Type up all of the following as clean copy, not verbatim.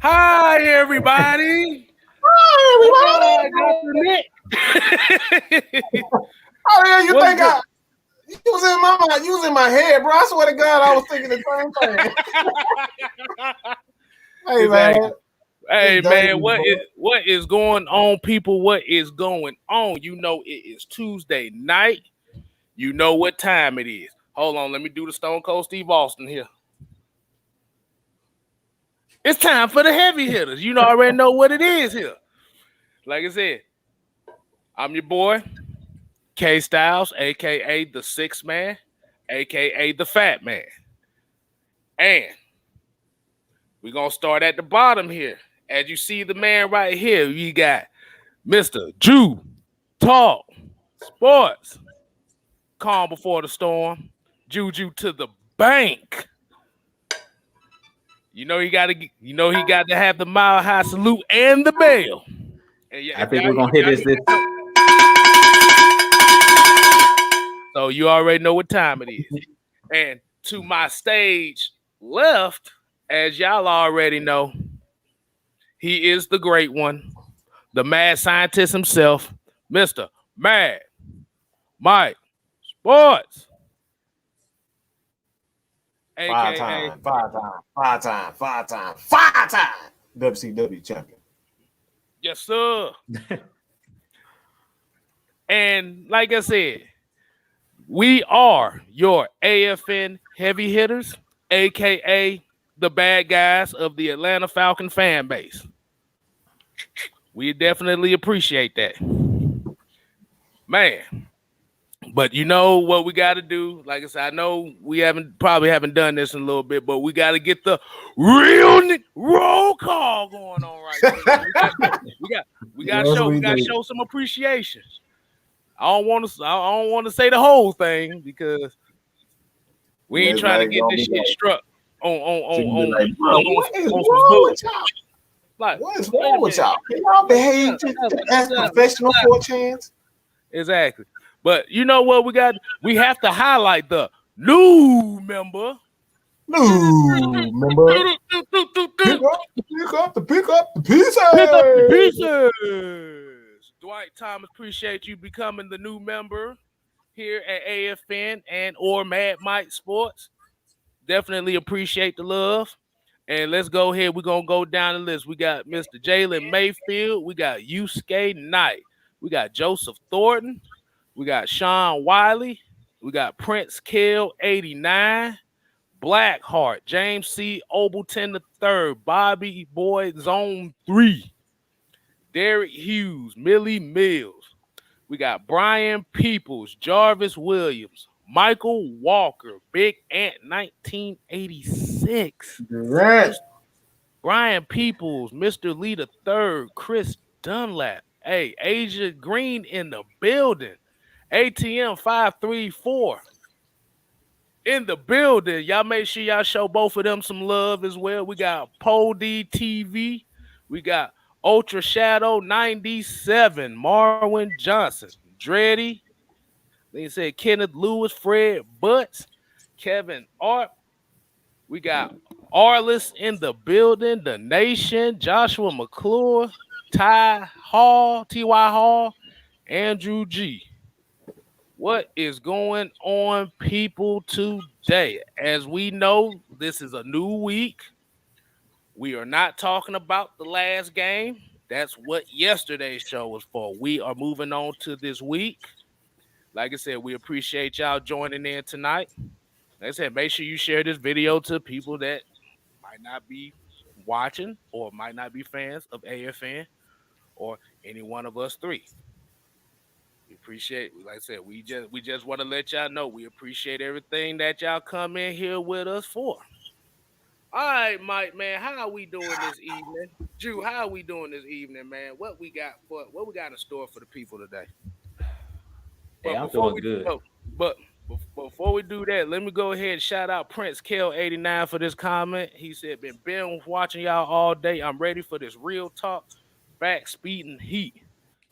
Hi, everybody. Hi, everybody. Oh, yeah, you think you was in my mind, you was in my head, bro. I swear to God, I was thinking the same thing. Hey, man. Hey, man, what is going on, people? What is going on? You know it is Tuesday night. You know what time it is. Hold on, let me do the Stone Cold Steve Austin here. It's time for the heavy hitters. You already know what it is here. Like I said, I'm your boy, KStylzz, a.k.a. the Sixth Man, a.k.a. the Fat Man. And we're going to start at the bottom here. As you see the man right here, you got Mr. Jew Talk Sports. Calm before the storm. Juju to the bank. You know he got to have the mile high salute and the bell. And I think we're gonna hit this. So you already know what time it is. And to my stage left, as y'all already know, he is the great one, the mad scientist himself, Mr. Mad Mike Sports. Five time WCW champion. Yes, sir. And like I said, we are your AFN heavy hitters, a.k.a. the bad guys of the Atlanta Falcons fan base. We definitely appreciate that. Man. But you know what we got to do? Like I said, I know we probably haven't done this in a little bit, but we got to get the real roll call going on right now. We got to show some appreciation. I don't want to say the whole thing because we ain't trying to get this shit struck on what is wrong with y'all? Like, what is wrong with y'all? Can y'all behave as professional for a chance? Exactly. But you know what we got? We have to highlight the new member. Pick up the pieces. Dwight Thomas, appreciate you becoming the new member here at AFN and or Mad Mike Sports. Definitely appreciate the love. And let's go ahead. We're going to go down the list. We got Mr. Jalen Mayfield. We got Yusuke Knight. We got Joseph Thornton. We got Sean Wiley. We got Prince Kill 89. Blackheart. James C. Obleton III. Bobby Boy Zone 3. Derek Hughes. Millie Mills. We got Brian Peoples. Jarvis Williams. Michael Walker. Big Ant 1986. Right. Brian Peoples. Mr. Lee III. Chris Dunlap. Hey, Asia Green in the building. ATM 534 in the building. Y'all make sure y'all show both of them some love as well. We got Pole D TV. We got Ultra Shadow 97. Marwin Johnson. Dreddy. They said Kenneth Lewis, Fred Butts, Kevin Art. We got Arliss in the building. The Nation. Joshua McClure. Ty Hall. Andrew G. What is going on, people, today? As we know, this is a new week. We are not talking about the last game. That's what yesterday's show was for. We are moving on to this week. Like I said, we appreciate y'all joining in tonight. Like I said, make sure you share this video to people that might not be watching or might not be fans of AFN or any one of us three. We appreciate, like I said, we just want to let y'all know we appreciate everything that y'all come in here with us for. All right, Mike, man, how are we doing this evening? Drew, how are we doing this evening, man? What we got in store for the people today? Hey, I'm feeling good. But before we do that, let me go ahead and shout out Prince Kel 89 for this comment. He said, been watching y'all all day. I'm ready for this real talk, back speeding heat.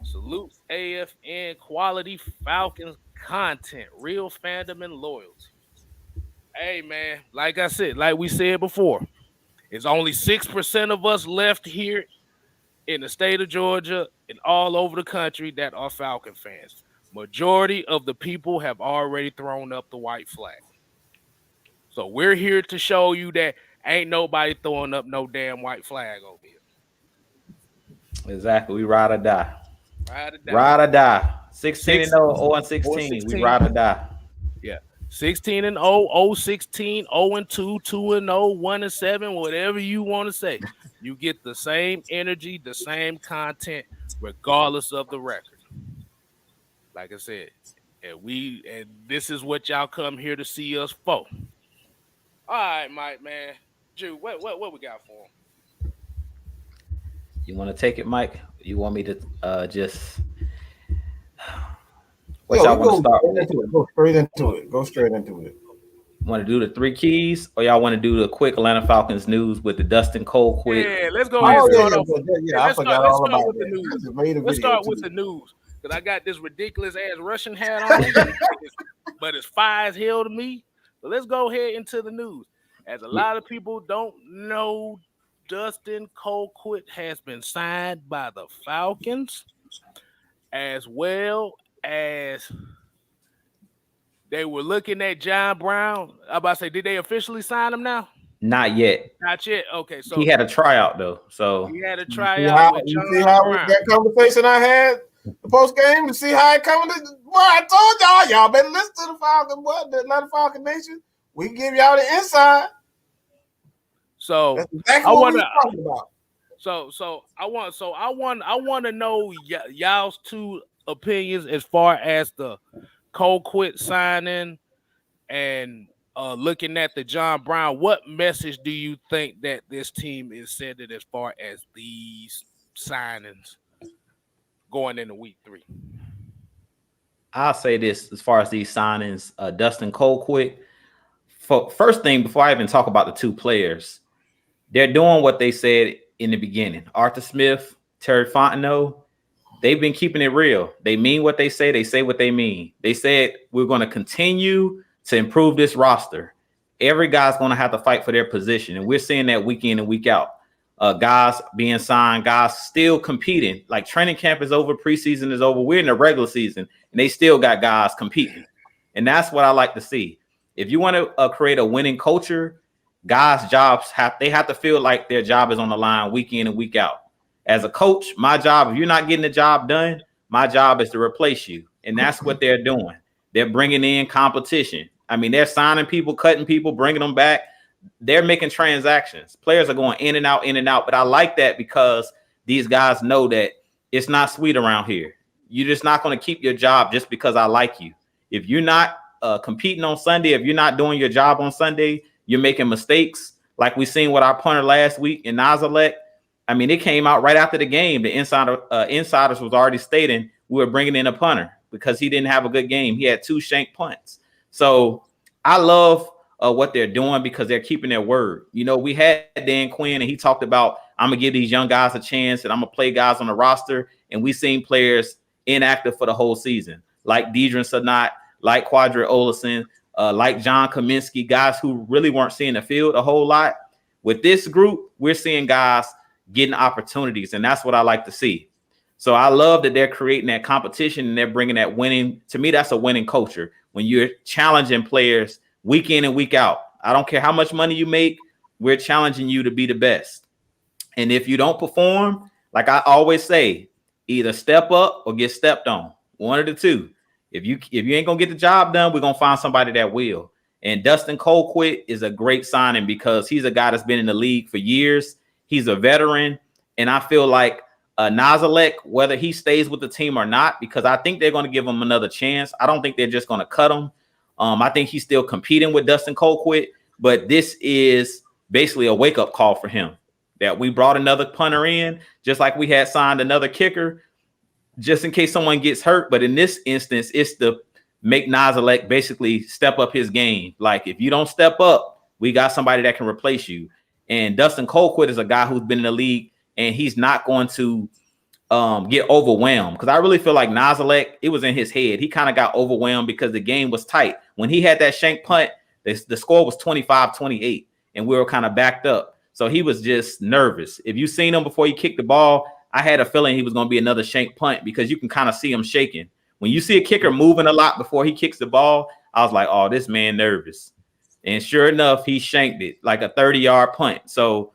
Salute AFN quality Falcons content, real fandom and loyalty. Hey, man, like I said, like we said before, It's only 6% of us left here in the state of Georgia and all over the country that are Falcon fans. Majority of the people have already thrown up the white flag. So we're here to show you that ain't nobody throwing up no damn white flag over here. Exactly. We ride or die. Ride or die. Ride or die. 16-0, 0-16. We ride or die. Yeah. 16-0, 0-16, 0-2, 2-0, 1-7, whatever you want to say. You get the same energy, the same content, regardless of the record. Like I said, and this is what y'all come here to see us for. All right, Mike, man. Drew, what we got for him? You want to take it, Mike? You want me to just? What y'all want to start with? Go straight into it. Want to do the 3 keys, or y'all want to do the quick Atlanta Falcons news with the Dustin Colquitt? Yeah, let's go ahead and start off. I forgot all about that. Let's start with the news. Because I got this ridiculous ass Russian hat on, but it's fire as hell to me. But let's go ahead into the news. As a lot of people don't know, Dustin Colquitt has been signed by the Falcons, as well as they were looking at John Brown. I'm about to say, did they officially sign him now? Not yet. Not yet. Okay, so he had a tryout though. So he had a tryout with John Brown. That conversation I had the post game to see how it coming. Boy, I told y'all better listen to the Falcons, the Atlanta Falcons Nation. We can give y'all the inside. So that's exactly what we're talking about. So I want to know y'all's 2 opinions as far as the Colquitt signing and looking at the John Brown. What message do you think that this team is sending as far as these signings going into week 3? I'll say this as far as these signings, Dustin Colquitt. First thing, before I even talk about the 2 players, they're doing what they said in the beginning. Arthur Smith, Terry Fontenot, they've been keeping it real. They mean what they say what they mean. They said we're going to continue to improve this roster. Every guy's going to have to fight for their position, and we're seeing that week in and week out. Guys being signed, guys still competing. Like training camp is over, preseason is over. We're in the regular season, and they still got guys competing. And that's what I like to see. If you want to create a winning culture, guys' jobs have to feel like their job is on the line week in and week out. As a coach, my job, if you're not getting the job done, my job is to replace you. And that's what they're doing. They're bringing in competition. I mean, they're signing people, cutting people, bringing them back. They're making transactions. Players are going in and out. But I like that because these guys know that it's not sweet around here. You're just not going to keep your job just because I like you. If you're not competing on Sunday, if you're not doing your job on Sunday, you're making mistakes like we seen with our punter last week in Nazalek. I mean, it came out right after the game. The insiders was already stating we were bringing in a punter because he didn't have a good game. He had 2 shank punts. So I love what they're doing because they're keeping their word. You know, we had Dan Quinn and he talked about, I'm going to give these young guys a chance and I'm going to play guys on the roster. And we seen players inactive for the whole season, like Deidre Sanat, like Quadri Olison, like John Kaminsky, guys who really weren't seeing the field a whole lot. With this group, we're seeing guys getting opportunities, and that's what I like to see. So I love that they're creating that competition and they're bringing that winning. To me, that's a winning culture when you're challenging players week in and week out. I don't care how much money you make, we're challenging you to be the best. And if you don't perform, like I always say, either step up or get stepped on. One of the 2. If you ain't gonna get the job done, we're gonna find somebody that will. And Dustin Colquitt is a great signing because he's a guy that's been in the league for years. He's a veteran, and I feel like Nazalek, whether he stays with the team or not, because I think they're going to give him another chance. I don't think they're just going to cut him. I think he's still competing with Dustin Colquitt, but this is basically a wake-up call for him that we brought another punter in, just like we had signed another kicker, just in case someone gets hurt. But in this instance, it's to make Nazalek basically step up his game. Like, if you don't step up, we got somebody that can replace you. And Dustin Colquitt is a guy who's been in the league, and he's not going to get overwhelmed. Because I really feel like Nazalek, it was in his head. He kind of got overwhelmed because the game was tight. When he had that shank punt, the score was 25-28, and we were kind of backed up. So he was just nervous. If you seen him before he kicked the ball, I had a feeling he was going to be another shank punt because you can kind of see him shaking. When you see a kicker moving a lot before he kicks the ball, I was like, oh, this man nervous. And sure enough, he shanked it like a 30-yard punt. So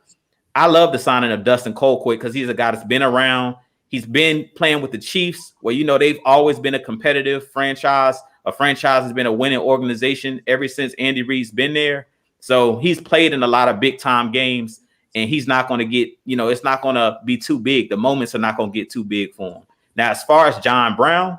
I love the signing of Dustin Colquitt because he's a guy that's been around. He's been playing with the Chiefs, where, you know, they've always been a competitive franchise. A franchise has been a winning organization ever since Andy Reid's been there. So he's played in a lot of big-time games, and he's not going to get, you know, it's not going to be too big. The moments are not going to get too big for him. Now, as far as John Brown,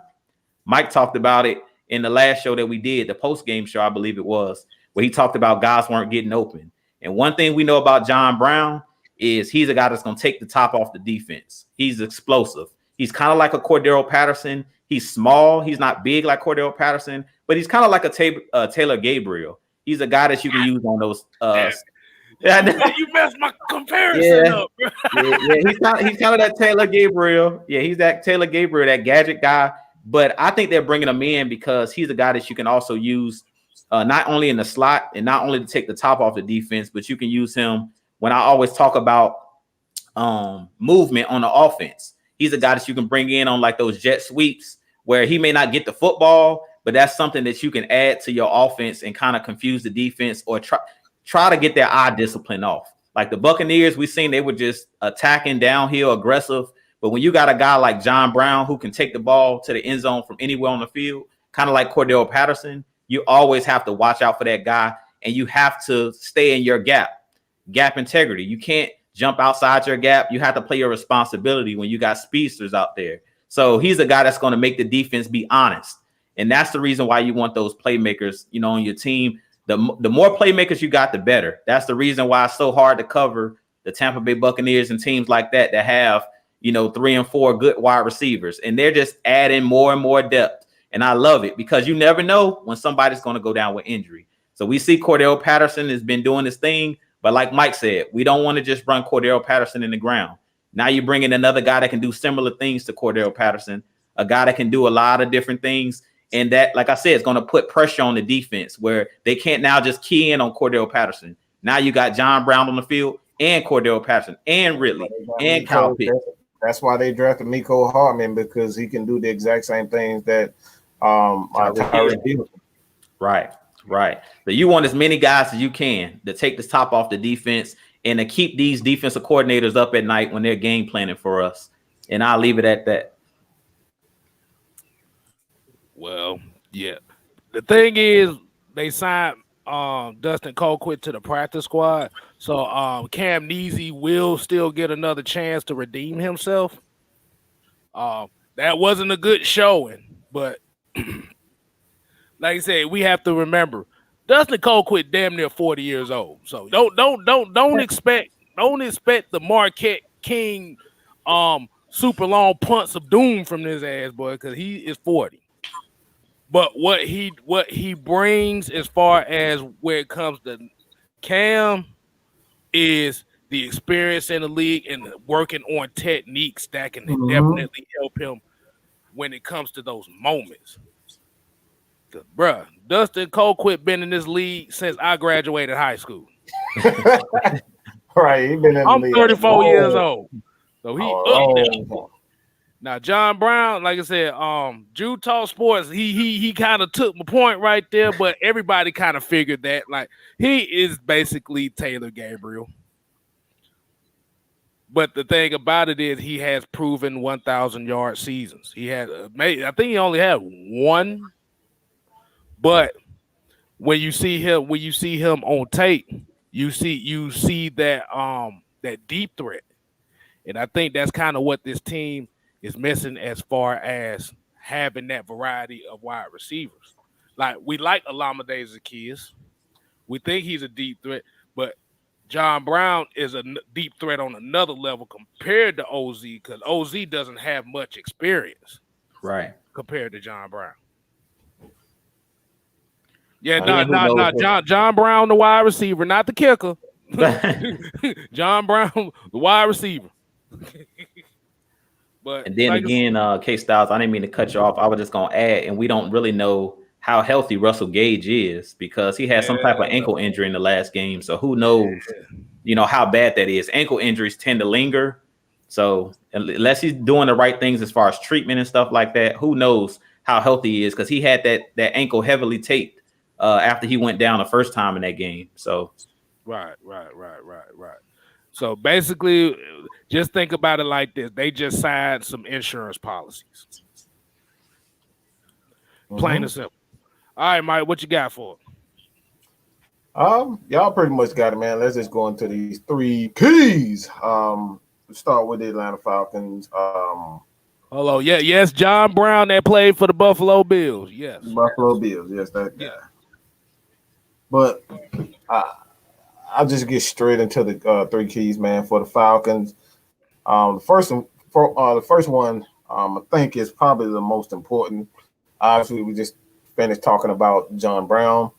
Mike talked about it in the last show that we did, the post-game show, I believe it was, where he talked about guys weren't getting open. And one thing we know about John Brown is he's a guy that's going to take the top off the defense. He's explosive. He's kind of like a Cordero Patterson. He's small. He's not big like Cordero Patterson, but he's kind of like a Taylor Gabriel. He's a guy that you can use on those. You messed my comparison up. He's kind of that Taylor Gabriel. Yeah, he's that Taylor Gabriel, that gadget guy. But I think they're bringing him in because he's a guy that you can also use not only in the slot and not only to take the top off the defense, but you can use him when I always talk about movement on the offense. He's a guy that you can bring in on like those jet sweeps where he may not get the football, but that's something that you can add to your offense and kind of confuse the defense or try to get their eye discipline off. Like the Buccaneers, we've seen they were just attacking downhill, aggressive. But when you got a guy like John Brown who can take the ball to the end zone from anywhere on the field, kind of like Cordero Patterson, you always have to watch out for that guy, and you have to stay in your gap integrity. You can't jump outside your gap. You have to play your responsibility when you got speedsters out there. So he's a guy that's going to make the defense be honest. And that's the reason why you want those playmakers, you know, on your team. The more playmakers you got, the better. That's the reason why it's so hard to cover the Tampa Bay Buccaneers and teams like that have, you know, 3 and 4 good wide receivers. And they're just adding more and more depth. And I love it because you never know when somebody's going to go down with injury. So we see Cordero Patterson has been doing this thing. But like Mike said, we don't want to just run Cordero Patterson in the ground. Now you bring in another guy that can do similar things to Cordero Patterson, a guy that can do a lot of different things. And that, like I said, is going to put pressure on the defense where they can't now just key in on Cordero Patterson. Now you got John Brown on the field and Cordero Patterson and Ridley and Kyle Pitts. That's why they drafted Mecole Hardman, because he can do the exact same things that Right. So you want as many guys as you can to take the top off the defense and to keep these defensive coordinators up at night when they're game planning for us. And I'll leave it at that. Well, yeah. The thing is, they signed Dustin Colquitt to the practice squad. So Cam Neasy will still get another chance to redeem himself. That wasn't a good showing, but like I said, we have to remember Dustin Colquitt damn near 40 years old. So don't expect the Marquette King super long punts of doom from this ass boy, because he is 40. But what he brings as far as where it comes to Cam is the experience in the league and working on techniques that can definitely help him when it comes to those moments. Bruh, Dustin Colquitt been in this league since I graduated high school. Right, he been in the I'm league. 34 years old, so he up there. Now John Brown, like I said, TalkSports, he kind of took my point right there, but everybody kind of figured that like he is basically Taylor Gabriel. But the thing about it is he has proven 1,000-yard seasons. He had, I think he only had one. But when you see him on tape, you see that that deep threat, and I think that's kind of what this team is missing as far as having that variety of wide receivers. Like we like Olamide Zaccheaus, we think he's a deep threat, but John Brown is a deep threat on another level compared to OZ, because OZ doesn't have much experience, right, compared to John Brown. Yeah, John Brown, the wide receiver, not the kicker. John Brown, the wide receiver. But and then like again, KStylzz, I didn't mean to cut you off. I was just gonna add, and we don't really know how healthy Russell Gage is because he had some type of ankle injury in the last game. So who knows? you know, how bad that is. Ankle injuries tend to linger. So unless he's doing the right things as far as treatment and stuff like that, who knows how healthy he is, because he had that ankle heavily taped after he went down the first time in that game. So Right. So basically, just think about it like this: they just signed some insurance policies. Plain and simple. All right, Mike, what you got for it? Y'all pretty much got it, man. Let's just go into these 3 keys. Start with the Atlanta Falcons. Hello, yes, John Brown that played for the Buffalo Bills. Yes, Buffalo Bills. Yes, that guy. Yeah. But I'll just get straight into the 3 keys, man, for the Falcons. The first one, I think is probably the most important. Obviously, we just finished talking about John Brown.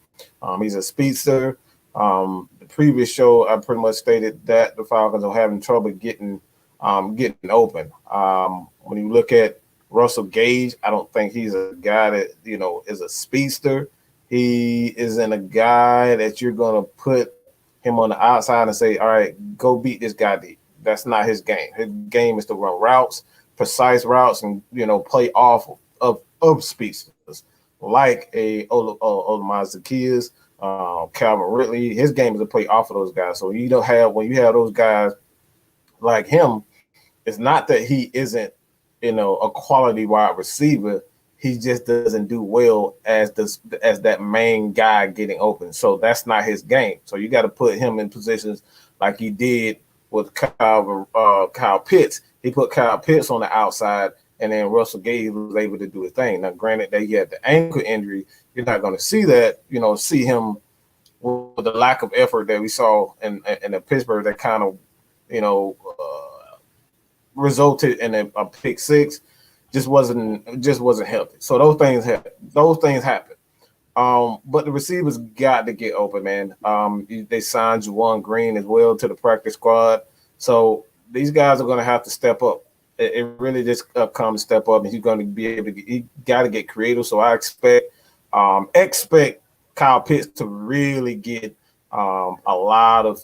He's a speedster. The previous show, I pretty much stated that the Falcons are having trouble getting open. When you look at Russell Gage, I don't think he's a guy that, you know, is a speedster. He isn't a guy that you're going to put him on the outside and say, all right, go beat this guy deep. That's not his game. His game is to run routes, precise routes, and, you know, play off of speedsters like a Olamide Zaccheaus, Calvin Ridley. His game is to play off of those guys. So when you have those guys like him, it's not that he isn't, you know, a quality wide receiver. He just doesn't do well as that main guy getting open. So that's not his game. So you got to put him in positions like he did with Kyle Pitts. He put Kyle Pitts on the outside, and then Russell Gage was able to do his thing. Now, granted that he had the ankle injury, you're not going to see that, you know, see him with the lack of effort that we saw in the Pittsburgh that kind of, you know, resulted in a pick 6. Just wasn't healthy. So those things happen. But the receivers got to get open, man. They signed Juwan Green as well to the practice squad. So these guys are going to have to step up. It really just comes step up, and he's going to be able to. He got to get creative. So I expect Kyle Pitts to really get a lot of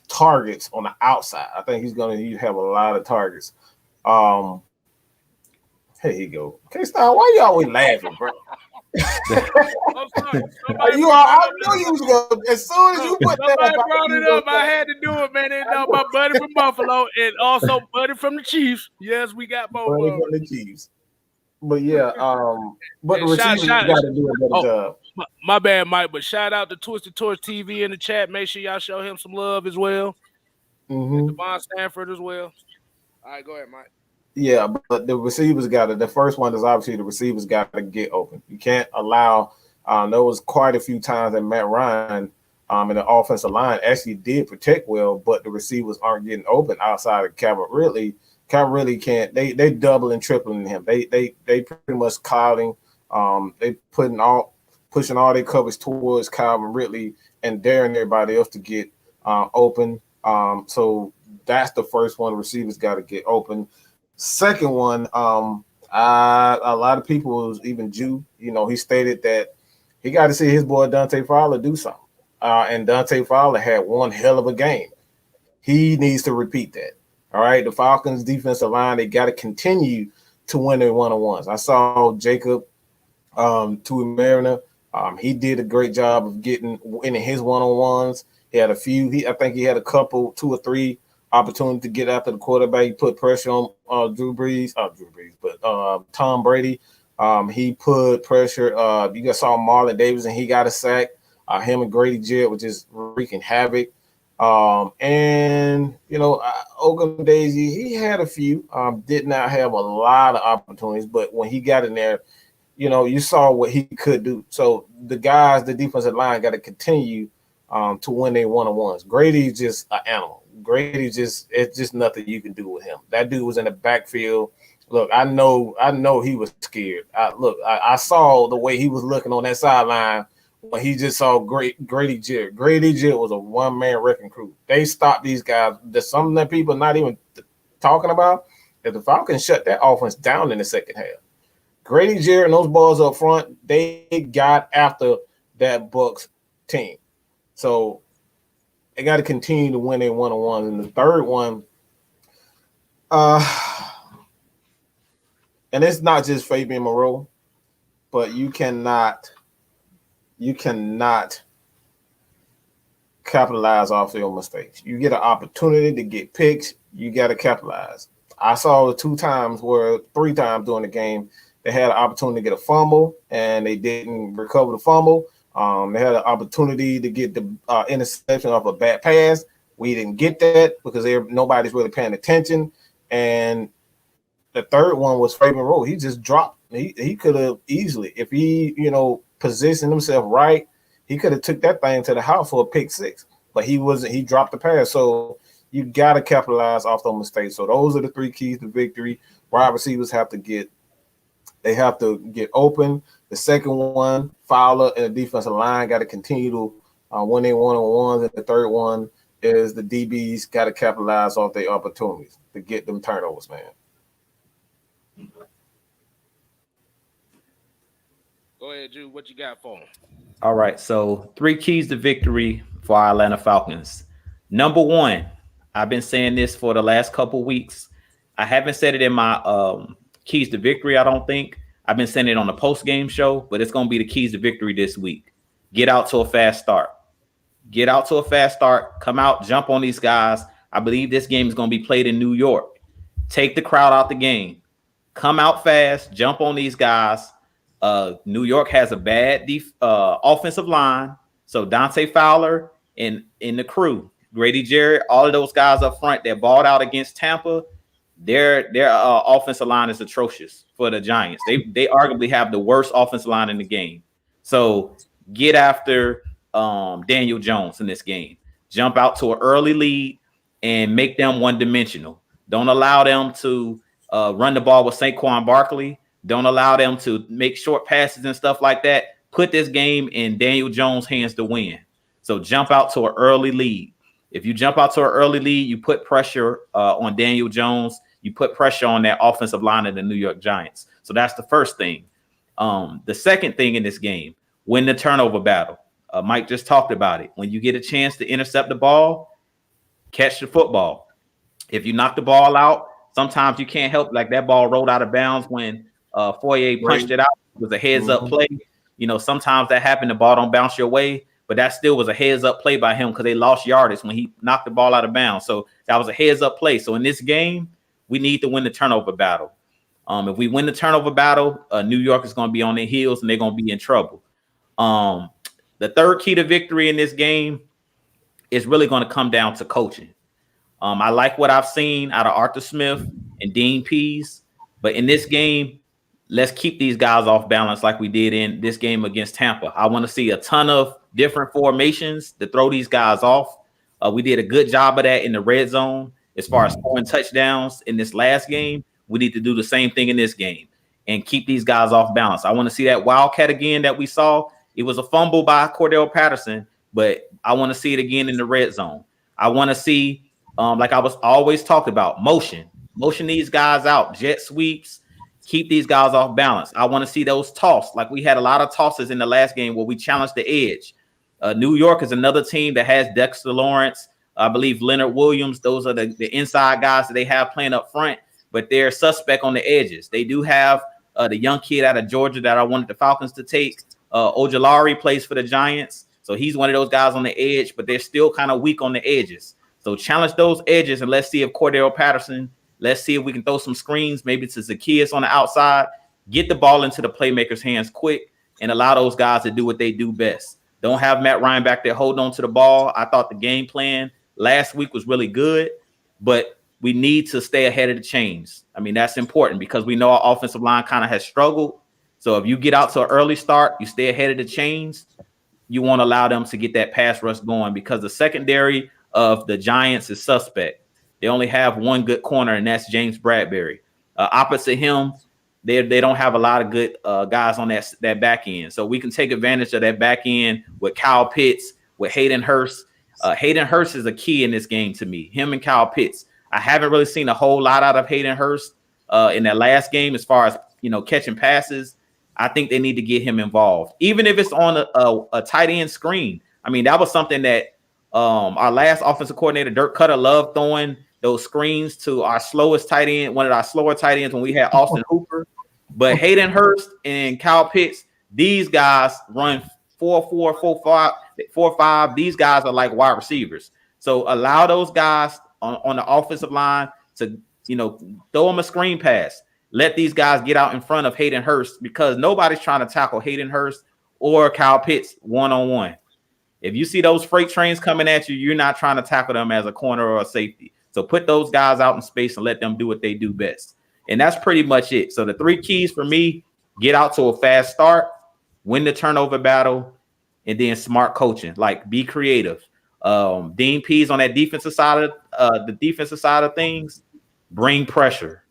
targets on the outside. I think he's going to have a lot of targets. Here you go. KStylzz, why you always laughing, bro? I'm sorry. I knew you was going. As soon as you put that, Somebody brought it up. I had to do it, man. And my buddy from Buffalo and also buddy from the Chiefs. Yes, we got both. Buddy from the Chiefs. But yeah, but the receivers got to do a better job. My bad, Mike. But shout out to Twisted Torch TV in the chat. Make sure y'all show him some love as well. And Devon Stanford as well. All right, go ahead, Mike. Yeah, but the receivers got to. The first one is obviously the receivers got to get open. You can't allow. There was quite a few times that Matt Ryan in the offensive line actually did protect well, but the receivers aren't getting open outside of Calvin Ridley. Calvin Ridley can't. They double and tripling him. They pretty much clouding. They pushing all their coverage towards Calvin Ridley and daring everybody else to get open. So that's the first one. Receivers got to get open. Second one, a lot of people, even Jew, you know, he stated that he got to see his boy Dante Fowler do something. And Dante Fowler had one hell of a game. He needs to repeat that. All right, the Falcons defensive line, they got to continue to win their one-on-ones. I saw Jacob Tuimarina. He did a great job of winning his one-on-ones. He had a few. I think he had a couple, 2 or 3 opportunity to get after the quarterback. He put pressure on Tom Brady. He put pressure. You guys saw Marlon Davidson. He got a sack. Him and Grady Jarrett was just wreaking havoc. And, you know, Oakland Daisy, he had a few. Did not have a lot of opportunities, but when he got in there, you know, you saw what he could do. So the defensive line got to continue to win their one-on-ones. Grady's just an animal. It's just nothing you can do with him. That dude was in the backfield. Look, I know he was scared. I saw the way he was looking on that sideline when he just saw Grady Jarrett. Grady Jarrett was a one-man wrecking crew. They stopped these guys. There's something that people not even talking about. That the Falcons shut that offense down in the second half. Grady Jarrett and those balls up front, they got after that Bucs team. So they got to continue to win their one-on-one. And the third one, and it's not just Fabian Moreau, but you cannot capitalize off your mistakes. You get an opportunity to get picks, you got to capitalize. I saw it 3 times during the game. They had an opportunity to get a fumble, and they didn't recover the fumble. They had an opportunity to get the interception off a bad pass. We didn't get that because nobody's really paying attention. And the third one was Fabian Moreau. He just dropped. He could have easily, if he, positioned himself right, he could have took that thing to the house for a pick 6. But he wasn't. He dropped the pass. So you got to capitalize off those mistakes. So those are the 3 keys to victory. Wide receivers have to get open. The second one, Fowler and the defensive line got to continue to win their one-on-ones. And the third one is the DBs got to capitalize off their opportunities to get them turnovers, man. Go ahead, Jude. What you got for them? All right. So 3 keys to victory for our Atlanta Falcons. Number 1, I've been saying this for the last couple weeks. I haven't said it in my keys to victory, I don't think. I've been saying it on the post-game show, but it's going to be the keys to victory this week. Get out to a fast start. Get out to a fast start. Come out, jump on these guys. I believe this game is going to be played in New York. Take the crowd out the game. Come out fast, jump on these guys. New York has a bad offensive line. So Dante Fowler and the crew, Grady Jarrett, all of those guys up front that balled out against Tampa, their offensive line is atrocious for the Giants. They arguably have the worst offensive line in the game. So get after Daniel Jones in this game. Jump out to an early lead and make them one-dimensional. Don't allow them to run the ball with Saquon Barkley. Don't allow them to make short passes and stuff like that. Put this game in Daniel Jones' hands to win. So jump out to an early lead. If you jump out to an early lead, you put pressure on Daniel Jones. You put pressure on that offensive line of the New York Giants. So that's the first thing. The second thing in this game, win the turnover battle. Mike just talked about it. When you get a chance to intercept the ball, catch the football. If you knock the ball out, sometimes you can't help, like that ball rolled out of bounds when Foyer punched it out. It was a heads-up play. Sometimes that happened. The ball don't bounce your way, but that still was a heads-up play by him because they lost yardage when he knocked the ball out of bounds. So that was a heads-up play. So in this game, we need to win the turnover battle. If we win the turnover battle, New York is going to be on their heels and they're going to be in trouble. The third key to victory in this game is really going to come down to coaching. I like what I've seen out of Arthur Smith and Dean Pease, but in this game, let's keep these guys off balance like we did in this game against Tampa. I want to see a ton of different formations to throw these guys off. We did a good job of that in the red zone as far as scoring touchdowns in this last game. We need to do the same thing in this game and keep these guys off balance. I want to see that wildcat again that we saw. It was a fumble by Cordell Patterson, but I want to see it again in the red zone. I want to see, like I was always talking about, motion these guys out, jet sweeps, keep these guys off balance. I want to see those toss. Like we had a lot of tosses in the last game where we challenged the edge. New York is another team that has Dexter Lawrence, I believe Leonard Williams. Those are the inside guys that they have playing up front, but they're suspect on the edges. They do have the young kid out of Georgia that I wanted the Falcons to take. Ojulari plays for the Giants. So he's one of those guys on the edge, but they're still kind of weak on the edges. So challenge those edges and let's see if Cordell Patterson, let's see if we can throw some screens, maybe to Zacchaeus on the outside, get the ball into the playmakers' hands quick and allow those guys to do what they do best. Don't have Matt Ryan back there holding on to the ball. I thought the game plan last week was really good, but we need to stay ahead of the chains. I mean, that's important because we know our offensive line kind of has struggled. So if you get out to an early start, you stay ahead of the chains, you won't allow them to get that pass rush going because the secondary of the Giants is suspect. They only have one good corner, and that's James Bradbury. Opposite him, they don't have a lot of good guys on that back end. So we can take advantage of that back end with Kyle Pitts, with Hayden Hurst. Hayden Hurst is a key in this game to me, him and Kyle Pitts. I haven't really seen a whole lot out of Hayden Hurst in that last game as far as, catching passes. I think they need to get him involved, even if it's on a tight end screen. I mean, that was something that Our last offensive coordinator, Dirk Cutter, loved throwing those screens to our slowest tight end, one of our slower tight ends when we had Austin Hooper. But Hayden Hurst and Kyle Pitts, these guys run 4-4, 4-5, 4-5. These guys are like wide receivers. So allow those guys on the offensive line to, throw them a screen pass. Let these guys get out in front of Hayden Hurst because nobody's trying to tackle Hayden Hurst or Kyle Pitts one-on-one. If you see those freight trains coming at you, you're not trying to tackle them as a corner or a safety. So put those guys out in space and let them do what they do best. And that's pretty much it. So the 3 keys for me: get out to a fast start, win the turnover battle, and then smart coaching. Like, be creative. Dean Pease on that defensive side of things, bring pressure.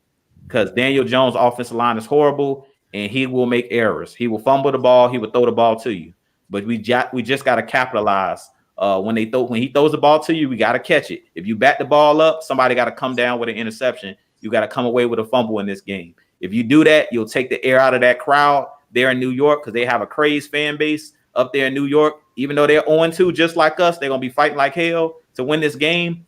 Because Daniel Jones' offensive line is horrible, and he will make errors. He will fumble the ball. He will throw the ball to you. But we just got to capitalize. When he throws the ball to you, we got to catch it. If you bat the ball up, somebody got to come down with an interception. You got to come away with a fumble in this game. If you do that, you'll take the air out of that crowd there in New York, because they have a crazed fan base up there in New York. Even though they're 0-2, just like us, they're going to be fighting like hell to win this game.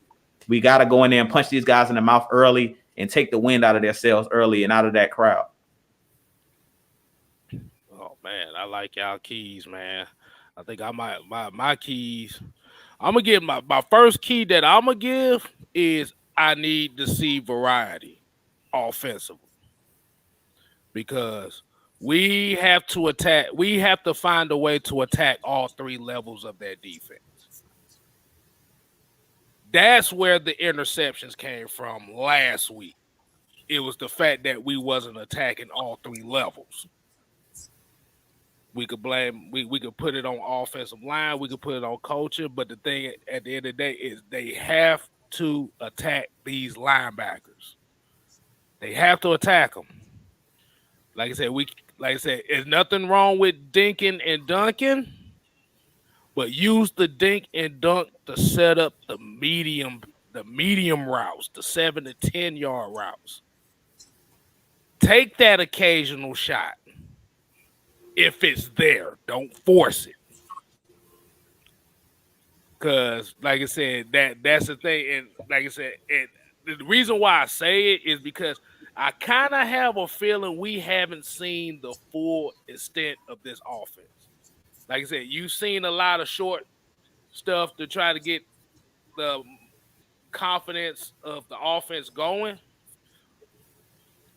We got to go in there and punch these guys in the mouth early and take the wind out of their sails early and out of that crowd. Oh, man, I like y'all keys, man. I think I might my keys. I'm gonna give my first key that I'm gonna give is I need to see variety offensively, because we have to attack. We have to find a way to attack all 3 levels of that defense. That's where the interceptions came from last week. It was the fact that we wasn't attacking all 3 levels. We could blame, we could put it on offensive line, we could put it on coaching, but the thing at the end of the day is they have to attack these linebackers. They have to attack them. Like I said, there's nothing wrong with dinking and dunking, but use the dink and dunk to set up the medium routes, the 7 to 10 yard routes. Take that occasional shot. If it's there, don't force it. Because, like I said, that's the thing. And like I said, and the reason why I say it is because I kind of have a feeling we haven't seen the full extent of this offense. Like I said, you've seen a lot of short stuff to try to get the confidence of the offense going.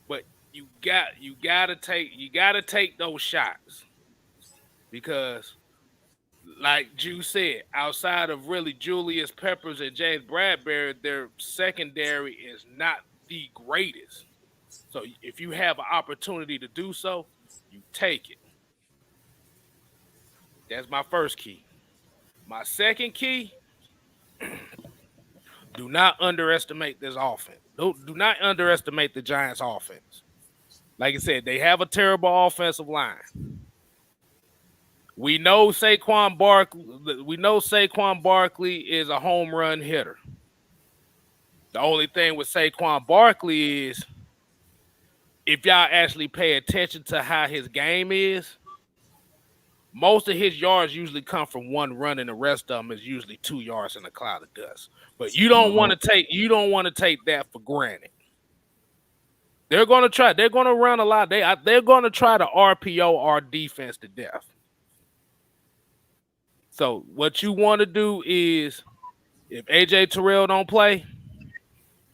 But you gotta take those shots, because like Ju said, outside of really Julius Peppers and James Bradbury, their secondary is not the greatest. So if you have an opportunity to do so, you take it. That's my first key. My second key: do not underestimate this offense. Do not underestimate the Giants' offense. Like I said, they have a terrible offensive line. We know Saquon Barkley is a home run hitter. The only thing with Saquon Barkley is, if y'all actually pay attention to how his game is, most of his yards usually come from one run, and the rest of them is usually 2 yards in a cloud of dust. But you don't want to take that for granted. They're going to try. They're going to run a lot. They're going to try to RPO our defense to death. So what you want to do is, if AJ Terrell don't play,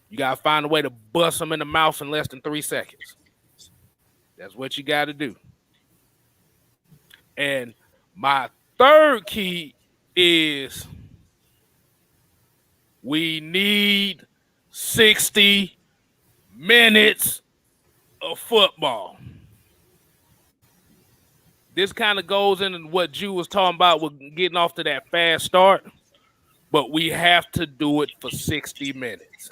you got to find a way to bust him in the mouth in less than 3 seconds. That's what you got to do. And my third key is we need 60 minutes of football. This kind of goes into what Ju was talking about with getting off to that fast start, but we have to do it for 60 minutes.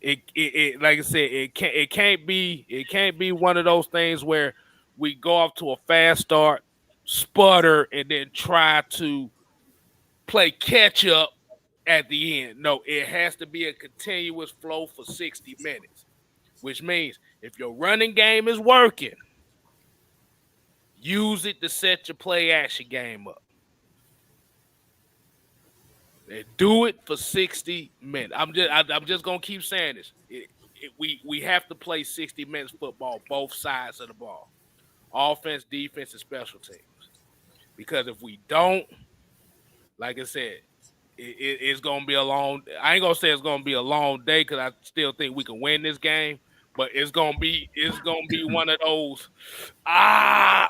It like I said, it can't be one of those things where we go off to a fast start, sputter, and then try to play catch up at the end. No, it has to be a continuous flow for 60 minutes, which means if your running game is working, use it to set your play action game up. They do it for 60 minutes. I'm just gonna keep saying this. We have to play 60 minutes football, both sides of the ball, offense, defense, and special teams. Because if we don't, like I said, it's gonna be a long. I ain't gonna say it's gonna be a long day because I still think we can win this game. But it's gonna be one of those. Oh,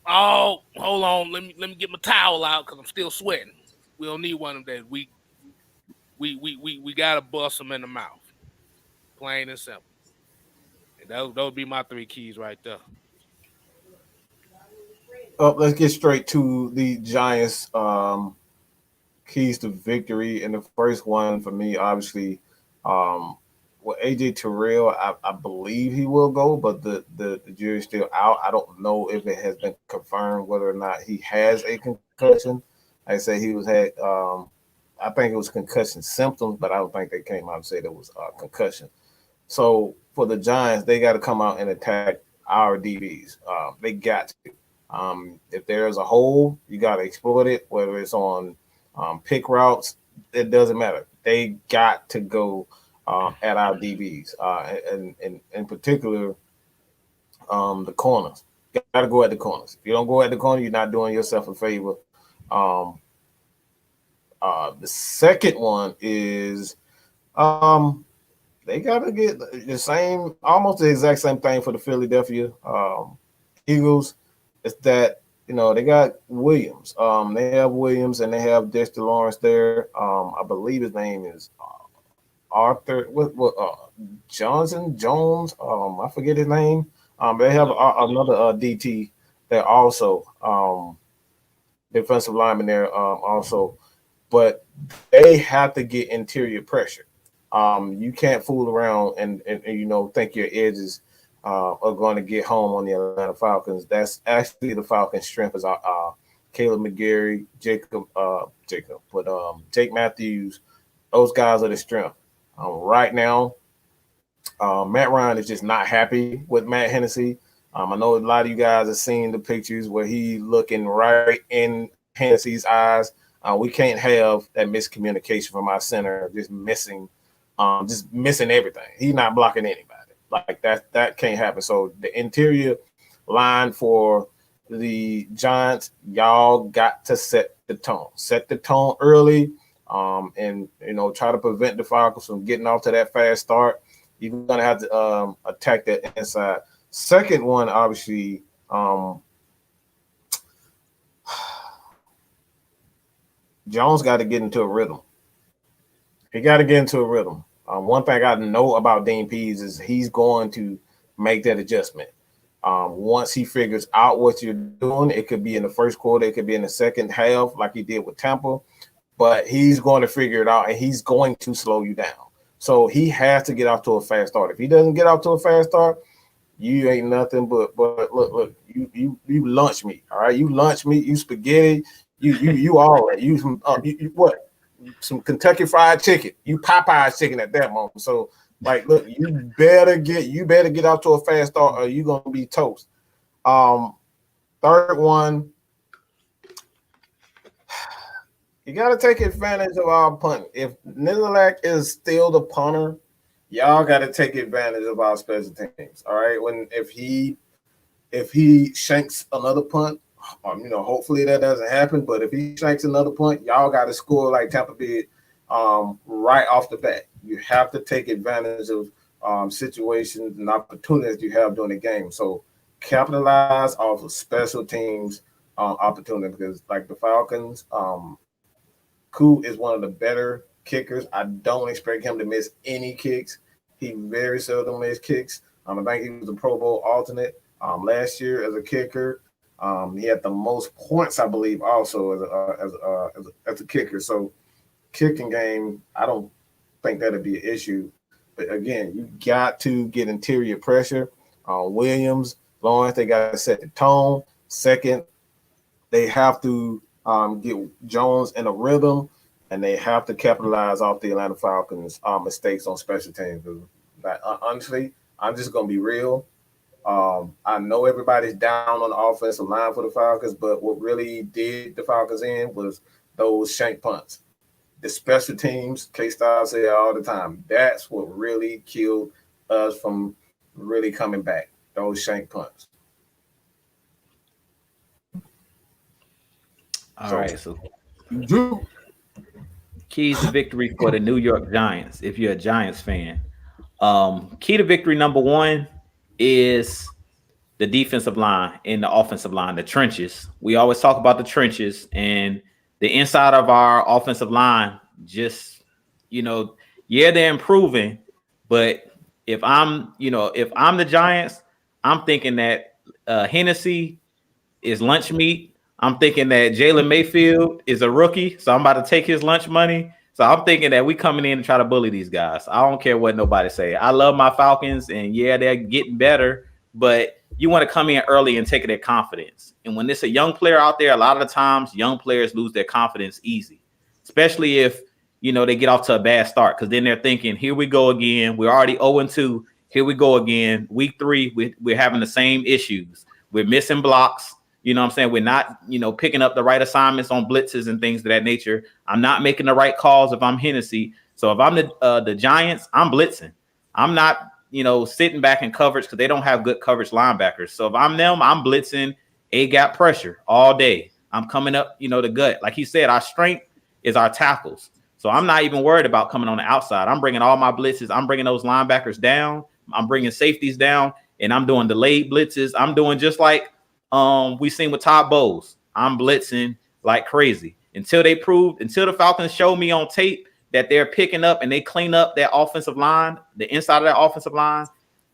hold on. Let me get my towel out because I'm still sweating. We don't need one of them days. We gotta bust them in the mouth, plain and simple. And those would be my 3 keys right there. Let's get straight to the Giants. Keys to victory. And the first one for me, obviously, well, AJ Terrell, I believe he will go, but the jury's still out. I don't know if it has been confirmed whether or not he has a concussion. I say he was had. I think it was concussion symptoms, but I don't think they came out and said it was concussion. So for the Giants, they got to come out and attack our DBs. They got to. If there's a hole, you got to exploit it, whether it's on pick routes, it doesn't matter. They got to go at our DBs, and in particular, the corners. You got to go at the corners. If you don't go at the corner, you're not doing yourself a favor. The second one is they got to get the same, almost the exact same thing for the Philadelphia Eagles. It's that, they got Williams. They have Williams and they have Dexter Lawrence there. I believe his name is Arthur Johnson Jones. I forget his name. They have another DT there also, defensive lineman there also, but they have to get interior pressure. You can't fool around and think your edges are going to get home on the Atlanta Falcons. That's actually the Falcons' strength is Caleb McGarry, Jake Matthews. Those guys are the strength. Right now, Matt Ryan is just not happy with Matt Hennessy. I know a lot of you guys have seen the pictures where he looking right in Hennessy's eyes. We can't have that miscommunication from our center, just missing everything. He's not blocking anybody. Like that can't happen. So the interior line for the Giants, y'all got to set the tone. Set the tone early, and try to prevent the Falcons from getting off to that fast start. You're gonna have to attack that inside. Second one, obviously, Jones got to get into a rhythm. He got to get into a rhythm. One thing I know about Dean Pease is he's going to make that adjustment. Once he figures out what you're doing, it could be in the first quarter, it could be in the second half, like he did with Tampa, but he's going to figure it out and he's going to slow you down. So he has to get off to a fast start. If he doesn't get off to a fast start, you ain't nothing but look, you lunch meat, all right? You lunch meat, you spaghetti, you all that. You what? Some Kentucky Fried Chicken. You Popeye chicken at that moment. So, look, you better get out to a fast start or you're gonna be toast. Third one, you gotta take advantage of our punt. If Nizalak is still the punter, y'all gotta take advantage of our special teams. All right. If he shanks another punt, hopefully that doesn't happen. But if he shanks another punt, y'all got to score like Tampa did right off the bat. You have to take advantage of situations and opportunities you have during the game. So capitalize off of special teams opportunity because, like the Falcons, Koo is one of the better kickers. I don't expect him to miss any kicks. He very seldom misses kicks. I think he was a Pro Bowl alternate last year as a kicker. He had the most points, I believe, also as a kicker. So, kicking game, I don't think that'd be an issue. But again, you got to get interior pressure. Williams, Lawrence, they got to set the tone. Second, they have to get Jones in a rhythm, and they have to capitalize off the Atlanta Falcons' mistakes on special teams. Honestly, I'm just gonna be real. I know everybody's down on the offensive line for the Falcons, but what really did the Falcons in was those shank punts. the special teams, KStylzz say all the time, that's what really killed us from really coming back. Those shank punts. All right, so Drew. keys to victory for the New York Giants. If you're a Giants fan, key to victory number one is the defensive line and the offensive line, the trenches. We always talk about the trenches, and the inside of our offensive line just, they're improving. But if I'm the Giants, I'm thinking that Hennessy is lunch meat. I'm thinking that Jalen Mayfield is a rookie, so I'm about to take his lunch money. So I'm thinking that we coming in and try to bully these guys. I don't care what nobody say. I love my Falcons, and yeah, they're getting better, but you want to come in early and take their confidence. And when there's a young player out there, a lot of the times young players lose their confidence easy, especially if, they get off to a bad start, because then they're thinking, here we go again. We're already 0-2. Here we go again. Week 3, we're having the same issues. We're missing blocks. You know what I'm saying? We're not, picking up the right assignments on blitzes and things of that nature. I'm not making the right calls if I'm Hennessy. So if I'm the Giants, I'm blitzing. I'm not, sitting back in coverage because they don't have good coverage linebackers. So if I'm them, I'm blitzing A-gap pressure all day. I'm coming up, the gut. Like he said, our strength is our tackles. So I'm not even worried about coming on the outside. I'm bringing all my blitzes. I'm bringing those linebackers down. I'm bringing safeties down, and I'm doing delayed blitzes. I'm doing just like we seen with Todd Bowles. I'm blitzing like crazy until the Falcons show me on tape that they're picking up and they clean up their offensive line, the inside of that offensive line.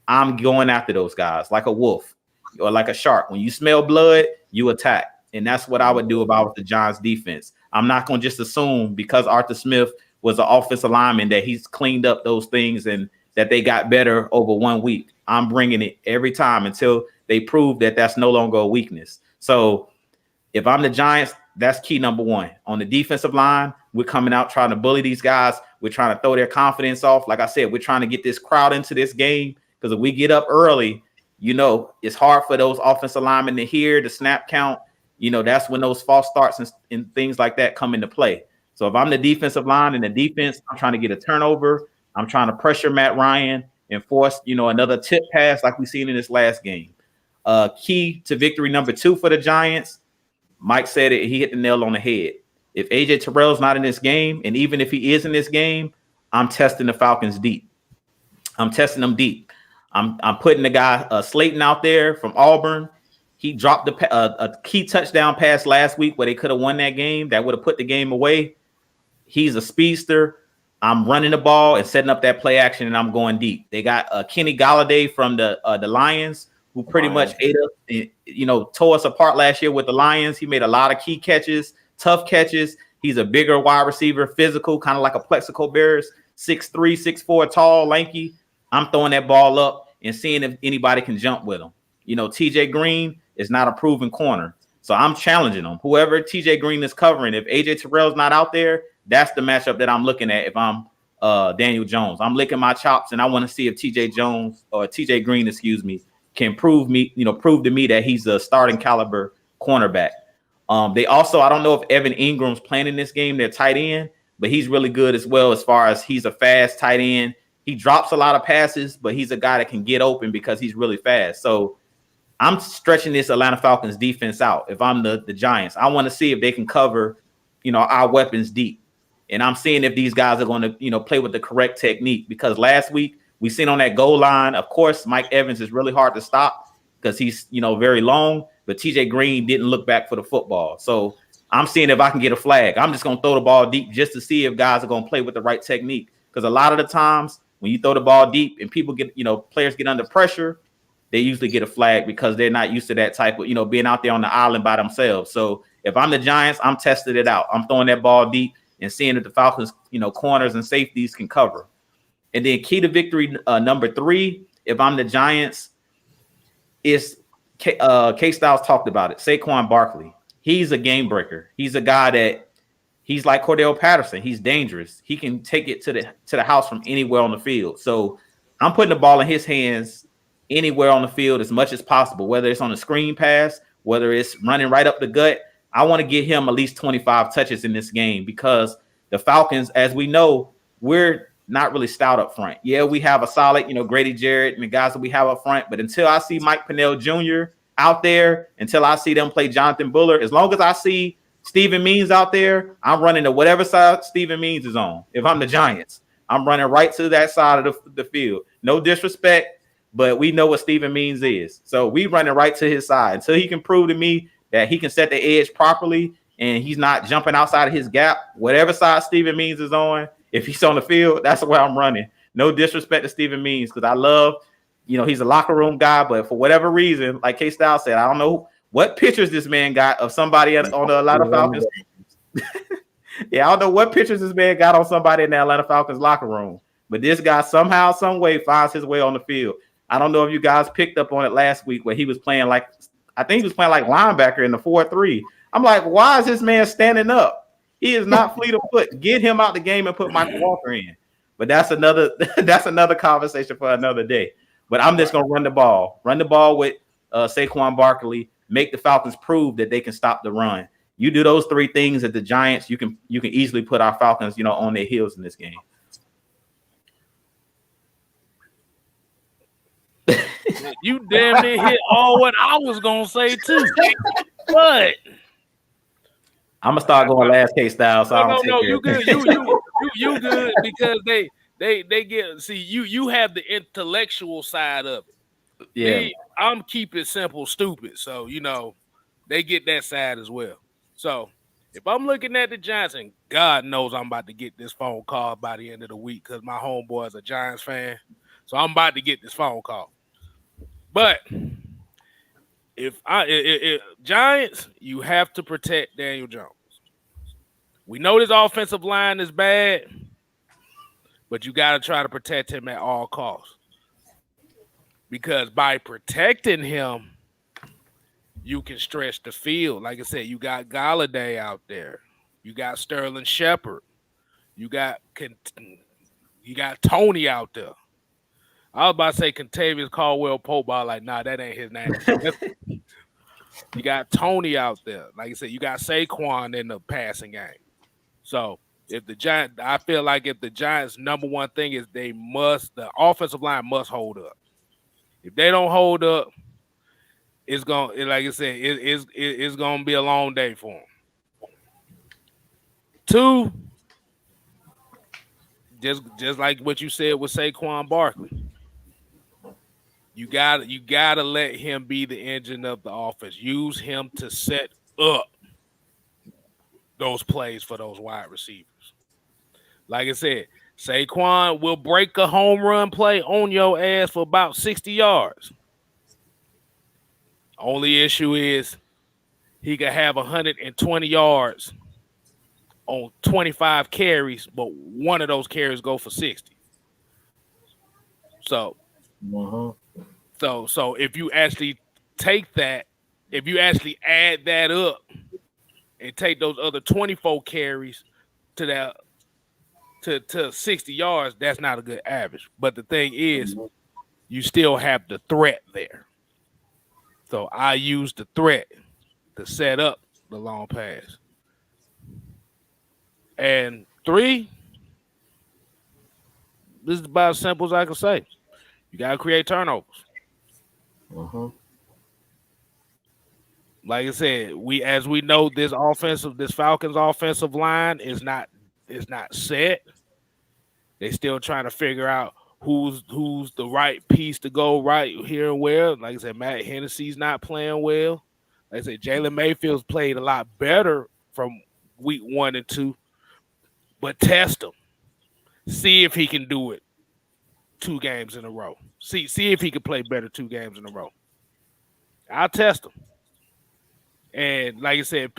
I'm going after those guys like a wolf or like a shark. When you smell blood, you attack. And that's what I would do if I was the Giants defense. I'm not going to just assume because Arthur Smith was an offensive lineman that he's cleaned up those things and that they got better over 1 week. I'm bringing it every time until they prove that that's no longer a weakness. So if I'm the Giants, that's key number one. On the defensive line, we're coming out trying to bully these guys. We're trying to throw their confidence off. Like I said, we're trying to get this crowd into this game, because if we get up early, it's hard for those offensive linemen to hear the snap count. That's when those false starts and things like that come into play. So if I'm the defensive line and the defense, I'm trying to get a turnover. I'm trying to pressure Matt Ryan and force, another tip pass like we seen in this last game. Key to victory number 2 for the Giants. Mike said it. He hit the nail on the head. If AJ Terrell's not in this game, and even if he is in this game, I'm testing the Falcons deep. I'm testing them deep. I'm putting the guy Slayton out there from Auburn. He dropped a key touchdown pass last week where they could have won that game. That would have put the game away. He's a speedster. I'm running the ball and setting up that play action, and I'm going deep. They got Kenny Golladay from the Lions, who pretty much ate up, tore us apart last year with the Lions. He made a lot of key catches, tough catches. He's a bigger wide receiver, physical, kind of like a Plexico Bears, 6'3", 6'4", tall, lanky. I'm throwing that ball up and seeing if anybody can jump with him. TJ Green is not a proven corner. So I'm challenging him. Whoever TJ Green is covering, if AJ Terrell's not out there, that's the matchup that I'm looking at if I'm Daniel Jones. I'm licking my chops, and I want to see if TJ Green, can prove to me that he's a starting caliber cornerback. They also, I don't know if Evan Ingram's playing in this game, their tight end, but he's really good as well as far as he's a fast tight end. He drops a lot of passes, but he's a guy that can get open because he's really fast. So I'm stretching this Atlanta Falcons defense out. If I'm the Giants, I want to see if they can cover, our weapons deep. And I'm seeing if these guys are going to, play with the correct technique, because last week we seen on that goal line, of course, Mike Evans is really hard to stop because he's, very long, but TJ Green didn't look back for the football. So I'm seeing if I can get a flag. I'm just going to throw the ball deep just to see if guys are going to play with the right technique. Because a lot of the times when you throw the ball deep and people get, players get under pressure, they usually get a flag because they're not used to that type of, being out there on the island by themselves. So if I'm the Giants, I'm testing it out. I'm throwing that ball deep and seeing if the Falcons, corners and safeties can cover. And then key to victory number 3, if I'm the Giants, is KStylzz talked about it. Saquon Barkley. He's a game breaker. He's a guy that he's like Cordell Patterson. He's dangerous. He can take it to the house from anywhere on the field. So I'm putting the ball in his hands anywhere on the field as much as possible, whether it's on a screen pass, whether it's running right up the gut. I want to get him at least 25 touches in this game, because the Falcons, as we know, we're not really stout up front. Yeah, we have a solid, Grady Jarrett and the guys that we have up front. But until I see Mike Pennell Jr. out there, until I see them play Jonathan Bullard, as long as I see Steven Means out there, I'm running to whatever side Steven Means is on. If I'm the Giants, I'm running right to that side of the field. No disrespect, but we know what Steven Means is. So we running right to his side until he can prove to me that he can set the edge properly and he's not jumping outside of his gap. Whatever side Steven Means is on, if he's on the field, that's where I'm running. No disrespect to Steven Means, because I love, he's a locker room guy, but for whatever reason, like KStylzz said, I don't know what pictures this man got of somebody on the Atlanta Falcons. Yeah, I don't know what pictures this man got on somebody in the Atlanta Falcons locker room, but this guy somehow, some way finds his way on the field. I don't know if you guys picked up on it last week where he was playing like linebacker in the 4-3. I'm like, why is this man standing up? He is not fleet of foot. Get him out the game and put Michael Walker in. But that's another conversation for another day. But I'm just gonna run the ball with Saquon Barkley. Make the Falcons prove that they can stop the run. You do those three things at the Giants, you can easily put our Falcons, on their heels in this game. You damn near hit all what I was gonna say too. But I'm gonna start going last KStylzz. So no, you good. You good because they get you have the intellectual side of it. Yeah, I'm keep it simple, stupid. So they get that side as well. So if I'm looking at the Giants, and God knows I'm about to get this phone call by the end of the week because my homeboy is a Giants fan. So I'm about to get this phone call. But if Giants, you have to protect Daniel Jones. We know this offensive line is bad, but you got to try to protect him at all costs. Because by protecting him, you can stretch the field. Like I said, you got Galladay out there. You got Sterling Shepard. You got Tony out there. I was about to say Contavious Caldwell Pope, but I was like, nah, that ain't his name. You got Tony out there. Like I said, you got Saquon in the passing game. So if the Giants, I feel like if the Giants' number one thing is the offensive line must hold up. If they don't hold up, it's gonna, like I said, it's gonna be a long day for them. Two, just like what you said with Saquon Barkley. You gotta let him be the engine of the offense. Use him to set up those plays for those wide receivers. Like I said, Saquon will break a home run play on your ass for about 60 yards. Only issue is he could have 120 yards on 25 carries, but one of those carries go for 60. So, so if you actually take that, if you actually add that up and take those other 24 carries to that to 60 yards, that's not a good average. But the thing is, you still have the threat there. So I use the threat to set up the long pass. And three, this is about as simple as I can say. You got to create turnovers. Like I said, as we know, this Falcons offensive line is not set. They still trying to figure out who's the right piece to go right here and where. Like I said, Matt Hennessy's not playing well. Like I said, Jalen Mayfield's played a lot better from week 1 and 2. But test him. See if he can do it 2 games in a row. See if he can play better 2 games in a row. I'll test him. And like I said,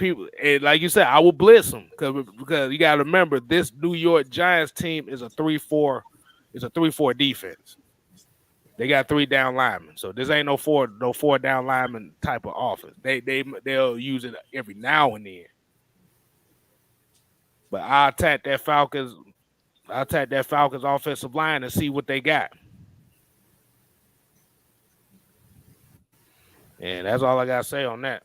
I will blitz him because you got to remember this New York Giants team is a 3-4 defense. They got 3 down linemen, so this ain't no four down lineman type of offense. They'll use it every now and then. But I'll attack that Falcons offensive line and see what they got. And that's all I gotta say on that.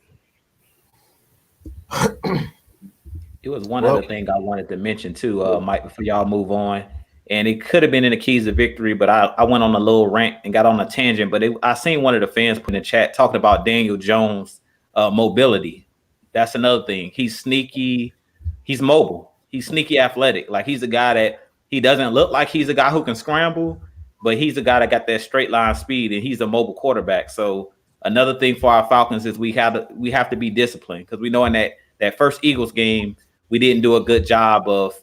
It was one other thing I wanted to mention too, Mike, before y'all move on. And it could have been in the keys of victory, but I went on a little rant and got on a tangent. But I seen one of the fans put in the chat talking about Daniel Jones' mobility. That's another thing. He's sneaky. He's mobile. He's sneaky athletic. Like, he's a guy that he doesn't look like he's a guy who can scramble, but he's a guy that got that straight line speed, and he's a mobile quarterback. So another thing for our Falcons is we have to be disciplined, because we know in that first Eagles game, we didn't do a good job of,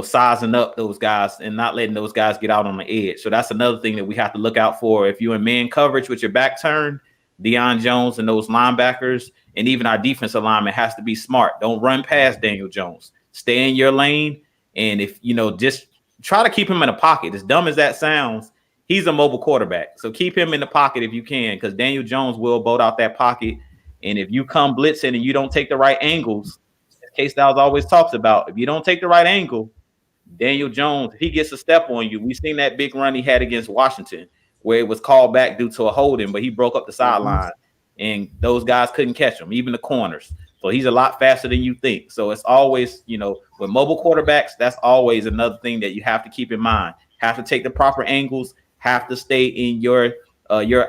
sizing up those guys and not letting those guys get out on the edge. So that's another thing that we have to look out for. If you're in man coverage with your back turned, Deion Jones and those linebackers and even our defensive lineman has to be smart. Don't run past Daniel Jones. Stay in your lane. And if, just try to keep him in a pocket. As dumb as that sounds, he's a mobile quarterback. So keep him in the pocket if you can, because Daniel Jones will bolt out that pocket. And if you come blitzing and you don't take the right angles, KStylzz always talks about, if you don't take the right angle, Daniel Jones, he gets a step on you. We've seen that big run he had against Washington where it was called back due to a holding, but he broke up the sideline and those guys couldn't catch him, even the corners. So he's a lot faster than you think. So it's always, with mobile quarterbacks, that's always another thing that you have to keep in mind. Have to take the proper angles, have to stay in your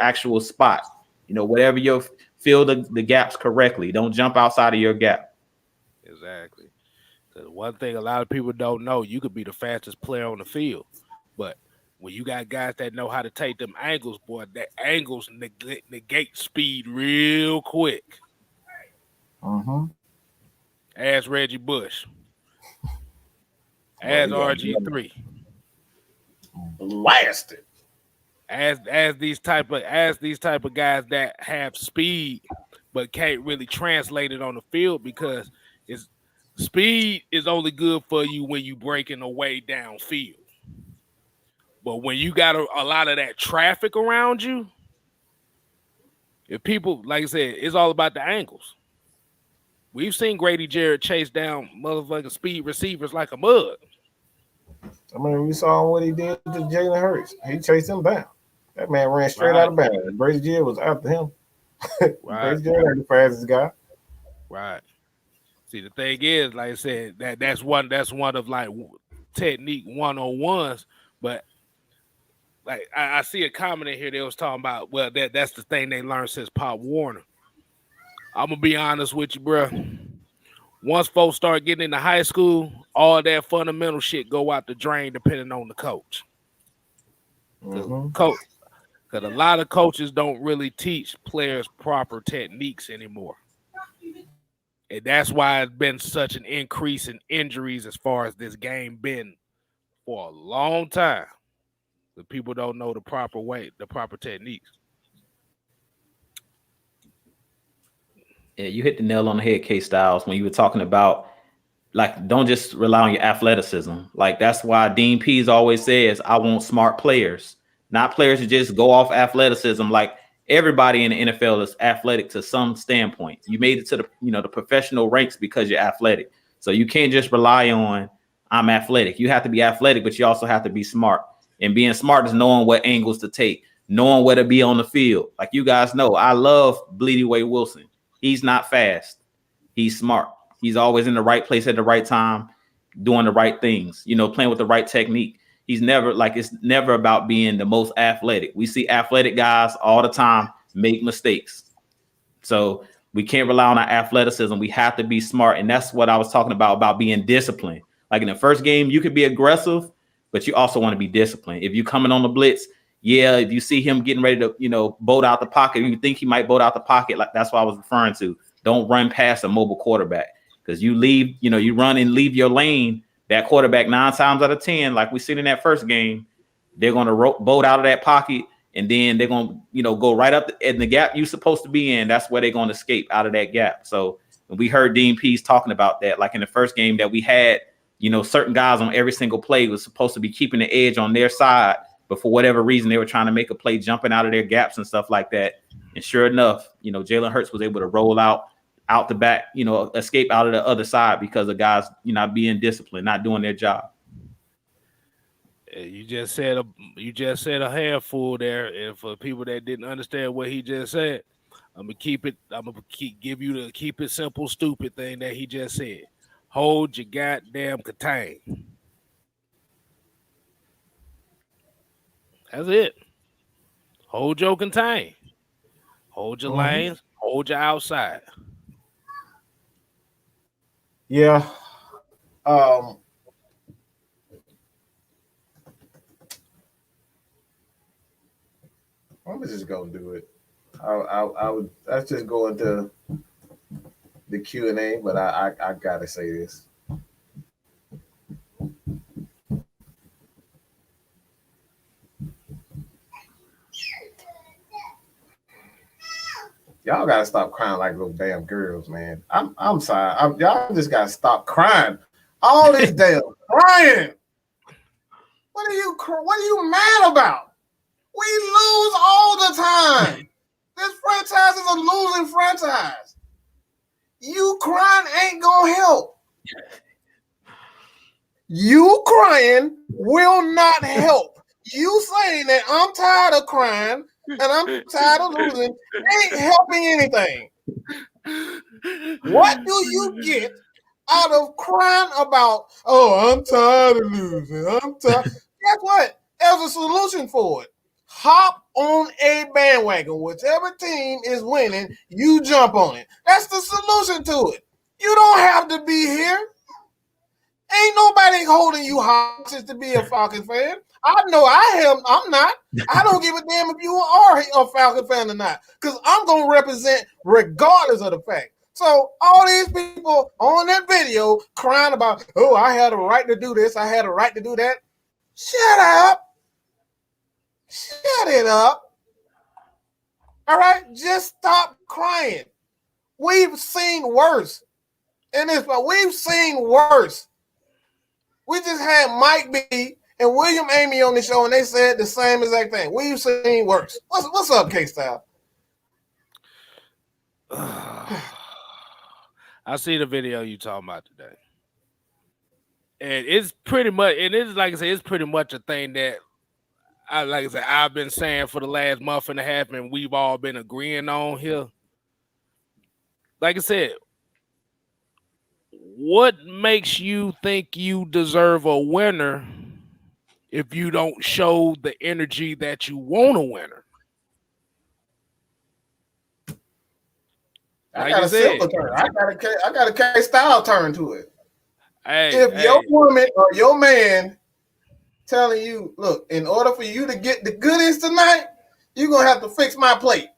actual spot. Whatever you fill the gaps correctly. Don't jump outside of your gap. Exactly. One thing a lot of people don't know, you could be the fastest player on the field, but when you got guys that know how to take them angles, boy, that angles negate speed real quick. Ask Reggie Bush. Ask RG3. Blasted. As these type of guys that have speed but can't really translate it on the field, because speed is only good for you when you breaking away downfield. But when you got a lot of that traffic around you, if people, like I said, it's all about the angles. We've seen Grady Jarrett chase down motherfucking speed receivers like a mug. I mean, we saw what he did to Jalen Hurst. He chased him down. That man ran straight out of bounds. Grady Jarrett was after him. Grady Jarrett ain't the fastest guy. Right. See, the thing is, like I said, that's one of like technique 101s. But like I see a comment in here they was talking about, well, that's the thing they learned since Pop Warner. I'm gonna be honest with you, bro. Once folks start getting into high school, all that fundamental shit go out the drain depending on the coach. Because a lot of coaches don't really teach players proper techniques anymore. And that's why it's been such an increase in injuries as far as this game been for a long time. The people don't know the proper way, the proper techniques. Yeah, you hit the nail on the head, KStylzz, when you were talking about, like, don't just rely on your athleticism. Like, that's why Dean Pease always says, I want smart players, not players who just go off athleticism. Like, everybody in the NFL is athletic to some standpoint. You made it to the professional ranks because you're athletic. So you can't just rely on, I'm athletic. You have to be athletic, but you also have to be smart. And being smart is knowing what angles to take, knowing where to be on the field. Like, you guys know, I love Bleedy Way Wilson. He's not fast. He's smart. He's always in the right place at the right time, doing the right things, playing with the right technique. He's never, like, it's never about being the most athletic. We see athletic guys all the time make mistakes. So we can't rely on our athleticism. We have to be smart. And that's what I was talking about being disciplined. Like, in the first game, you could be aggressive, but you also want to be disciplined. If you're coming on the blitz, if you see him getting ready to, bolt out the pocket, you think he might bolt out the pocket. Like, that's what I was referring to. Don't run past a mobile quarterback, because you leave, you run and leave your lane. That quarterback 9 times out of 10, like we seen in that first game, they're going to bolt out of that pocket, and then they're going to, go right up in the gap you're supposed to be in. That's where they're going to escape out of that gap. So we heard Dean Pease talking about that, like in the first game that we had, certain guys on every single play was supposed to be keeping the edge on their side. But for whatever reason, they were trying to make a play jumping out of their gaps and stuff like that. And sure enough, Jalen Hurts was able to roll out the back, escape out of the other side because of guys, not being disciplined, not doing their job. You just said a handful there, and for people that didn't understand what he just said, I'm gonna give you the keep it simple, stupid thing that he just said. hold your goddamn contain. That's it. Hold your contain. Hold your lanes. Hold your outside. Yeah. I'm just gonna do it. I would. Let's just go into the Q&A, but I gotta say this. Y'all gotta stop crying like little damn girls, man. I'm sorry. Y'all just gotta stop crying. All this damn crying. What are you mad about? We lose all the time. This franchise is a losing franchise. You crying ain't gonna help. You crying will not help. You saying that I'm tired of crying and I'm tired of losing ain't helping anything. What do you get out of crying about, oh, I'm tired of losing. I'm tired. Guess what? There's a solution for it. Hop on a bandwagon. Whichever team is winning, you jump on it. That's the solution to it. You don't have to be here. Ain't nobody holding you hostage to be a Falcons fan. I know I am. I'm not. I don't give a damn if you are a Falcons fan or not, because I'm going to represent regardless of the fact. So all these people on that video crying about, oh, I had a right to do this. I had a right to do that. Shut up. Shut it up. All right? Just stop crying. We've seen worse. We've seen worse. We just had Mike B and William Amy on the show, and they said the same exact thing. We've seen worse. What's up, KStylzz? I see the video you talking about today. And it's pretty much, and it's like I said, it's pretty much a thing that I've been saying for the last month and a half, and we've all been agreeing on here. Like I said, what makes you think you deserve a winner if you don't show the energy that you want a winner? I got a simple turn. I got a KStylzz turn to it. If your woman or your man telling you, look, in order for you to get the goodies tonight, you're gonna have to fix my plate.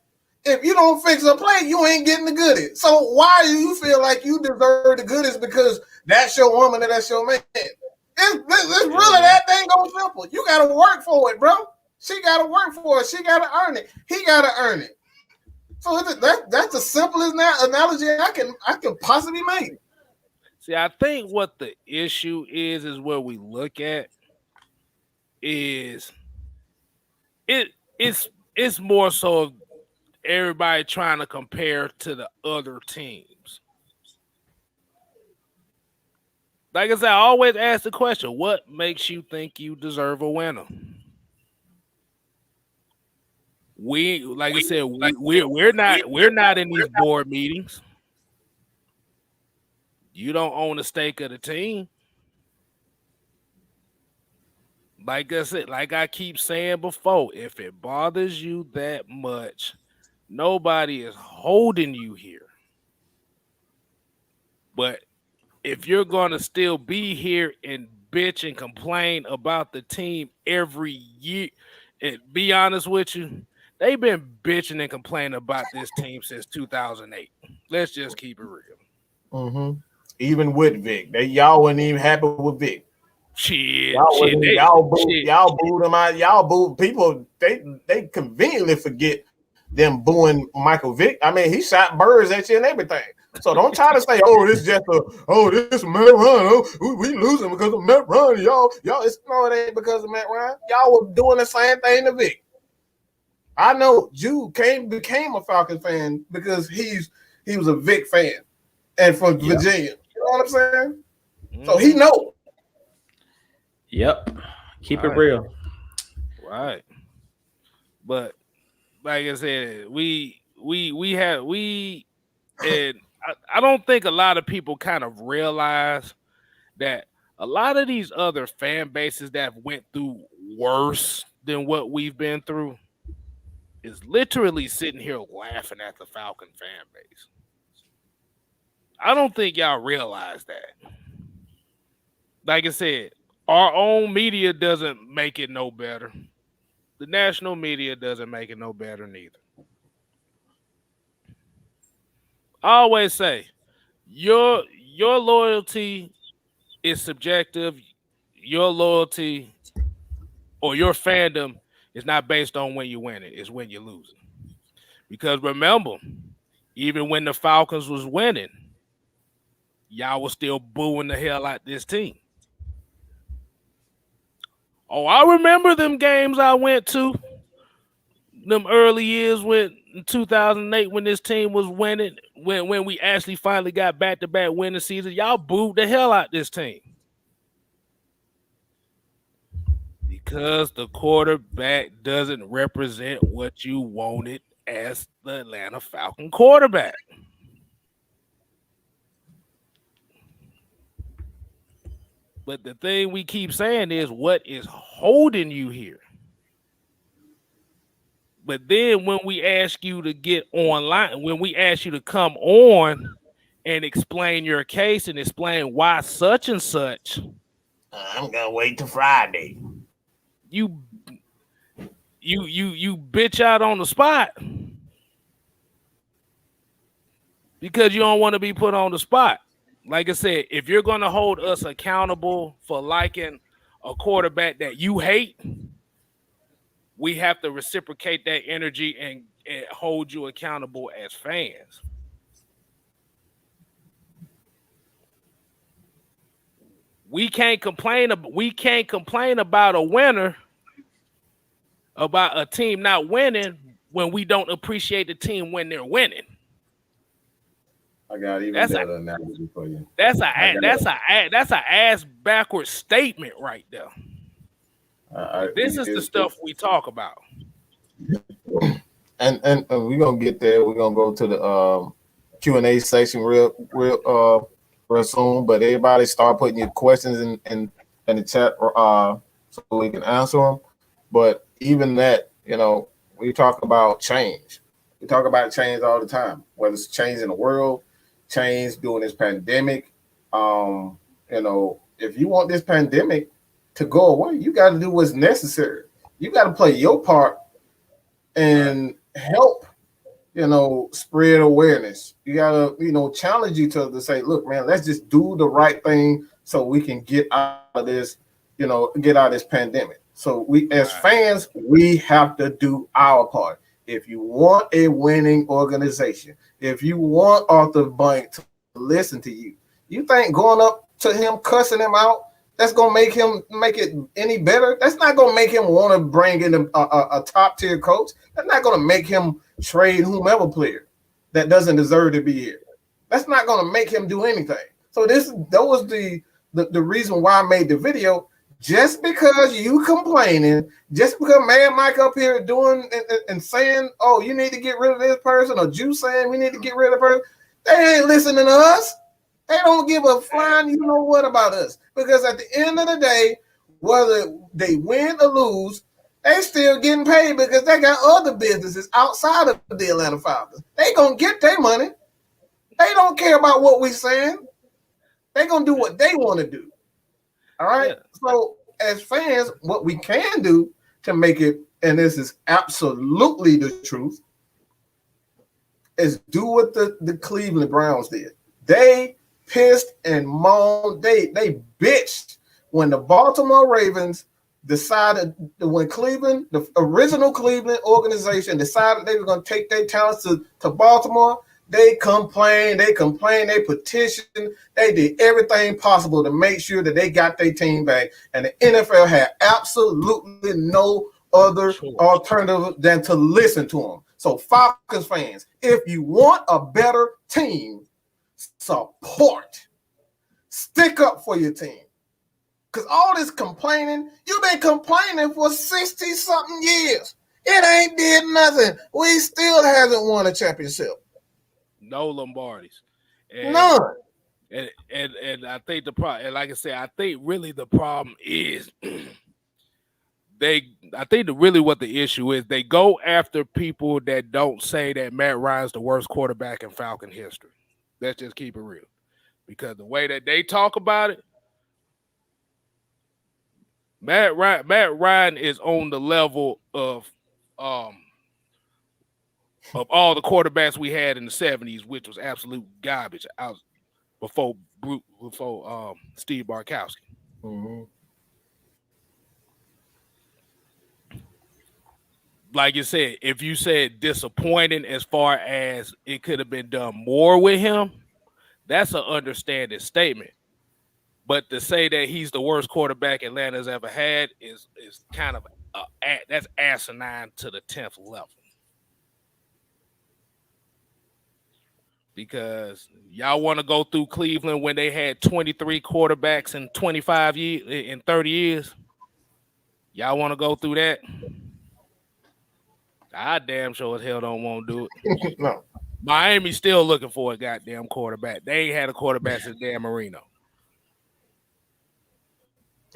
If you don't fix a plate, you ain't getting the goodies. So why do you feel like you deserve the goodies because that's your woman and that's your man? It's really that thing goes simple. You gotta work for it, bro. She gotta work for it. She gotta earn it. He gotta earn it. So that's the simplest analogy I can possibly make. See, I think what the issue is where we look at is it's more so everybody trying to compare to the other teams. Like I said, I always ask the question, what makes you think you deserve a winner? We're not in these board meetings. You don't own a stake of the team. Like I said, like I keep saying before, if it bothers you that much, nobody is holding you here. But if you're going to still be here and bitch and complain about the team every year, and be honest with you, they've been bitching and complaining about this team since 2008. Let's just keep it real. Mm-hmm. Even with Vic, y'all wasn't even happy with Vic. Y'all booed him out. Y'all booed people. They conveniently forget them booing Michael Vick. I mean, he shot birds at you and everything. So don't try to say, oh, this is just this is Matt Ryan. Oh, we losing because of Matt Ryan. Y'all, it ain't because of Matt Ryan. Y'all were doing the same thing to Vic. I know Jude became a Falcons fan because he was a Vic fan and from Virginia. You know what I'm saying? Mm-hmm. So he knows. Yep. Keep it real. Right. But like I said, and I don't think a lot of people kind of realize that a lot of these other fan bases that went through worse than what we've been through is literally sitting here laughing at the Falcon fan base. I don't think y'all realize that. Like I said, our own media doesn't make it no better. The national media doesn't make it no better neither. I always say, your loyalty is subjective. Your loyalty or your fandom is not based on when you win it, it's when you're losing. Because remember, even when the Falcons was winning, y'all was still booing the hell out this team. Oh, I remember them games I went to, them early years in 2008 when this team was winning, when we actually finally got back-to-back winning season. Y'all booed the hell out this team. Because the quarterback doesn't represent what you wanted as the Atlanta Falcon quarterback. But the thing we keep saying is, what is holding you here? But then when we ask you to get online, when we ask you to come on and explain your case and explain why such and such, I'm gonna wait till Friday. You bitch out on the spot because you don't want to be put on the spot. Like I said, if you're going to hold us accountable for liking a quarterback that you hate, we have to reciprocate that energy and hold you accountable as fans. We can't complain about a winner, about a team not winning, when we don't appreciate the team when they're winning. I got even better analogy for you. That's a ass backwards statement right there. This is the stuff we talk about. And we're gonna get there. We're gonna go to the Q&A section real soon. But everybody start putting your questions in the chat so we can answer them. But even that, we talk about change. We talk about change all the time, whether it's change in the world, change during this pandemic. If you want this pandemic to go away, you got to do what's necessary. You got to play your part and help, spread awareness. You got to, challenge each other to say, look, man, let's just do the right thing so we can get out of this, get out of this pandemic. So we, as fans, we have to do our part. If you want a winning organization, if you want Arthur Blank to listen to you, you think going up to him, cussing him out, that's going to make it any better? That's not going to make him want to bring in a top tier coach. That's not going to make him trade whomever player that doesn't deserve to be here. That's not going to make him do anything. So that was the reason why I made the video. Just because you complaining, just because Mad Mike up here doing and saying, oh, you need to get rid of this person, or Juice saying we need to get rid of her, they ain't listening to us. They don't give a flying you know what about us. Because at the end of the day, whether they win or lose, they still getting paid because they got other businesses outside of the Atlanta Falcons. They gonna get their money. They don't care about what we saying. They gonna do what they want to do. All right. Yeah. So as fans, what we can do to make it, and this is absolutely the truth, is do what the Cleveland Browns did. They pissed and moaned. They bitched when the Baltimore Ravens decided, when Cleveland, the original Cleveland organization, decided they were going to take their talents to Baltimore. They complained, they petitioned, they did everything possible to make sure that they got their team back. And the NFL had absolutely no other alternative than to listen to them. So Falcons fans, if you want a better team, support. Stick up for your team. Because all this complaining, you've been complaining for 60-something years. It ain't did nothing. We still hasn't won a championship. No Lombardis. None. And I think the problem, and like I said, I think really the problem is I think really what the issue is, they go after people that don't say that Matt Ryan's the worst quarterback in Falcon history. Let's just keep it real. Because the way that they talk about it, Matt Ryan is on the level of all the quarterbacks we had in the 70s, which was absolute garbage out before Steve Barkowski. Mm-hmm. Like you said, if you said disappointing as far as it could have been done more with him, that's an understanding statement. But to say that he's the worst quarterback Atlanta's ever had is kind of that's asinine to the 10th level. Because y'all want to go through Cleveland when they had 23 quarterbacks in 25 years, in 30 years. Y'all want to go through that? I damn sure as hell don't want to do it. No. Miami's still looking for a goddamn quarterback. They ain't had a quarterback since Dan Marino.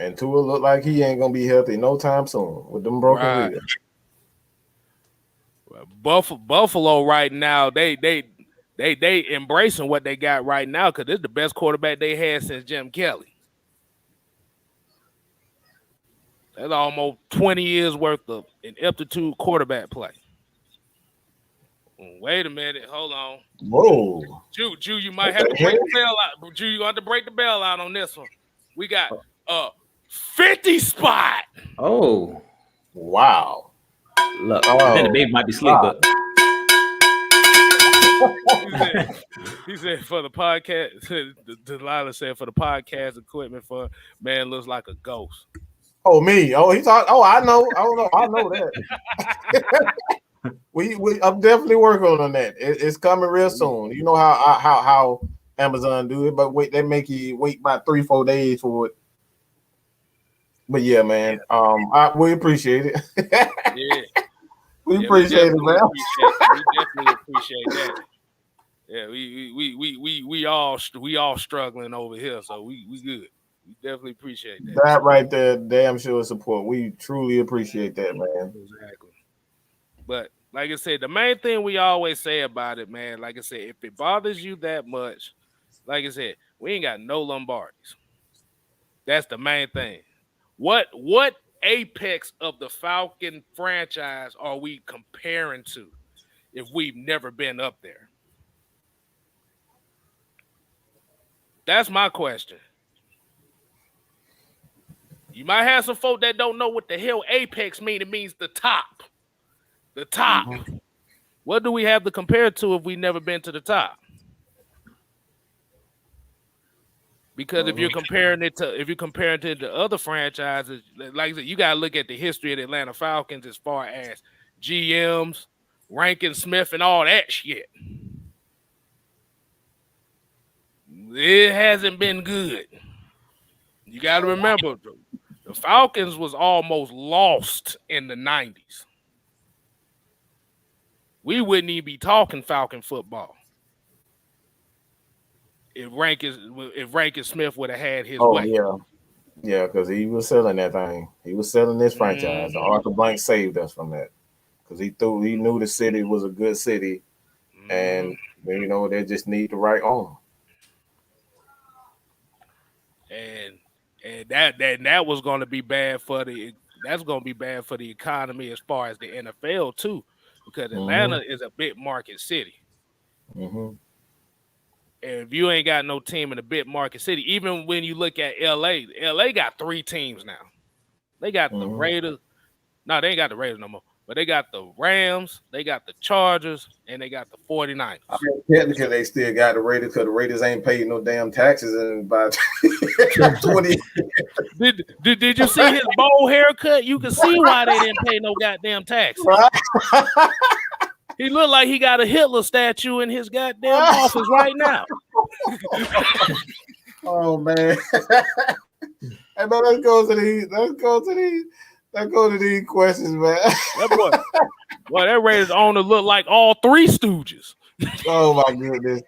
And Tua look like he ain't gonna be healthy no time soon with them broken ribs. Buffalo right now, they embracing what they got right now because it's the best quarterback they had since Jim Kelly. That's almost 20 years worth of an aptitude quarterback play. Wait a minute, hold on. Whoa, Jew, you might have to break the bell out. Jew, you have to break the bell out on this one. We got 50 spot. Oh, wow. Look, I think the baby might be asleep, but he said for the podcast. Delilah said for the podcast equipment for man looks like a ghost. Oh, me. Oh, he talked. Oh, I know. I don't know. I know that. I'm definitely working on that. It's coming real soon. You know how Amazon do it, but wait, they make you wait about 3-4 days for it. But yeah, man. We appreciate it. Yeah. We appreciate it, man. We definitely appreciate that. Yeah, we all struggling over here, so we good. We definitely appreciate that. That right there, damn sure support. We truly appreciate that, man. Exactly. But like I said, the main thing we always say about it, man, like I said, if it bothers you that much, like I said, we ain't got no Lombardis. That's the main thing. What apex of the Falcon franchise are we comparing to if we've never been up there? That's my question. You might have some folk that don't know what the hell apex mean. It means the top. The top. Mm-hmm. What do we have to compare to if we've never been to the top? Because if you're comparing it to other franchises, like I said, you gotta look at the history of the Atlanta Falcons as far as GMs, Rankin Smith, and all that shit. It hasn't been good. You got to remember, the Falcons was almost lost in the 90s. We wouldn't even be talking Falcon football if Rankin Smith would have had his way. Yeah, because he was selling that thing. He was selling this franchise. Mm-hmm. Arthur Blank saved us from that because he knew the city was a good city, and they just need the right owner. And that was going to be bad for the economy as far as the NFL too, because Atlanta is a big market city. Mm-hmm. And if you ain't got no team in a big market city, even when you look at LA got 3 teams now. They got the Raiders. No, they ain't got the Raiders no more. But they got the Rams, they got the Chargers, and they got the 49ers. I mean, technically, they still got the Raiders because the Raiders ain't paid no damn taxes in about 20 years. Did you see his bold haircut? You can see why they didn't pay no goddamn taxes. Right? He looked like he got a Hitler statue in his goddamn office right now. Oh, man. Hey, man, let's go to these questions, man. That Raiders owner look like all 3 Stooges. Oh my goodness.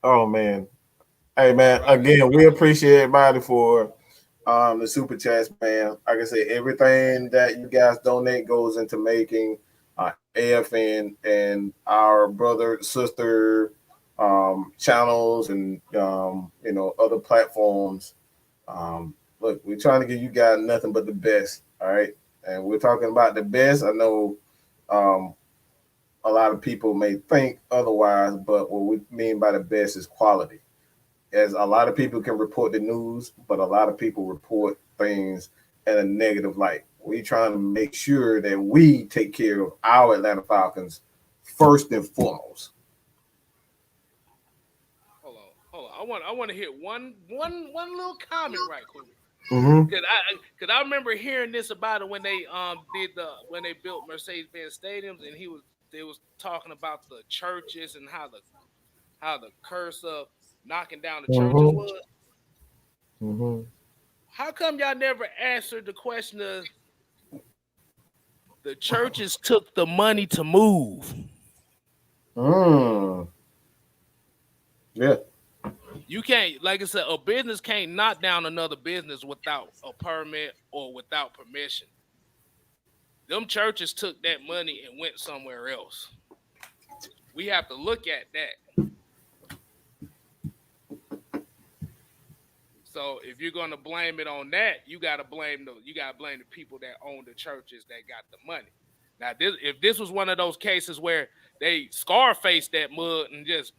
Oh man. Hey man, again, we appreciate everybody for the super chats, man. Like I said, everything that you guys donate goes into making AFN and our brother sister channels and other platforms. Look, we're trying to give you guys nothing but the best, all right? And we're talking about the best. I know um, a lot of people may think otherwise, but what we mean by the best is quality. As a lot of people can report the news, but a lot of people report things in a negative light. We trying to make sure that we take care of our Atlanta Falcons first and foremost. Hold on. I want to hit one little comment right quick. Mm-hmm. Cause I remember hearing this about it when they when they built Mercedes-Benz stadiums, and they was talking about the churches and how the curse of knocking down the churches Mm-hmm. was. Mm-hmm. How come y'all never answered the question of the churches took the money to move? Mm. Yeah. You can't, like I said, a business can't knock down another business without a permit or without permission. Them churches took that money and went somewhere else. We have to look at that. So if you're gonna blame it on that, you gotta blame the people that own the churches that got the money. Now, if this was one of those cases where they scarfaced that mud and just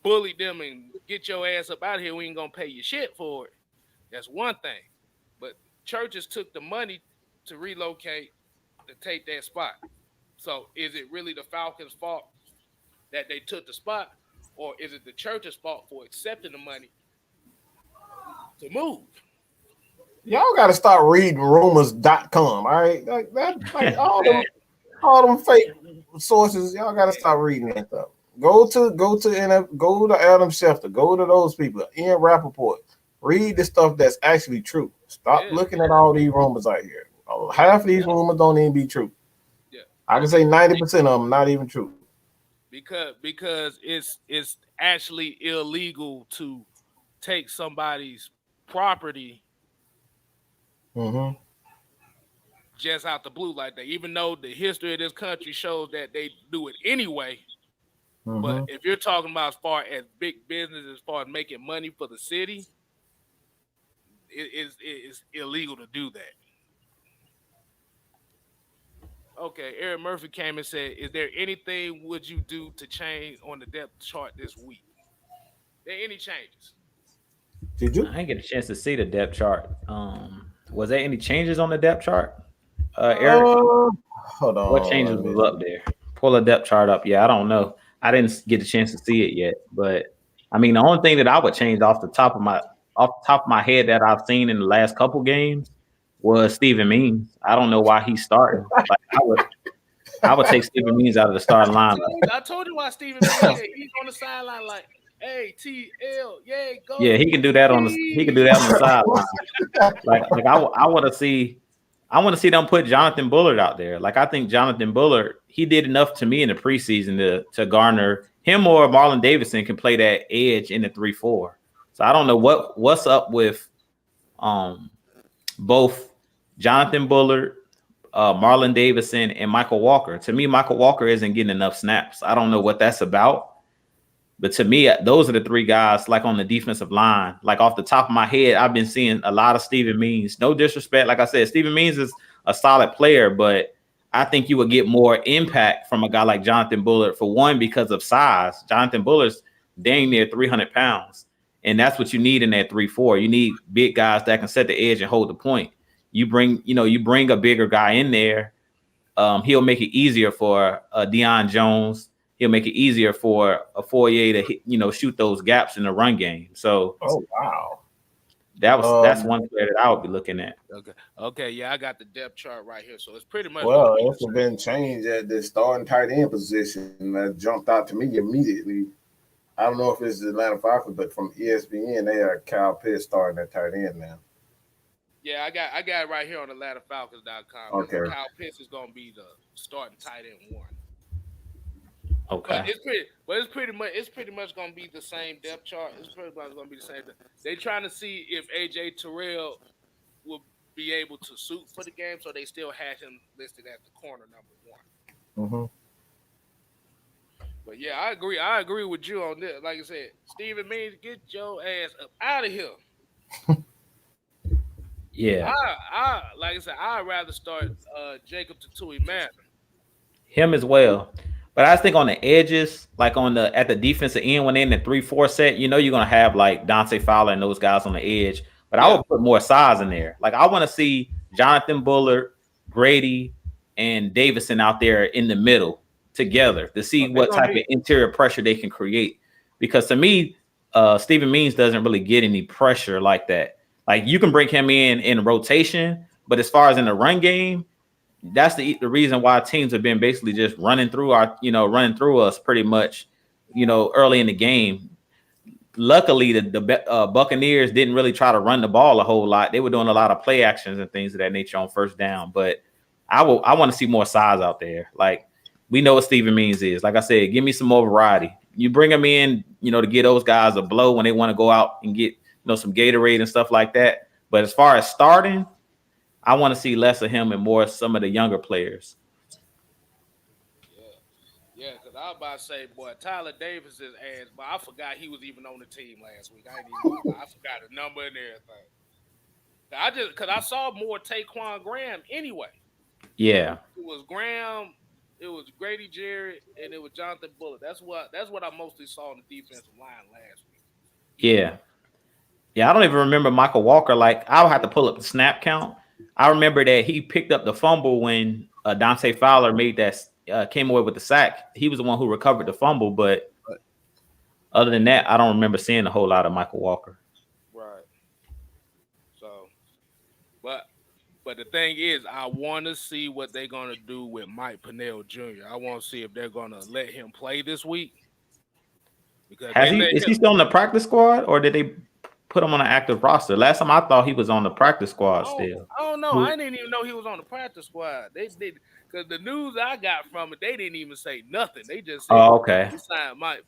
bullied them and get your ass up out of here, we ain't gonna pay you shit for it. That's one thing. But churches took the money to relocate to take that spot. So is it really the Falcons' fault that they took the spot, or is it the church's fault for accepting the money to move? Y'all got to start reading rumors.com. All right. Like all them fake sources, y'all got to start reading that stuff. Go to Adam Schefter. Go to those people. Ian Rappaport. Read the stuff that's actually true. Stop looking at all these rumors out here. Half of these rumors don't even be true. Yeah. I can say 90% of them not even true. Because it's actually illegal to take somebody's property just out the blue like that. Even though the history of this country shows that they do it anyway. But if you're talking about as far as big business, as far as making money for the city, it's illegal to do that. Okay, Eric Murphy came and said, "Is there anything would you do to change on the depth chart this week? There any changes?" Did you? I didn't get a chance to see the depth chart. Was there any changes on the depth chart, Eric? Hold on. What changes was up there? Pull the depth chart up. Yeah, I don't know. I didn't get a chance to see it yet, but I mean, the only thing that I would change off the top of my head that I've seen in the last couple games was Steven Means. I don't know why he's starting. Like I would take Steven Means out of the starting line. I told you why Steven Means. He's on the sideline like, "Hey, TL, yay, go." Yeah, he can do that on the sideline. like I want to see them put Jonathan Bullard out there. Like I think Jonathan Bullard, he did enough to me in the preseason to garner him, or Marlon Davidson can play that edge in the 3-4. So I don't know what's up with both Jonathan Bullard, Marlon Davidson, and Michael Walker. To me, Michael Walker isn't getting enough snaps. I don't know what that's about. But to me, those are the three guys, like on the defensive line. Like off the top of my head, I've been seeing a lot of Steven Means. No disrespect. Like I said, Steven Means is a solid player, but I think you would get more impact from a guy like Jonathan Bullard, for one, because of size. Jonathan Bullard's dang near 300 pounds. And that's what you need in that 3-4. You need big guys that can set the edge and hold the point. You bring a bigger guy in there. He'll make it easier for Deion Jones. He'll make it easier for a Fourier to shoot those gaps in the run game. So, wow, that's one player that I would be looking at. Okay, yeah, I got the depth chart right here, so it's pretty much. Well, it's been changed at the starting tight end position. That jumped out to me immediately. I don't know if it's the Atlanta Falcons, but from ESPN, they are Kyle Pitts starting at tight end now. Yeah, I got it right here on AtlantaFalcons.com. Okay, Kyle Pitts is going to be the starting tight end one. Okay. It's pretty much gonna be the same depth chart. It's pretty much gonna be the same. They trying to see if AJ Terrell will be able to suit for the game, so they still had him listed as the corner number 1. Mm-hmm. But yeah, I agree. I agree with you on this. Like I said, Steven Means, get your ass up out of here. Yeah. I like I said, I'd rather start Jacob Tatui Manning. Him as well. But I just think on the edges, like at the defensive end, when they're in the 3-4 set, you're gonna have like Dante Fowler and those guys on the edge. But I would put more size in there. Like I want to see Jonathan Bullard, Grady, and Davidson out there in the middle together to see what type of interior pressure they can create. Because to me, Steven Means doesn't really get any pressure like that. Like you can bring him in rotation, but as far as in the run game, that's the reason why teams have been basically just running through us pretty much, early in the game. Luckily, the Buccaneers didn't really try to run the ball a whole lot. They were doing a lot of play actions and things of that nature on first down. But I want to see more size out there. Like we know what Steven Means is. Like I said, give me some more variety. You bring them in, to get those guys a blow when they want to go out and get some Gatorade and stuff like that. But as far as starting, I want to see less of him and more of some of the younger players. Yeah, because I was about to say, boy, Tyler Davis's ass, but I forgot he was even on the team last week. I forgot the number and everything. Because I saw more Taquan Graham anyway. Yeah. It was Graham, it was Grady Jarrett, and it was Jonathan Bullard. That's what I mostly saw on the defensive line last week. Yeah. Yeah, I don't even remember Michael Walker. Like, I'll have to pull up the snap count. I remember that he picked up the fumble when Dante Fowler made that came away with the sack. He was the one who recovered the fumble, but other than that, I don't remember seeing a whole lot of Michael Walker. Right. So, but the thing is, I want to see what they're gonna do with Mike Pennell Jr. I want to see if they're gonna let him play this week. Because is he still on the practice squad, or did they put him on an active roster? Last time I thought he was on the practice squad still. I don't know. I didn't even know he was on the practice squad. They did, because the news I got from it, they didn't even say nothing. They just said, okay. He signed Mike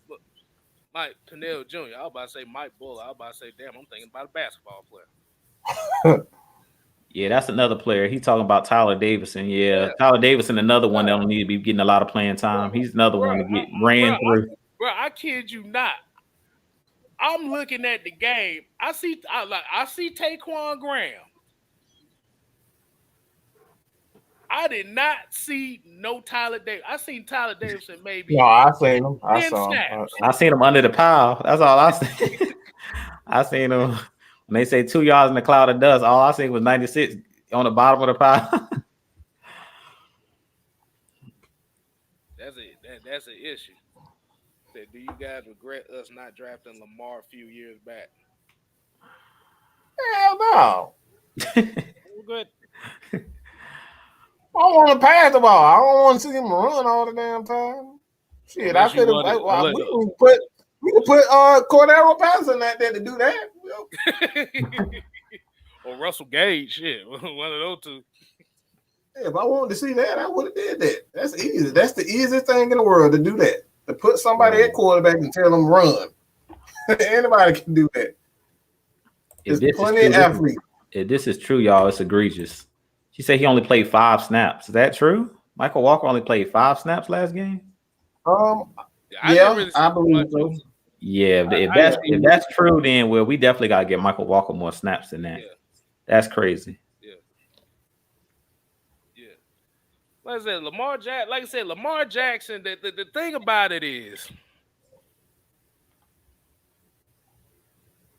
Pennell Jr. I was about to say Mike Bull. I was about to say, damn, I'm thinking about a basketball player. Yeah, that's another player. He's talking about Tyler Davidson. Yeah. Tyler Davidson, another one that don't need to be getting a lot of playing time. He's another one to get ran through. Bro, I kid you not. I'm looking at the game. I see Taquan Graham. I did not see no Tyler Davis. I seen Tyler Davidson maybe. No, I seen him. I saw him. I seen him under the pile. That's all I seen. I seen him when they say 2 yards in the cloud of dust. All I seen was 96 on the bottom of the pile. That's an issue. Do you guys regret us not drafting Lamar a few years back? Hell no. Good. I want to pass the ball. I don't want to see him run all the damn time. Shit, I could have. We could put Cordero Patterson out there to do that. Or Russell Gage, shit, one of those two. Yeah, if I wanted to see that, I would have did that. That's easy. That's the easiest thing in the world to do that. To put somebody at quarterback and tell them run. Anybody can do that. There's plenty of athletes. If this is true, y'all, it's egregious. She said he only played 5 snaps. Is that true? Michael Walker only played 5 snaps last game? I believe so. Yeah, if that's true, then we definitely gotta get Michael Walker more snaps than that. Yeah. That's crazy. Like I said, Lamar Jackson, the thing about it is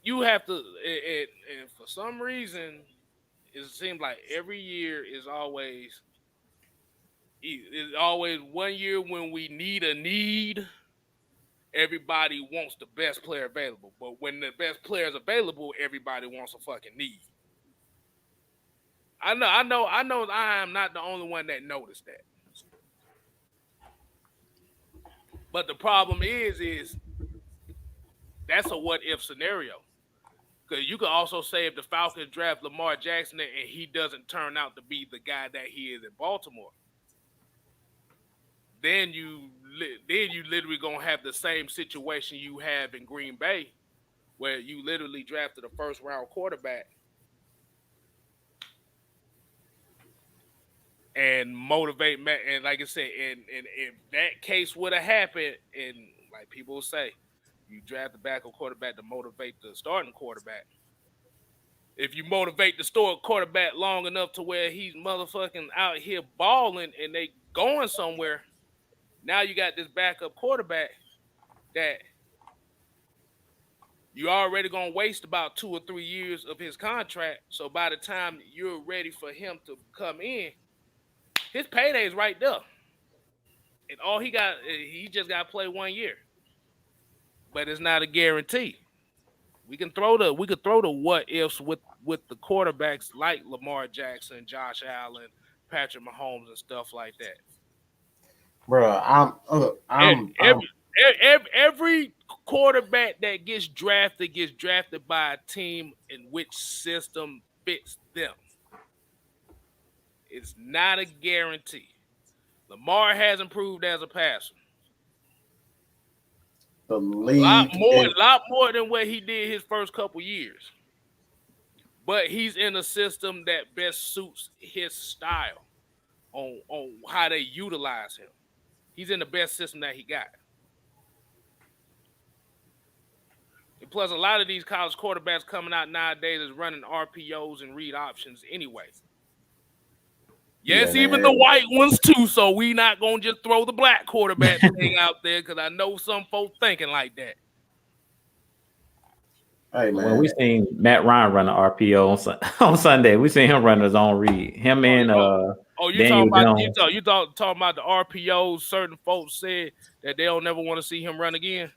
you have to, and for some reason, it seems like every year is always 1 year when we need, everybody wants the best player available. But when the best player is available, everybody wants a fucking need. I know I am not the only one that noticed that. But the problem is that's a what if scenario. Because you could also say if the Falcons draft Lamar Jackson and he doesn't turn out to be the guy that he is in Baltimore, then you literally gonna have the same situation you have in Green Bay, where you literally drafted a first round quarterback and motivate Matt. And like I said, and if that case would have happened, and like people say, you draft the backup quarterback to motivate the starting quarterback. If you motivate the starting quarterback long enough to where he's motherfucking out here balling and they going somewhere, now you got this backup quarterback that you already gonna waste about 2 or 3 years of his contract. So by the time you're ready for him to come in, his payday is right there. And all he just got to play 1 year. But it's not a guarantee. We could throw the what ifs with the quarterbacks like Lamar Jackson, Josh Allen, Patrick Mahomes, and stuff like that. Bro, Every quarterback that gets drafted by a team in which system fits them. It's not a guarantee. Lamar has improved as a passer. The A league lot more than what he did his first couple years. But he's in a system that best suits his style on how they utilize him. He's in the best system that he got. And plus, a lot of these college quarterbacks coming out nowadays is running RPOs and read options anyway. Yes, even the white ones too. So we not gonna just throw the black quarterback thing out there because I know some folks thinking like that. Hey man, when we seen Matt Ryan run the RPO on Sunday, we seen him run his own read. Him and you talking about the RPOs? Certain folks said that they don't never want to see him run again.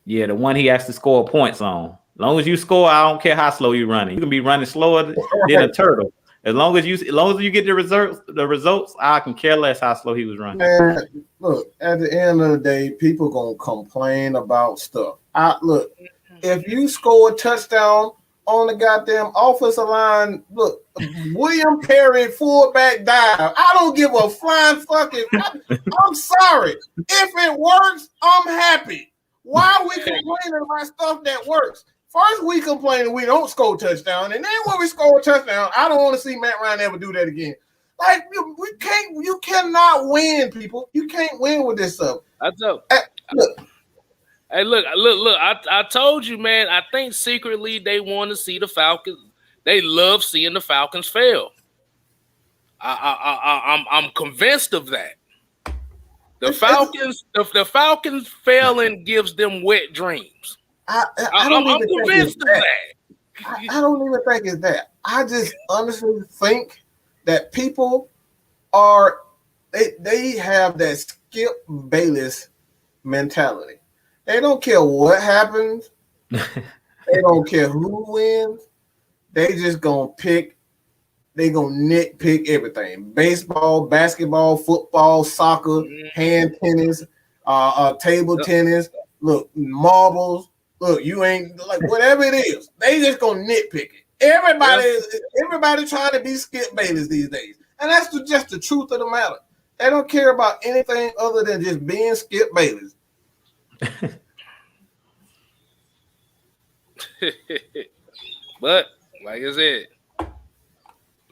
Yeah, the one he has to score points on. As long as you score, I don't care how slow you running. You can be running slower than a turtle. As long as you get the results, I can care less how slow he was running. Man, look, at the end of the day, people gonna complain about stuff. Look, if you score a touchdown on the goddamn offensive line, look, William Perry fullback dive. I don't give a flying fucking. I'm sorry. If it works, I'm happy. Why are we complaining about stuff that works? First, we complain we don't score touchdown, and then when we score a touchdown, I don't want to see Matt Ryan ever do that again. Like you cannot win, people. You can't win with this stuff. I know. Look. I told you, man. I think secretly they want to see the Falcons. They love seeing the Falcons fail. I'm convinced of that. The Falcons failing gives them wet dreams. I'm convinced of that. I don't even think it's that. I just honestly think that people are they have that Skip Bayless mentality. They don't care what happens. They don't care who wins. They just gonna pick. They gonna nitpick everything: baseball, basketball, football, soccer, hand tennis, table tennis. Look, marbles. Look, you ain't like whatever it is. They just gonna nitpick it. Everybody trying to be Skip Bayless these days, and that's just the truth of the matter. They don't care about anything other than just being Skip Bayless. But like I said,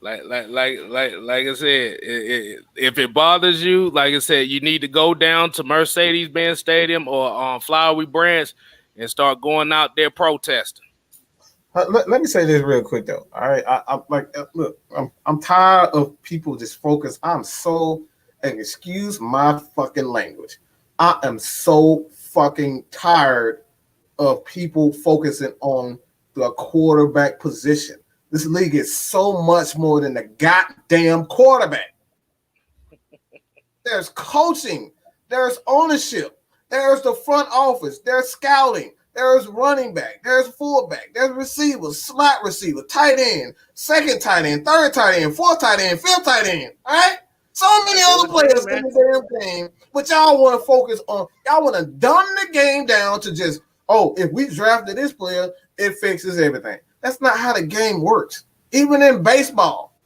like I said, if it bothers you, like I said, you need to go down to Mercedes-Benz Stadium or Flowery Branch and start going out there protesting. Let me say this real quick though. All right, I'm tired of people just focus. And excuse my fucking language. I am so fucking tired of people focusing on the quarterback position. This league is so much more than the goddamn quarterback. There's coaching, there's ownership, there's the front office, there's scouting, there's running back, there's fullback, there's receivers, slot receiver, tight end, second tight end, third tight end, fourth tight end, fifth tight end. All right? So many other players in the damn game, but y'all want to focus on, y'all want to dumb the game down to just, if we drafted this player, it fixes everything. That's not how the game works. Even in baseball,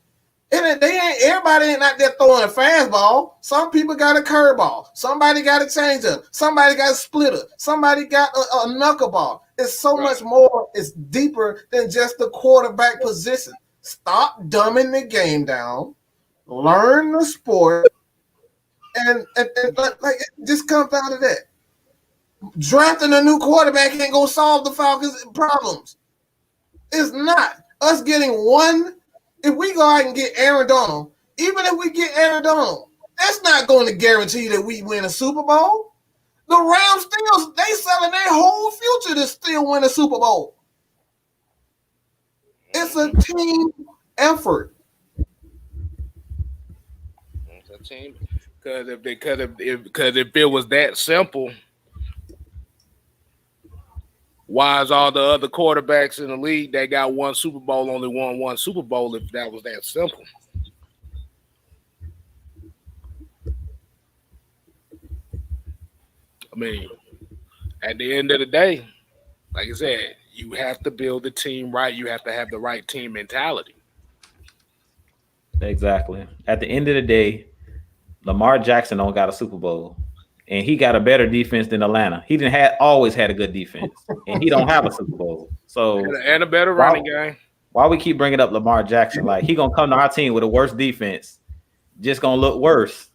And they ain't everybody ain't out there throwing a fastball. Some people got a curveball. Somebody got a changeup. Somebody got a splitter. Somebody got a knuckleball. It's so much more. It's deeper than just the quarterback position. Stop dumbing the game down. Learn the sport, and like it just comes down to that. Drafting a new quarterback ain't gonna solve the Falcons' problems. It's not. Us getting one. If we go out and get Aaron Donald, even if we get Aaron Donald, that's not going to guarantee that we win a Super Bowl. The Rams they selling their whole future to still win a Super Bowl. It's a team effort. It's a team because if it was that simple, why is all the other quarterbacks in the league that got one Super Bowl only won one Super Bowl if that was that simple? I mean, at the end of the day, like I said, you have to build the team right. You have to have the right team mentality. Exactly. At the end of the day, Lamar Jackson don't got a Super Bowl. And he got a better defense than Atlanta. He always had a good defense, and he don't have a Super Bowl. So and a better running game. Why we keep bringing up Lamar Jackson? Like he gonna come to our team with a worse defense, just gonna look worse.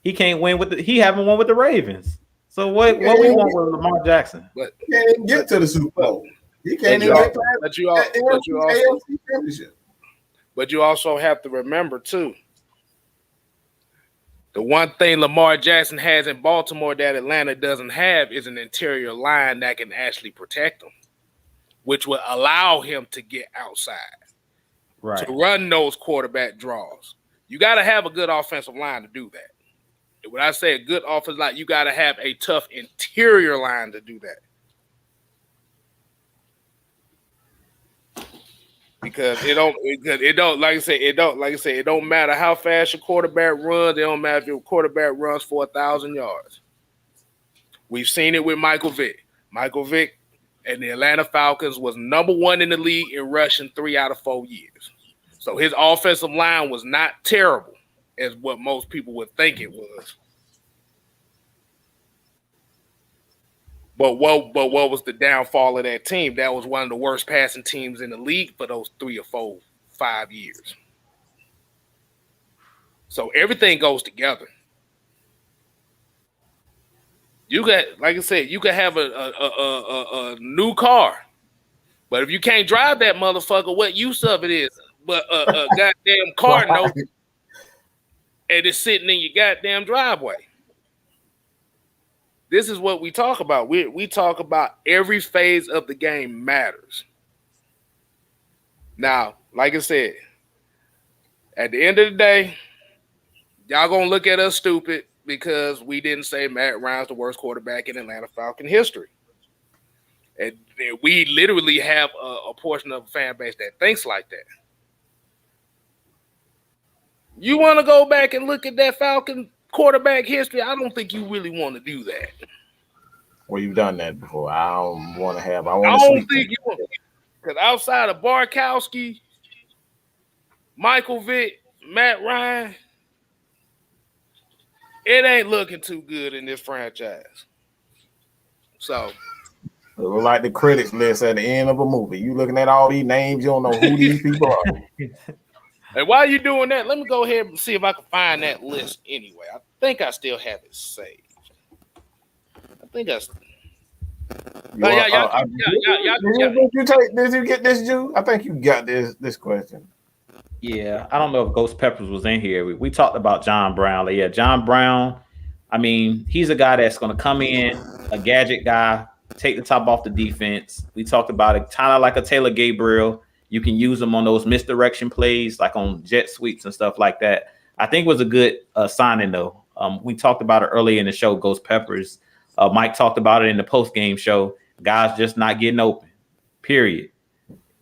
He can't win he haven't won with the Ravens. So what we want with Lamar Jackson? But he can't even get to the Super Bowl. He can't even get to the championship. But you also have to remember too. The one thing Lamar Jackson has in Baltimore that Atlanta doesn't have is an interior line that can actually protect him, which will allow him to get outside, to run those quarterback draws. You got to have a good offensive line to do that. And when I say a good offensive line, you got to have a tough interior line to do that. Because it don't matter how fast your quarterback runs. It don't matter if your quarterback runs for 1,000 yards. We've seen it with Michael Vick. Michael Vick and the Atlanta Falcons was number one in the league in rushing 3 out of 4 years. So his offensive line was not terrible as what most people would think it was. But what was the downfall of that team? That was one of the worst passing teams in the league for those 3 or 4, 5 years. So everything goes together. You got, like I said, you can have a new car, but if you can't drive that motherfucker, what use of it is? But a goddamn car note, and it's sitting in your goddamn driveway. This is what we talk about. We talk about every phase of the game matters. Now, like I said, at the end of the day, y'all gonna look at us stupid because we didn't say Matt Ryan's the worst quarterback in Atlanta Falcon history. And we literally have a portion of the fan base that thinks like that. You want to go back and look at that Falcon quarterback history? I don't think you really want to do that. Well, you've done that before. I don't want to have. I don't think you want, because outside of Barkowski, Michael Vick, Matt Ryan, it ain't looking too good in this franchise. So, like the critics list at the end of a movie. You looking at all these names, you don't know who these people are. And while you're doing that, let me go ahead and see if I can find that list anyway. I think I still have it saved. I think I. Did you get this, Jew? I think you got this question. Yeah, I don't know if Ghost Peppers was in here. We talked about John Brown. Like, yeah, John Brown. I mean, he's a guy that's going to come in, a gadget guy, take the top off the defense. We talked about it, kind of like a Taylor Gabriel. You can use them on those misdirection plays, like on jet sweeps and stuff like that. I think it was a good signing, though. We talked about it earlier in the show, Ghost Peppers. Mike talked about it in the post-game show. Guys just not getting open, period.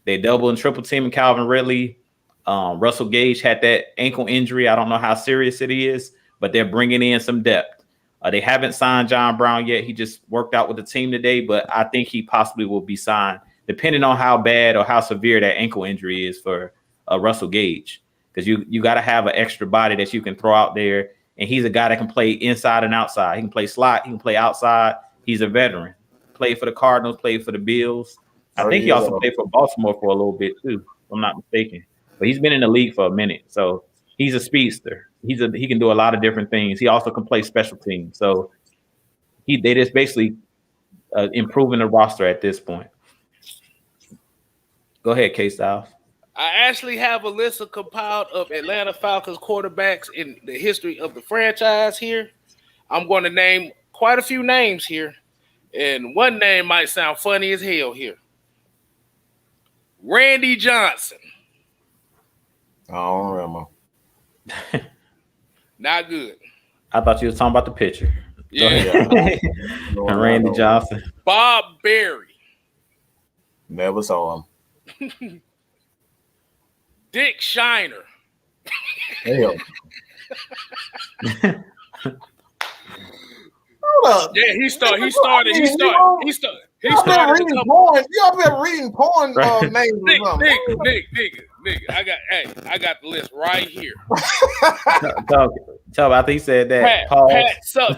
They double and triple teaming Calvin Ridley. Russell Gage had that ankle injury. I don't know how serious it is, but they're bringing in some depth. They haven't signed John Brown yet. He just worked out with the team today, but I think he possibly will be signed, depending on how bad or how severe that ankle injury is for Russell Gage. because you got to have an extra body that you can throw out there. And he's a guy that can play inside and outside. He can play slot. He can play outside. He's a veteran. Played for the Cardinals. Played for the Bills. I think he also played for Baltimore for a little bit too, if I'm not mistaken. But he's been in the league for a minute, so he's a speedster. He can do a lot of different things. He also can play special teams. So they just basically improving the roster at this point. Go ahead, KStylzz. I actually have a list compiled of Atlanta Falcons quarterbacks in the history of the franchise here. I'm going to name quite a few names here, and one name might sound funny as hell here. Randy Johnson. I don't remember. Not good. I thought you were talking about the pitcher. Yeah. Randy Johnson. Bob Berry. Never saw him. Dick Shiner. Hell. Hold up. Yeah, he started. Y'all been reading porn names or something. Nigga, I got the list right here. Tell me, I think he said that.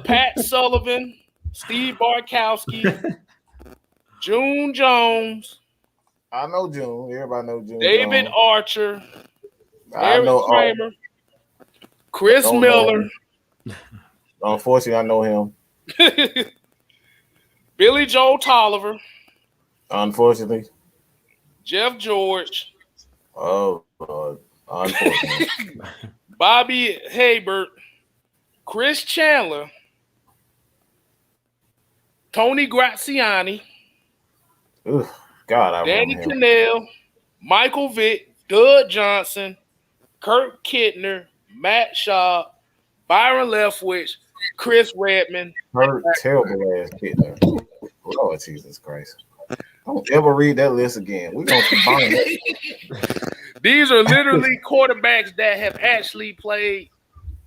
Pat Sullivan, Steve Barkowski, June Jones. I know June. Everybody know June. David Jones. Archer. I Eric know Kramer. Chris Miller. Unfortunately, I know him. Billy Joe Tolliver. Unfortunately. Jeff George. Oh, unfortunately. Bobby Haybert. Chris Chandler. Tony Graziani. Ugh, God, I Danny remember him. Cannell. Michael Vick. Doug Johnson. Kurt Kittner. Matt Shaw. Byron Leftwich. Chris Redmond. Hurt, terrible ass kid there. Lord Jesus Christ. Don't ever read that list again. We're going to combine it. These are literally quarterbacks that have actually played,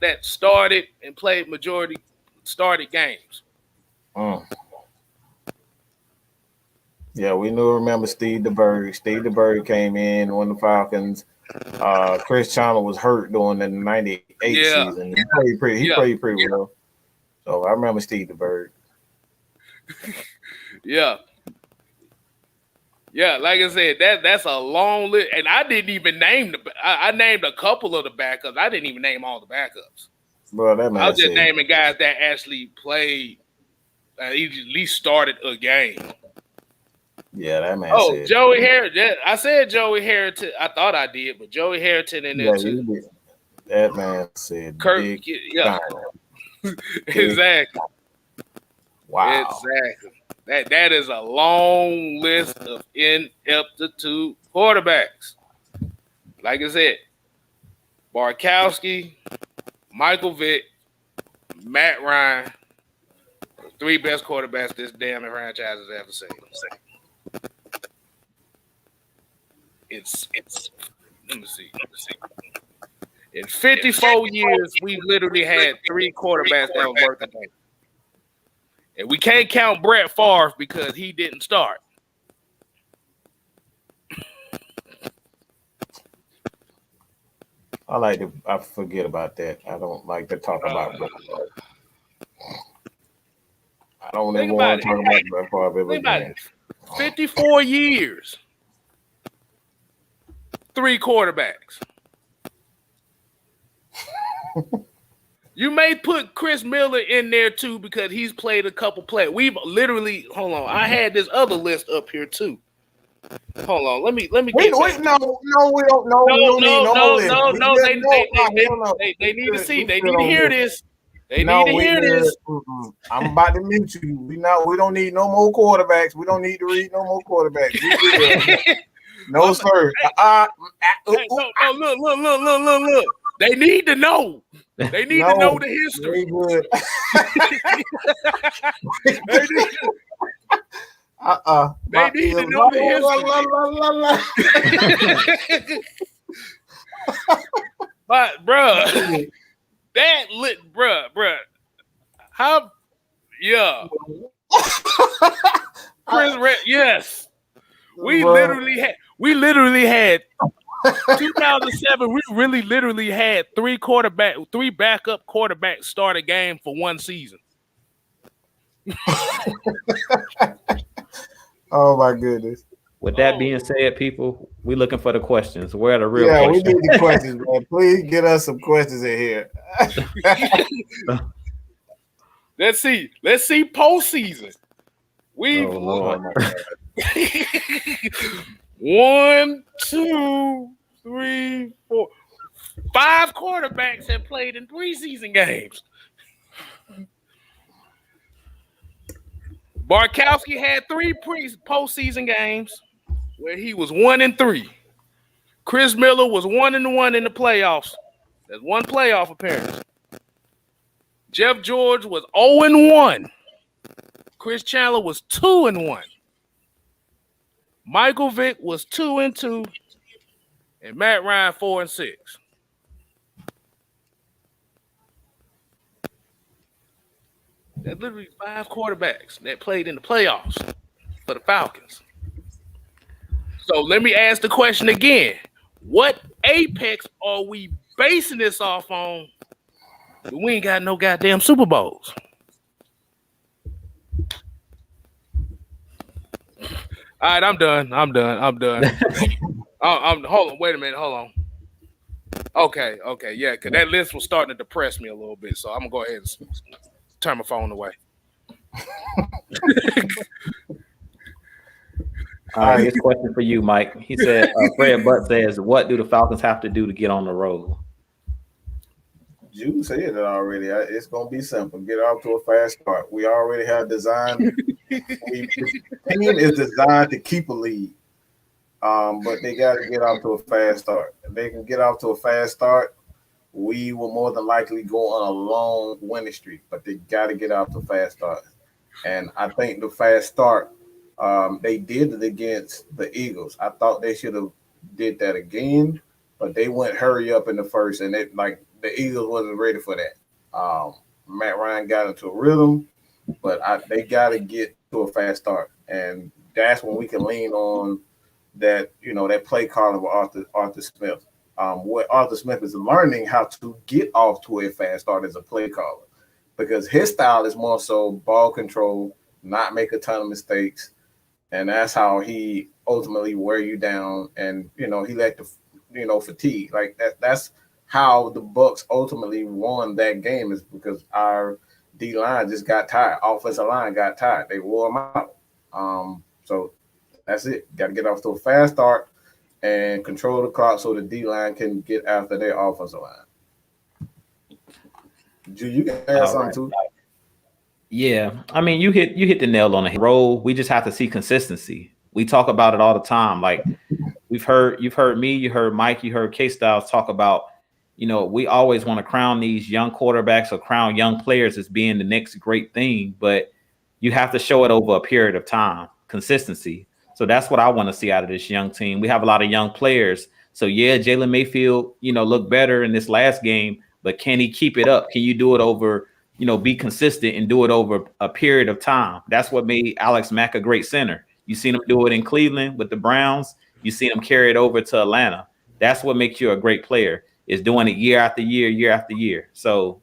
that started and played majority started games. Yeah, we remember Steve DeBerg. Steve DeBerg came in when the Falcons. Chris Chandler was hurt during the 98 season. He played pretty well. So I remember Steve DeBerg. Yeah, like I said, that's a long list, and I didn't even name I named a couple of the backups. I didn't even name all the backups. Bro, that man I was just naming guys that actually played, at least started a game. Yeah, that man. Oh, Joey Harrington. I said Joey Harrington. I thought I did, but Joey Harrington in there too. That man said Kirk. Yeah. Exactly. Wow. Exactly. That is a long list of ineptitude quarterbacks. Like I said, Barkowski, Michael Vick, Matt Ryan, the three best quarterbacks this damn franchise has ever seen. It's let me see. In 54 years, we've literally had three quarterbacks that was worth the game. And we can't count Brett Favre because he didn't start. I forget about that. I don't like to talk about Brett Favre. I don't even want to talk about Brett Favre ever again. 54 years. Three quarterbacks. You may put Chris Miller in there too because he's played a couple plays. We've literally hold on. I had this other list up here too. Hold on. Let me. Wait, no, we don't know. No. They need to see. They need to hear this. They need to hear this. I'm about to mute you. We don't need no more quarterbacks. We don't need to read no more quarterbacks. No, sir. Look. They need to know. They need to know the history. They need to know the history. But, bruh, how? Yeah. Chris, yes. We literally had 2007, we really literally had three backup quarterbacks start a game for one season. Oh my goodness. With that being said, people, we looking for the questions. Where are the real Yeah, questions? we need the questions, man. Please get us some questions in here. Let's see postseason. We've Lord. 1, 2, 3, 4, 5 quarterbacks have played in preseason games. Barkowski had 3 postseason games where he was 1-3. Chris Miller was 1-1 in the playoffs. That's one playoff appearance. Jeff George was 0-1. Chris Chandler was 2-1. Michael Vick was 2-2. And Matt Ryan 4-6. That's literally 5 quarterbacks that played in the playoffs for the Falcons. So let me ask the question again. What apex are we basing this off on? We ain't got no goddamn Super Bowls. All right, I'm done. Hold on. Wait a minute. Hold on. Okay. Yeah, because that list was starting to depress me a little bit. So I'm going to go ahead and turn my phone away. All right, this question for you, Mike. He said, Fred Butt says, what do the Falcons have to do to get on the road? You said it already. It's going to be simple. Get off to a fast start. We already have designed. The team is designed to keep a lead, but they got to get off to a fast start. If they can get off to a fast start, we will more than likely go on a long winning streak, but they got to get off to a fast start. And I think the fast start, they did it against the Eagles. I thought they should have did that again, but they went hurry up in the first, and the Eagles wasn't ready for that. Matt Ryan got into a rhythm, but they got to get to a fast start, and that's when we can lean on that. That play calling with Arthur Smith. What Arthur Smith is learning how to get off to a fast start as a play caller, because his style is more so ball control, not make a ton of mistakes, and that's how he ultimately wear you down. And he let the fatigue like that. That's how the Bucs ultimately won that game, is because our D line just got tired. Offensive line got tired. They wore them out. So that's it. Got to get off to a fast start and control the clock so the D line can get after their offensive line. You can add something too. Yeah, I mean, you hit the nail on the head. Roll. We just have to see consistency. We talk about it all the time. Like you've heard me, you heard Mike, you heard KStylzz talk about. We always want to crown these young quarterbacks or crown young players as being the next great thing, but you have to show it over a period of time, consistency. So that's what I want to see out of this young team. We have a lot of young players. So yeah, Jalen Mayfield, looked better in this last game, but can he keep it up? Can you do it over, be consistent and do it over a period of time? That's what made Alex Mack a great center. You seen him do it in Cleveland with the Browns. You seen him carry it over to Atlanta. That's what makes you a great player, is doing it year after year, year after year. So,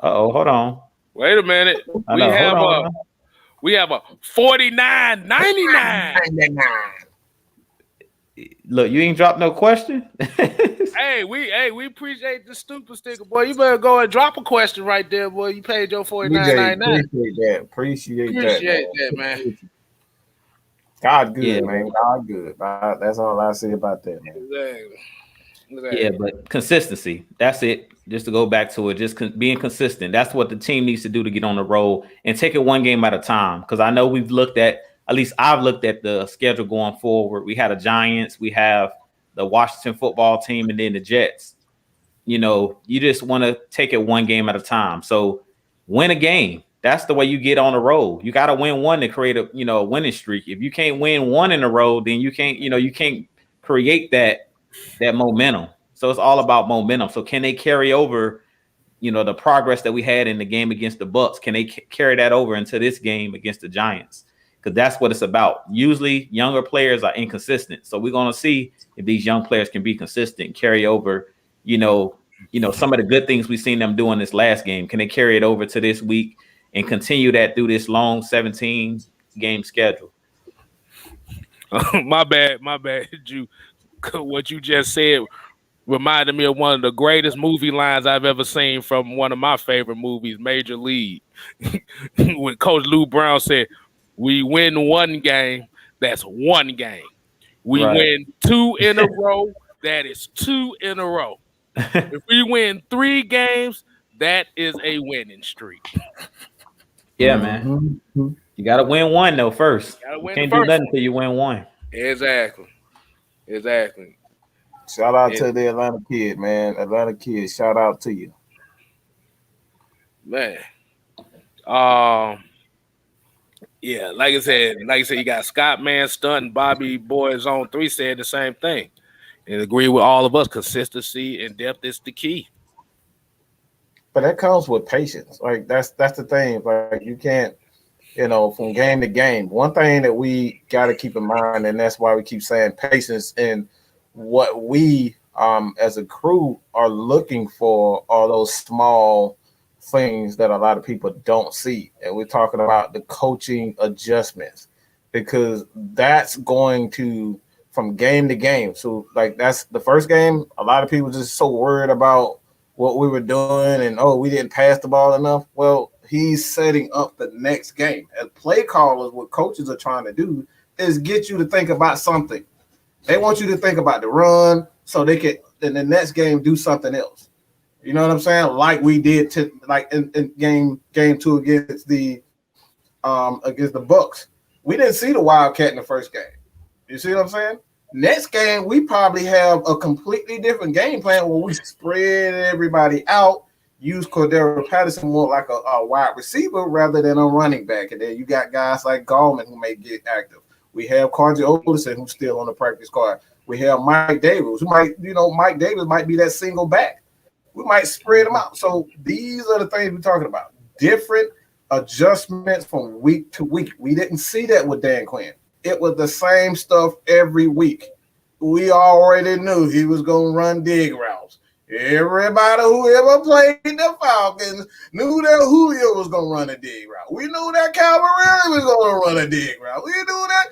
hold on. Wait a minute. We have a $49.99. Look, you ain't dropped no question. Hey, we appreciate the stupid sticker, boy. You better go and drop a question right there, boy. You paid your $49.99. Appreciate that, man. God good, man. God good. That's all I say about that, man. Exactly. Yeah, but consistency. That's it. Just to go back to it, being consistent. That's what the team needs to do to get on the road and take it one game at a time. Because I know we've at least I've looked at the schedule going forward. We had the Giants, we have the Washington football team, and then the Jets. You just want to take it one game at a time. So win a game. That's the way you get on the road. You got to win one to create a winning streak. If you can't win one in a row, then you can't create that momentum. So it's all about momentum. So can they carry over, the progress that we had in the game against the Bucs? Can they carry that over into this game against the Giants? because that's what it's about. Usually younger players are inconsistent. So we're going to see if these young players can be consistent and carry over, some of the good things we've seen them do in this last game. Can they carry it over to this week and continue that through this long 17 game schedule? My bad. What you just said reminded me of one of the greatest movie lines I've ever seen from one of my favorite movies, Major League. When Coach Lou Brown said, "We win one game, that's one game. We win two in a row, that is two in a row. If we win 3 games, that is a winning streak." Yeah, man. You got to win one, though, first. You can't do nothing until you win one. Exactly. Shout out to the Atlanta kid, man. Atlanta kid, shout out to you. Man. Yeah, like I said, you got Scott Man Stunt and Bobby Boys on 3 said the same thing. And agree with all of us, consistency and depth is the key. But that comes with patience. Like that's the thing. Like you can't, from game to game. One thing that we got to keep in mind, and that's why we keep saying patience, and what we as a crew are looking for are those small things that a lot of people don't see. And we're talking about the coaching adjustments, because that's going to from game to game. So like that's the first game. A lot of people just so worried about what we were doing and we didn't pass the ball enough. Well, he's setting up the next game. As play callers, what coaches are trying to do is get you to think about something. They want you to think about the run so they can in the next game do something else. You know what I'm saying? Like we did in game 2 against the Bucks. We didn't see the Wildcat in the first game. You see what I'm saying? Next game, we probably have a completely different game plan where we spread everybody out, use Cordero Patterson more like a wide receiver rather than a running back. And then you got guys like Gallman who may get active. We have Carji Olsen who's still on the practice card. We have Mike Davis, who Mike Davis might be that single back. We might spread them out. So these are the things we're talking about. Different adjustments from week to week. We didn't see that with Dan Quinn. It was the same stuff every week. We already knew he was going to run dig routes. Everybody who ever played the Falcons knew that Julio was going to run a dig route. We knew that Calvin was going to run a dig route. We knew that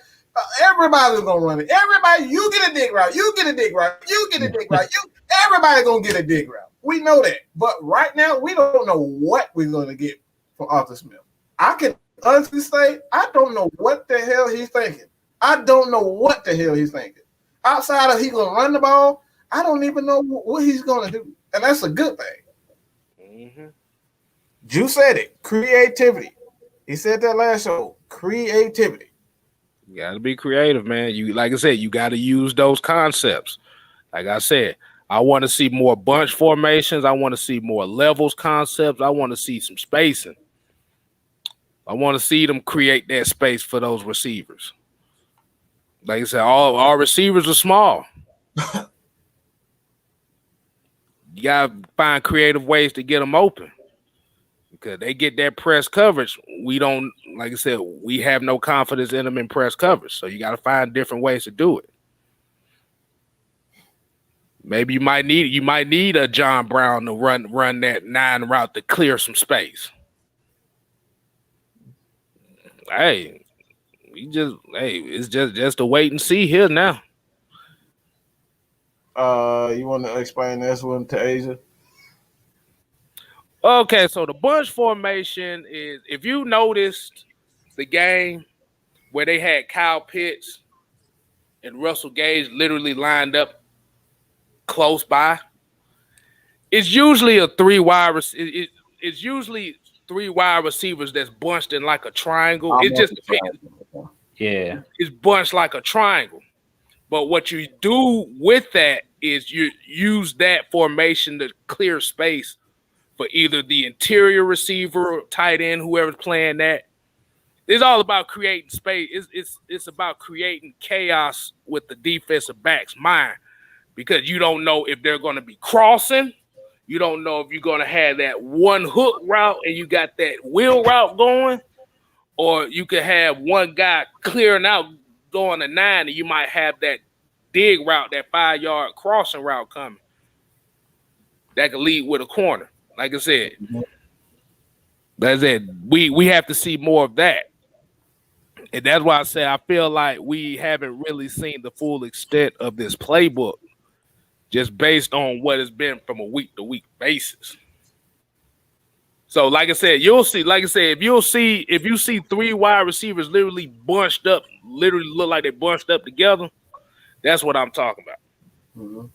everybody was going to run it. Everybody, you get a dig route. You get a dig route. You get a dig route. Everybody going to get a dig route. We know that. But right now, we don't know what we're going to get from Arthur Smith. I can honestly say, I don't know what the hell he's thinking. Outside of he going to run the ball, I don't even know what he's going to do. And that's a good thing. Mm-hmm. Drew said it. Creativity. He said that last show. Creativity. You got to be creative, man. Like I said, you got to use those concepts. Like I said, I want to see more bunch formations. I want to see more levels concepts. I want to see some spacing. I want to see them create that space for those receivers. Like I said, all receivers are small. You got to find creative ways to get them open, because they get that press coverage. We don't, like I said, we have no confidence in them in press coverage. So you got to find different ways to do it. Maybe you might need a John Brown to run that 9 route to clear some space. Hey, it's just a wait and see here now. You want to explain this one to Asia? Okay, so the bunch formation is, if you noticed the game where they had Kyle Pitts and Russell Gage literally lined up close by, it's usually a 3 wide. It's usually 3 wide receivers that's bunched in like a triangle. It just depends. Yeah, it's bunched like a triangle. But what you do with that is you use that formation to clear space for either the interior receiver, tight end, whoever's playing that. It's all about creating space. It's about creating chaos with the defensive back's mind, because you don't know if they're going to be crossing. You don't know if you're going to have that one hook route and you got that wheel route going, or you could have one guy clearing out going to 9, and you might have that dig route, that 5-yard crossing route coming that could lead with a corner. Like I said, that's it. We have to see more of that. And that's why I say I feel like we haven't really seen the full extent of this playbook just based on what it's been from a week-to-week basis. So, like I said, you'll see. Like I said, if you see 3 wide receivers literally bunched up, literally look like they bunched up together, that's what I'm talking about. Mm-hmm.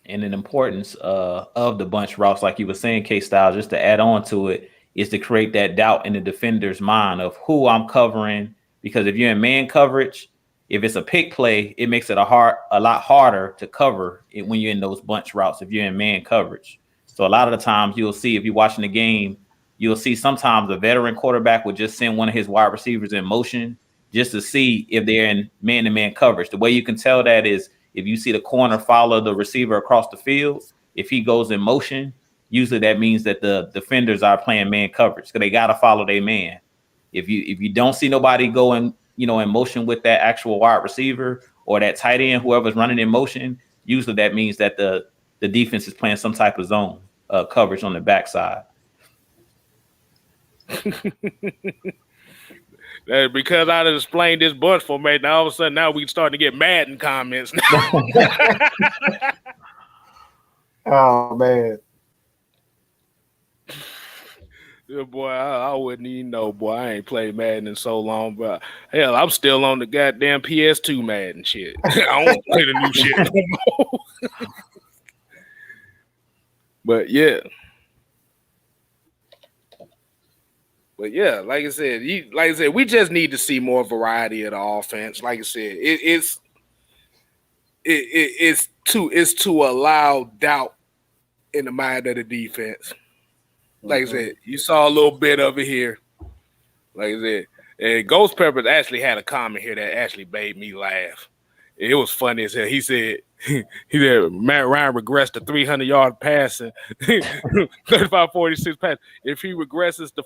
And an importance of the bunch routes, like you were saying, KStylzz, just to add on to it, is to create that doubt in the defender's mind of who I'm covering. Because if you're in man coverage, if it's a pick play, it makes it a lot harder to cover it when you're in those bunch routes if you're in man coverage. So a lot of the times you'll see, if you're watching the game, you'll see sometimes a veteran quarterback would just send one of his wide receivers in motion just to see if they're in man-to-man coverage. The way you can tell that is if you see the corner follow the receiver across the field, if he goes in motion, usually that means that the defenders are playing man coverage because they got to follow their man. If you don't see nobody going, in motion with that actual wide receiver or that tight end, whoever's running in motion, usually that means that the defense is playing some type of zone coverage on the backside. Because I explained this bunch formation, all of a sudden now we starting to get Madden comments. Oh man. Yeah, boy, I wouldn't even know, boy. I ain't played Madden in so long, but hell, I'm still on the goddamn PS2 Madden shit. I don't play the new shit no more. But yeah. But yeah, like I said, we just need to see more variety of the offense. Like I said, it's to allow doubt in the mind of the defense. Like I said, you saw a little bit of it here. Like I said, and Ghost Peppers actually had a comment here that actually made me laugh. It was funny as hell. He said Matt Ryan regressed to 300-yard passing, 35-46 pass. If he regresses to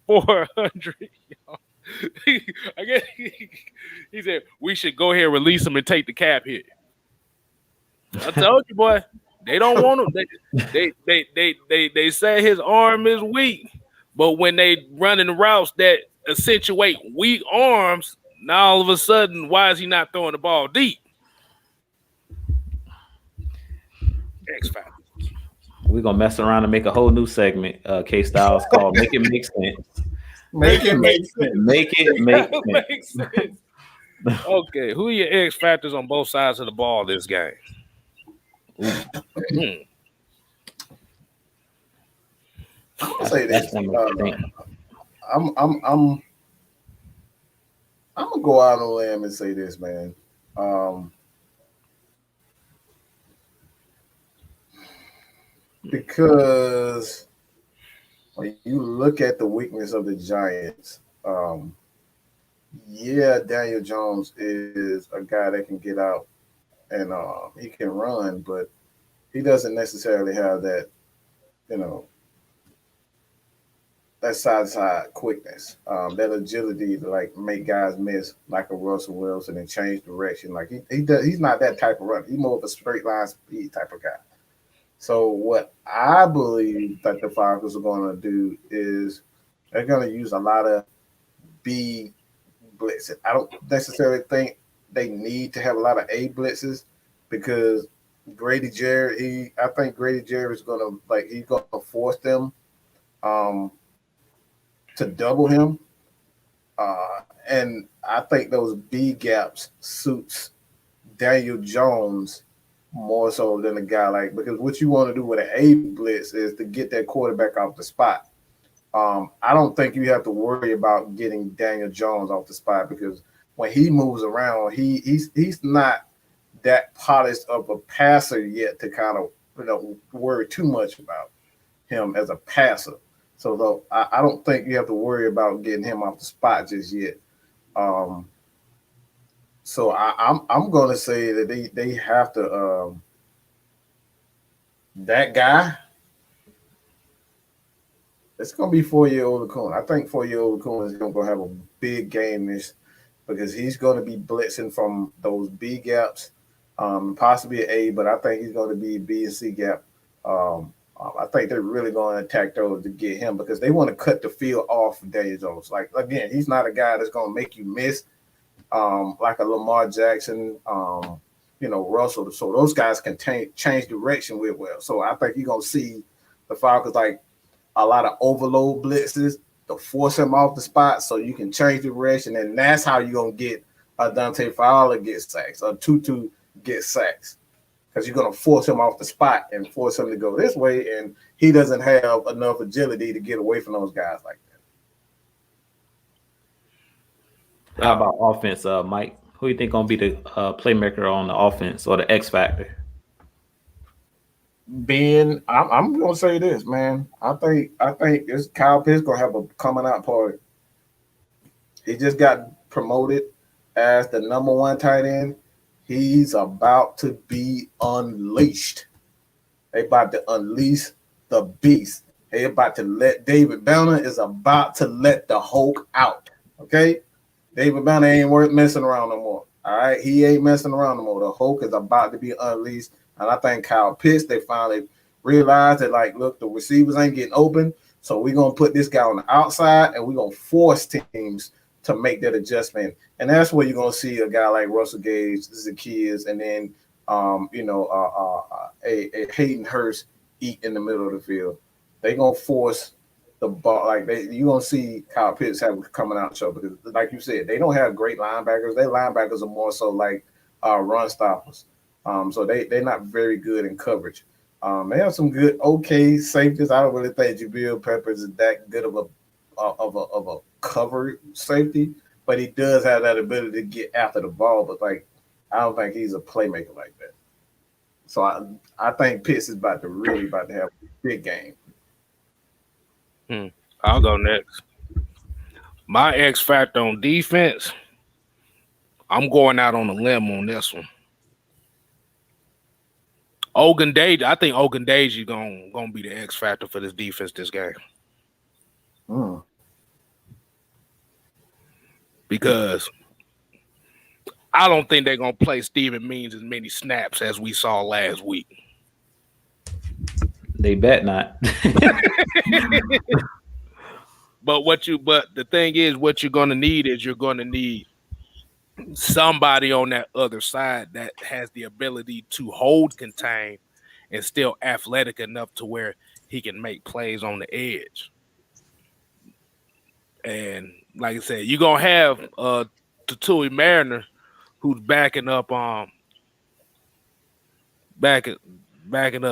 400 yards, I guess he said we should go ahead and release him and take the cap hit. I told you, boy. They don't want him. They say his arm is weak, but when they run in routes that accentuate weak arms, now all of a sudden, why is he not throwing the ball deep? X Factor. We're gonna mess around and make a whole new segment, KStylzz, called "Make It Make Sense." Make it make sense. Make it make sense. Okay, who are your X factors on both sides of the ball this game? I'll say this. I'm gonna go out on a limb and say this, man. Because when you look at the weakness of the Giants, Daniel Jones is a guy that can get out and he can run, but he doesn't necessarily have that, that side quickness, that agility to like make guys miss like a Russell Wilson and change direction. Like he's not that type of runner. He's more of a straight line speed type of guy. So what I believe that the Falcons are going to do is they're going to use a lot of B blitzes. I don't necessarily think they need to have a lot of A blitzes because Grady Jarrett, I think Grady Jarrett is going to he's going to force them to double him. And I think those B gaps suits Daniel Jones more so than a guy because what you want to do with an A blitz is to get that quarterback off the spot. I don't think you have to worry about getting Daniel Jones off the spot because when he moves around, he's not that polished of a passer yet to kind of worry too much about him as a passer. So though I don't think you have to worry about getting him off the spot just yet. So I'm going to say that they have to that guy It's gonna be 4-year-old Akun. I think 4-year-old Akun is gonna have a big game this because he's gonna be blitzing from those B gaps, possibly an A, but I think he's gonna be B and C gap. I think they're really gonna attack those to get him because they want to cut the field off of Daniel Jones. Like again, he's not a guy that's gonna make you miss like a Lamar Jackson, Russell. So those guys can change direction with well. So I think you're gonna see the Falcons like a lot of overload blitzes to force him off the spot so you can change direction, and that's how you're gonna get a Dante Fowler get sacks, a Tutu get sacks, because you're gonna force him off the spot and force him to go this way, and he doesn't have enough agility to get away from those guys like that. How about offense, Mike? Who do you think gonna be the playmaker on the offense or the X factor? Ben, I'm gonna say this, man. I think this Kyle Pitts gonna have a coming out party. He just got promoted as the number 1 tight end. He's about to be unleashed. They about to unleash the beast. They about to let David Banner is about to let the Hulk out. Okay, David Banner ain't worth messing around no more. All right, he ain't messing around no more. The Hulk is about to be unleashed. And I think Kyle Pitts, they finally realized that, like, look, the receivers ain't getting open. So we're going to put this guy on the outside and we're going to force teams to make that adjustment. And that's where you're going to see a guy like Russell Gage, Zacchaeus, and then, a Hayden Hurst eat in the middle of the field. They're going to force the ball. Like, you're going to see Kyle Pitts have coming out show because, like you said, they don't have great linebackers. Their linebackers are more so like run stoppers. So they're not very good in coverage. They have some good, okay safeties. I don't really think Jabril Peppers is that good of a cover safety, but he does have that ability to get after the ball. But like, I don't think he's a playmaker like that. So I think Pitts is about to have a big game. I'll go next. My X factor on defense, I'm going out on a limb on this one. Ogundeji, I think Ogundeji gonna be the X factor for this defense this game. Because I don't think they're gonna play Steven Means as many snaps as we saw last week. They bet not. But the thing is, what you're gonna need is you're gonna need somebody on that other side that has the ability to hold, contain, and still athletic enough to where he can make plays on the edge. And like I said, you're gonna have Tatui Mariner, who's backing up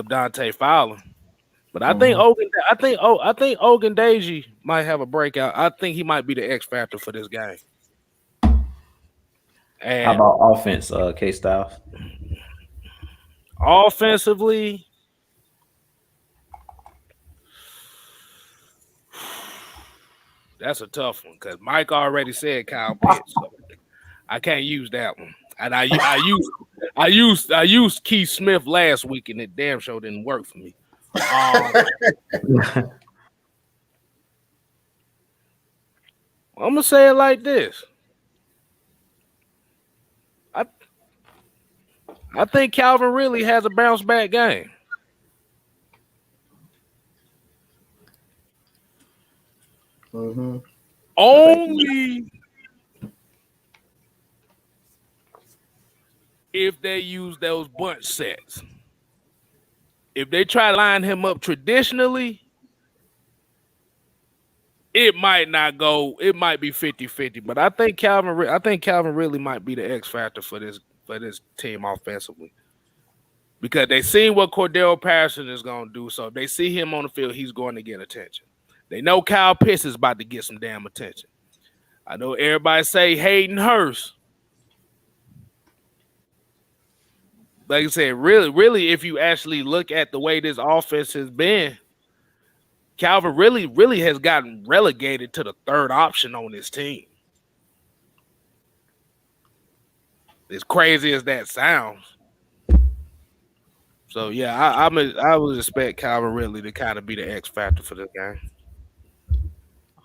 Dante Fowler. But I think Ogundeji might have a breakout. I think he might be the X factor for this game. And how about offense, KStylzz? Offensively, that's a tough one because Mike already said Kyle Pitts, so I can't use that one. And I used Keith Smith last week, and it damn sure didn't work for me. I'm gonna say it like this. I think Calvin really has a bounce back game. Only if they use those bunch sets. If they try to line him up traditionally, it might not go. It might be 50-50. But I think Calvin really might be the X factor for this team offensively. Because they seen what Cordell Patterson is going to do. So if they see him on the field, he's going to get attention. They know Kyle Pitts is about to get some damn attention. I know everybody say Hayden Hurst. Like I said, really, if you actually look at the way this offense has been, Calvin really has gotten relegated to the third option on this team. As crazy as that sounds. So yeah, I would expect Calvin Ridley to kind of be the X factor for this game.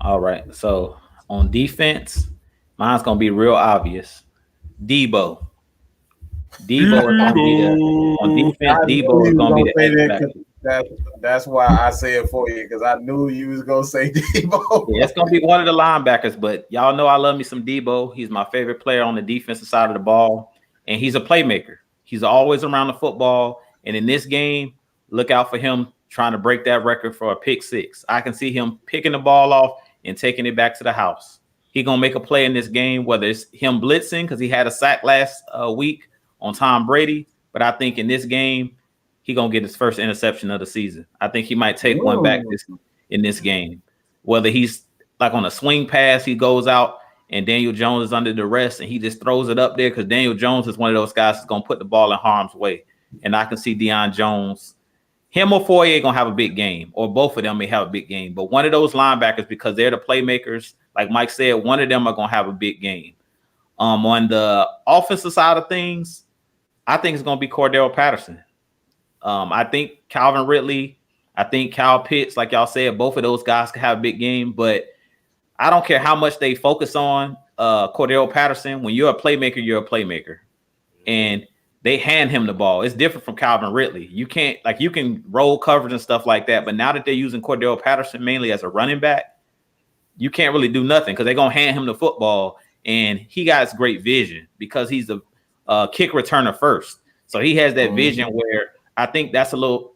All right. So on defense, mine's gonna be real obvious. Debo. Debo is gonna be the on defense. I knew Debo is you was gonna be gonna the say X that factor. because that's why I say it for you, because I knew you was gonna say Debo. Yeah, it's gonna be one of the linebackers, but y'all know I love me some Debo. He's my favorite player on the defensive side of the ball, and he's a playmaker. He's always around the football, and in this game, look out for him trying to break that record for a pick six. I can see him picking the ball off and taking it back to the house. He gonna make a play in this game, whether it's him blitzing because he had a sack last week on Tom Brady, but I think in this game he gonna get his first interception of the season. I think he might take one back in this game. Whether he's like on a swing pass, he goes out and Daniel Jones is under duress and he just throws it up there because Daniel Jones is one of those guys that's going to put the ball in harm's way. And I can see Deion Jones, him or Foyer going to have a big game, or both of them may have a big game. But one of those linebackers, because they're the playmakers, like Mike said, one of them are going to have a big game. On the offensive side of things, I think it's going to be Cordell Patterson. I think Calvin Ridley, I think Kyle Pitts, like y'all said, both of those guys can have a big game, but I don't care how much they focus on Cordell Patterson. When you're a playmaker, you're a playmaker. And they hand him the ball. It's different from Calvin Ridley. You can't, like, you can roll coverage and stuff like that, but now that they're using Cordell Patterson mainly as a running back, you can't really do nothing because they're going to hand him the football, and he got great vision because he's a kick returner first. So he has that vision where I think that's a little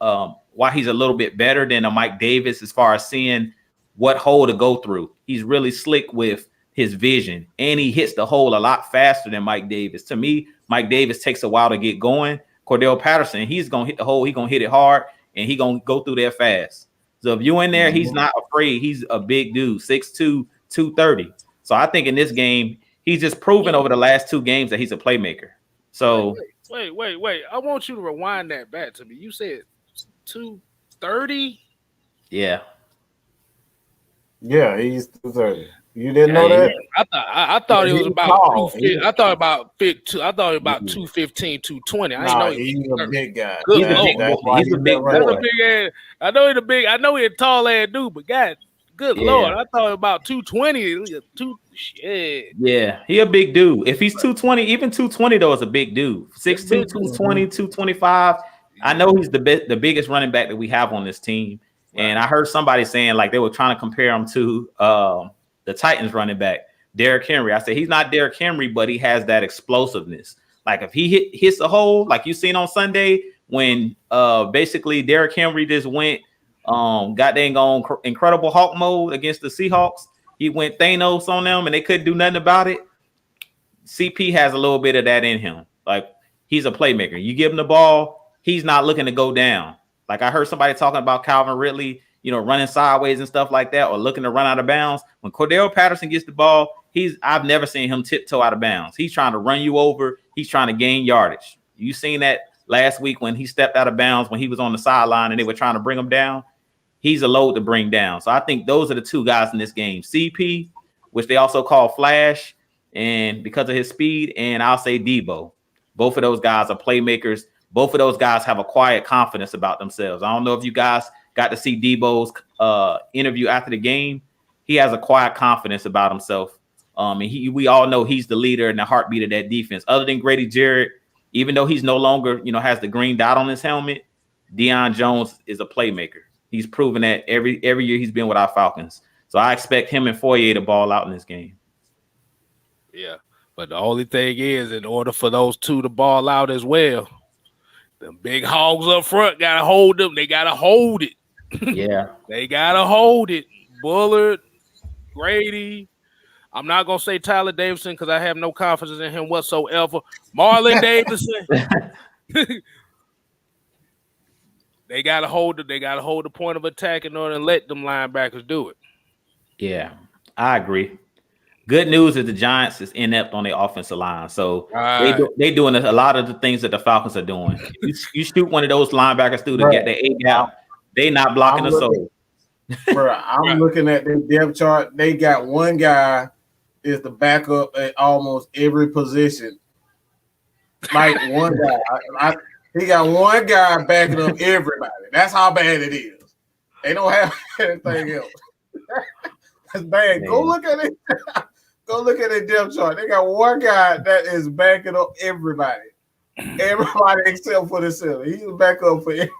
why he's a little bit better than a Mike Davis as far as seeing what hole to go through. He's really slick with his vision, and he hits the hole a lot faster than Mike Davis. To me, Mike Davis takes a while to get going. Cordell Patterson, he's going to hit the hole. He's going to hit it hard, and he's going to go through there fast. So if you're in there, he's not afraid. He's a big dude, 6'2", 230. So I think in this game, he's just proven over the last two games that he's a playmaker. So wait. I want you to rewind that back to me. You said 230? Yeah. Yeah, he's 230. You didn't know that? I thought it was about 250. I thought about 215, 220. I didn't know he's a big guy. He's a big boy. I know he's a big. I know he's a tall ass dude, but God, good Lord, I thought about 220. Shit. Yeah, he a big dude. If he's 220, even 220 though is a big dude. 6'2", 220, 225. I know he's the biggest running back that we have on this team. Right. And I heard somebody saying like they were trying to compare him to the Titans running back, Derrick Henry. I said he's not Derrick Henry, but he has that explosiveness. Like if he hits a hole, like you seen on Sunday when basically Derrick Henry just went got dang on Incredible Hulk mode against the Seahawks. He went Thanos on them and they couldn't do nothing about it. CP has a little bit of that in him. Like he's a playmaker. You give him the ball, he's not looking to go down. Like I heard somebody talking about Calvin Ridley, running sideways and stuff like that, or looking to run out of bounds. When Cordell Patterson gets the ball, I've never seen him tiptoe out of bounds. He's trying to run you over. He's trying to gain yardage. You seen that last week when he stepped out of bounds when he was on the sideline and they were trying to bring him down. He's a load to bring down. So I think those are the two guys in this game. CP, which they also call Flash, and because of his speed, and I'll say Debo. Both of those guys are playmakers. Both of those guys have a quiet confidence about themselves. I don't know if you guys got to see Debo's interview after the game. He has a quiet confidence about himself. And we all know he's the leader and the heartbeat of that defense. Other than Grady Jarrett, even though he's no longer, has the green dot on his helmet, Deion Jones is a playmaker. He's proven that every year he's been with our Falcons. So I expect him and Foyer to ball out in this game. Yeah, but the only thing is, in order for those two to ball out as well, the big hogs up front got to hold them. They got to hold it. Yeah. They got to hold it. Bullard, Grady. I'm not going to say Tyler Davidson because I have no confidence in him whatsoever. Marlon Davidson. They got to hold it. They got to hold the point of attack in order to let them linebackers do it. Yeah, I agree. Good news is the Giants is inept on their offensive line. So they doing a lot of the things that the Falcons are doing. You shoot one of those linebackers through to get the A gap. They not blocking the soul. Bro, I'm looking at the depth chart. They got one guy is the backup at almost every position. Like one guy. He got one guy backing up everybody. That's how bad it is. They don't have anything else. That's bad. Man. Go look at it. Go look at the depth chart. They got one guy that is backing up everybody. Everybody except for the center. He's back up for everybody.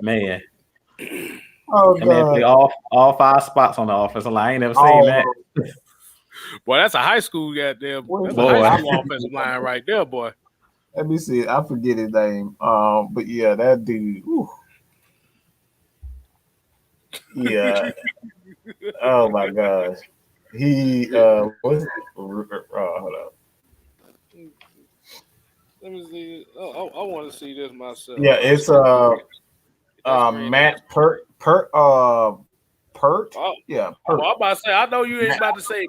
Man. Oh, that man play all 5 spots on the offensive line. I ain't never seen that. Boy, that's a high school goddamn. That's Boy. a high school offensive line right there, boy. Let me see. I forget his name. But yeah, that dude. Whew. Yeah. Oh my gosh. He what's hold up. Let me see. Oh, I want to see this myself. Yeah, it's Matt Pert. Oh, Yeah, oh, I'm about to say. I know you ain't about to say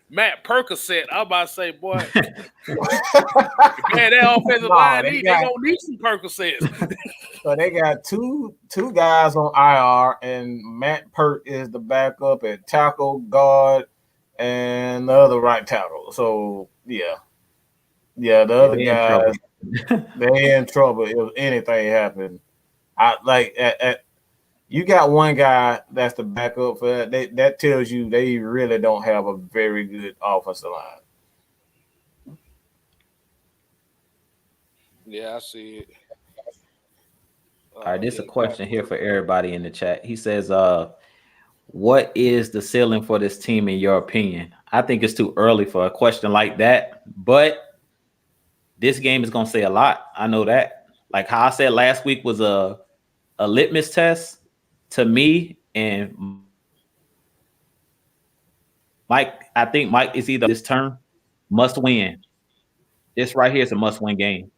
Matt Percocet. I'm about to say, boy, man, that offensive line, they gonna need some Percocets. So they got two guys on IR, and Matt Pert is the backup at tackle, guard, and the other right tackle. So yeah, the other guys, they're in trouble if anything happened. You got one guy that's the backup for that. That tells you they really don't have a very good offensive line. Yeah, I see it. All right, this is a question here for everybody in the chat. He says, what is the ceiling for this team in your opinion? I think it's too early for a question like that, but this game is going to say a lot. I know that. Like how I said last week was a litmus test to me and Mike. I think Mike is either this term must win. This right here is a must win game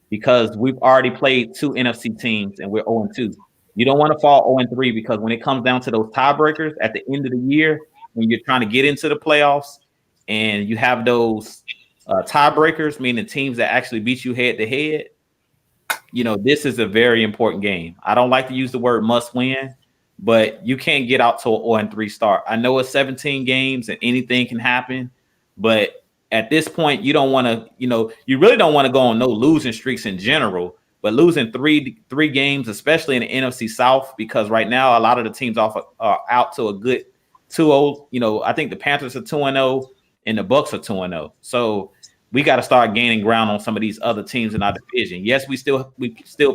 because we've already played 2 NFC teams and we're 0-2. You don't want to fall 0-3 because when it comes down to those tiebreakers at the end of the year, when you're trying to get into the playoffs and you have those tiebreakers, meaning teams that actually beat you head to head, you know, this is a very important game. I don't like to use the word must win, but you can't get out to an 0-3 start. I know it's 17 games and anything can happen, but at this point, you don't want to, you really don't want to go on no losing streaks in general, but losing three games, especially in the NFC South, because right now a lot of the teams are out to a good 2-0. I think the Panthers are 2-0 and the Bucks are 2-0. So we got to start gaining ground on some of these other teams in our division. Yes, we still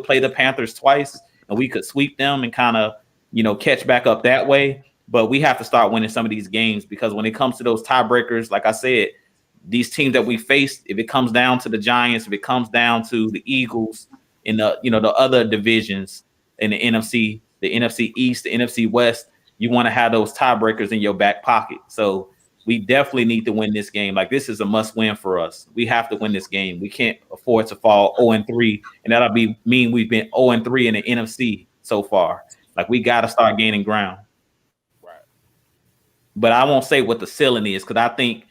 play the Panthers twice, and we could sweep them and kind of, catch back up that way. But we have to start winning some of these games because when it comes to those tiebreakers, like I said, these teams that we faced, if it comes down to the Giants, if it comes down to the Eagles in the, the other divisions in the NFC East, the NFC West, you want to have those tiebreakers in your back pocket. So we definitely need to win this game. Like this is a must win for us. We have to win this game. We can't afford to fall 0-3, and that'll mean we've been 0-3 in the NFC so far. Like we got to start gaining ground. Right. But I won't say what the ceiling is because I think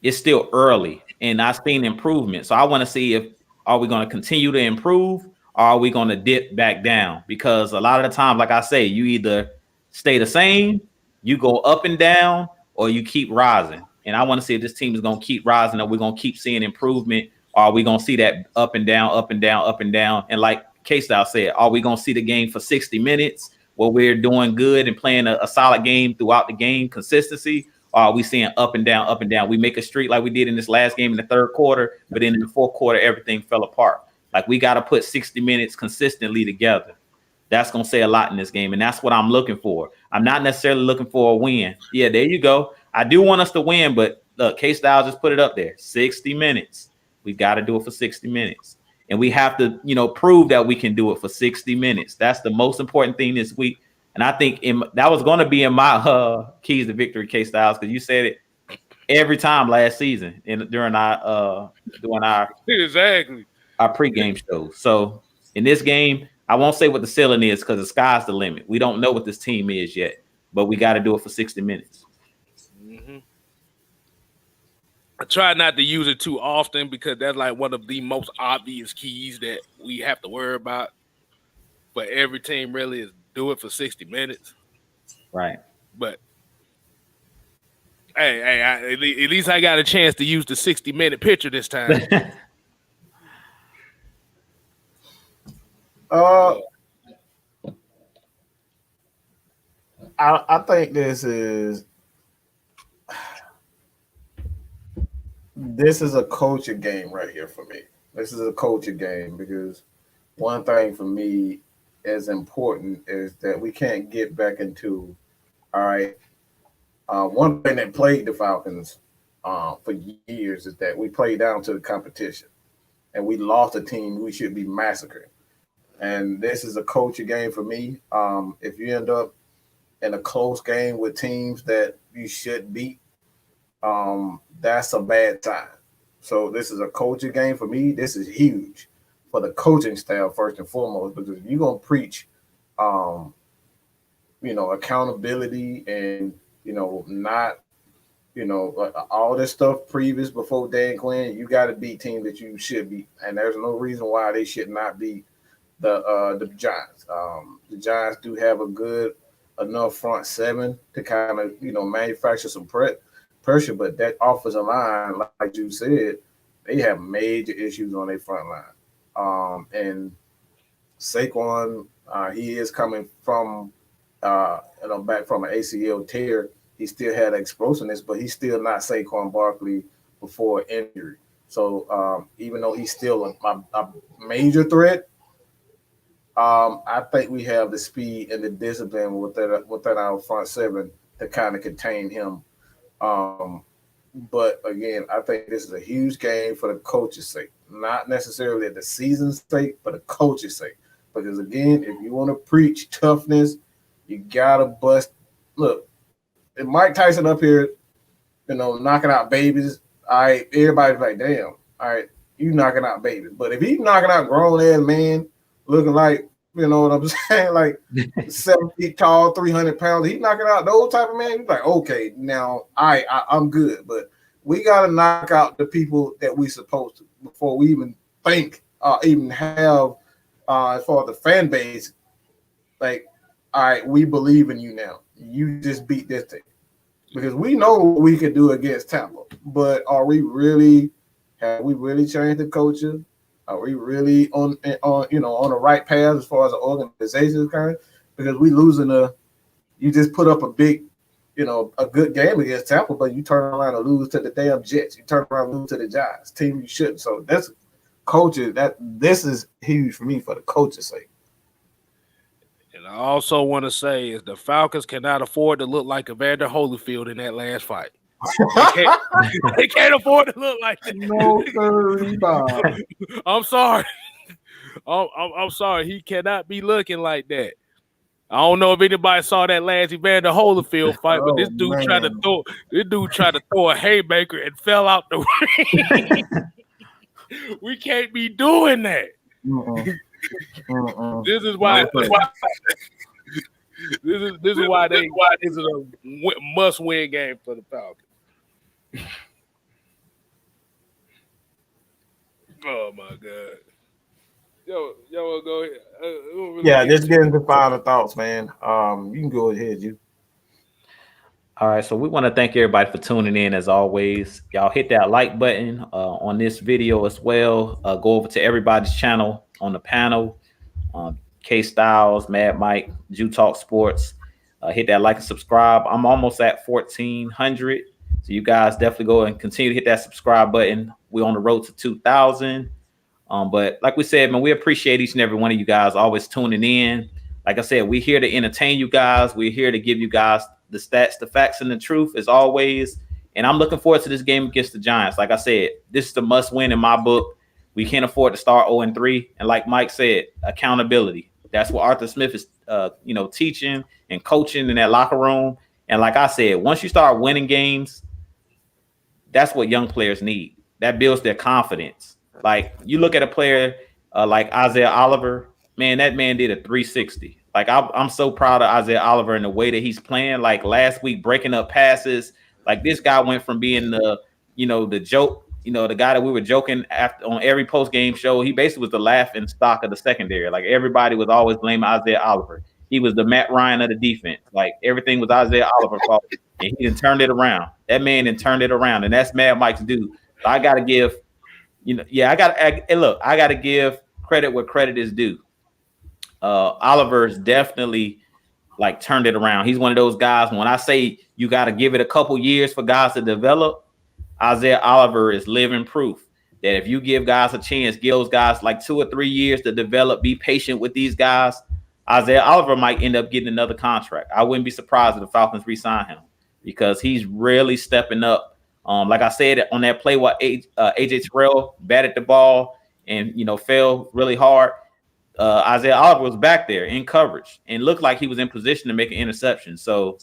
it's still early and I've seen improvement. So I want to see are we going to continue to improve or are we going to dip back down? Because a lot of the time, like I say, you either stay the same, you go up and down, or you keep rising. And I want to see if this team is going to keep rising or we're going to keep seeing improvement, or are we going to see that up and down, up and down, up and down? And like KStylzz said, are we going to see the game for 60 minutes where we're doing good and playing a solid game throughout the game, consistency? Or are we seeing up and down, up and down? We make a streak like we did in this last game in the third quarter, but then in the fourth quarter, everything fell apart. Like we got to put 60 minutes consistently together. That's going to say a lot in this game, and that's what I'm looking for. I'm not necessarily looking for a win. Yeah, there you go. I do want us to win, but look, KStylzz just put it up there. 60 minutes. We got to do it for 60 minutes. And we have to, prove that we can do it for 60 minutes. That's the most important thing this week. And I think that was going to be in my keys to victory, KStylzz, because you said it every time last season during our exactly our pregame shows. So in this game, I won't say what the ceiling is because the sky's the limit. We don't know what this team is yet, but we got to do it for 60 minutes. Mm-hmm. I try not to use it too often because that's like one of the most obvious keys that we have to worry about. But every team really is do it for 60 minutes. Right. But hey, at least I got a chance to use the 60-minute picture this time. I think this is a coaching game right here for me. This is a coaching game because one thing for me is important is that we can't get back into all right. One thing that plagued the Falcons for years is that we played down to the competition and we lost a team we should be massacring. And this is a coaching game for me. If you end up in a close game with teams that you should beat, that's a bad sign. So this is a coaching game for me. This is huge for the coaching staff first and foremost, because if you're gonna preach, accountability and not all this stuff previous before Dan Quinn, you got to beat teams that you should beat, and there's no reason why they should not beat the Giants. The Giants do have a good enough front seven to kind of manufacture some pressure, but that offensive line, like you said, they have major issues on their front line. And Saquon, he is coming from back from an ACL tear. He still had explosiveness, but he's still not Saquon Barkley before injury. So even though he's still a major threat, I think we have the speed and the discipline within our front seven to kind of contain him. But again, I think this is a huge game for the coach's sake, not necessarily the season's sake, but the coach's sake. Because again, if you want to preach toughness, you gotta bust. Look, if Mike Tyson up here, knocking out babies, all right, everybody's like, damn, all right, you knocking out babies. But if he's knocking out grown ass man, looking like, you know what I'm saying, like 7 feet tall, 300 pounds, he's knocking out those type of man. He's like, okay, now I'm good. But we gotta knock out the people that we supposed to before we even think, even have, as far as the fan base, like, all right, we believe in you now. You just beat this thing. Because we know what we could do against Tampa. But have we really changed the culture? Are we really on the right path as far as the organization is concerned? Because we losing you just put up a big, a good game against Tampa, but you turn around and lose to the damn Jets. You turn around and lose to the Giants, team you shouldn't. So that's culture. This is huge for me for the coach's sake. And I also want to say is the Falcons cannot afford to look like Evander Holyfield in that last fight. They can't afford to look like that. No, sir, Bob. I'm sorry. I'm sorry. He cannot be looking like that. I don't know if anybody saw that last Evander Holyfield fight, but this dude tried to throw a haymaker and fell out the ring. We can't be doing that. This is why. This is why this is a must-win game for the Falcons. Oh my God! Yo, go ahead. Just get into final thoughts, man. You can go ahead, you. All right, so we want to thank everybody for tuning in as always. Y'all hit that like button on this video as well. Go over to everybody's channel on the panel. KStylzz, AskMADMIKE, TalkSports. Hit that like and subscribe. I'm almost at 1,400. So you guys definitely go and continue to hit that subscribe button. We're on the road to 2,000. But like we said, man, we appreciate each and every one of you guys always tuning in. Like I said, we're here to entertain you guys. We're here to give you guys the stats, the facts, and the truth as always. And I'm looking forward to this game against the Giants. Like I said, this is the must win in my book. We can't afford to start 0-3. And like Mike said, accountability. That's what Arthur Smith is, teaching and coaching in that locker room. And like I said, once you start winning games, that's what young players need. That builds their confidence. Like you look at a player like Isaiah Oliver, man, that man did a 360. Like I'm so proud of Isaiah Oliver and the way that he's playing. Like last week, breaking up passes. Like this guy went from being the joke, the guy that we were joking after on every post game show. He basically was the laughing stock of the secondary. Like everybody was always blaming Isaiah Oliver. He was the Matt Ryan of the defense. Like everything was Isaiah Oliver's fault, and he done turned it around. That man done turned it around, and that's Mad Mike's due. So I got to give, I got to give credit where credit is due. Oliver's definitely like turned it around. He's one of those guys. When I say you got to give it a couple years for guys to develop, Isaiah Oliver is living proof that if you give guys a chance, give those guys like 2 or 3 years to develop, be patient with these guys, Isaiah Oliver might end up getting another contract. I wouldn't be surprised if the Falcons re-sign him because he's really stepping up. Like I said, on that play where AJ Terrell batted the ball and, fell really hard, Isaiah Oliver was back there in coverage and looked like he was in position to make an interception. So,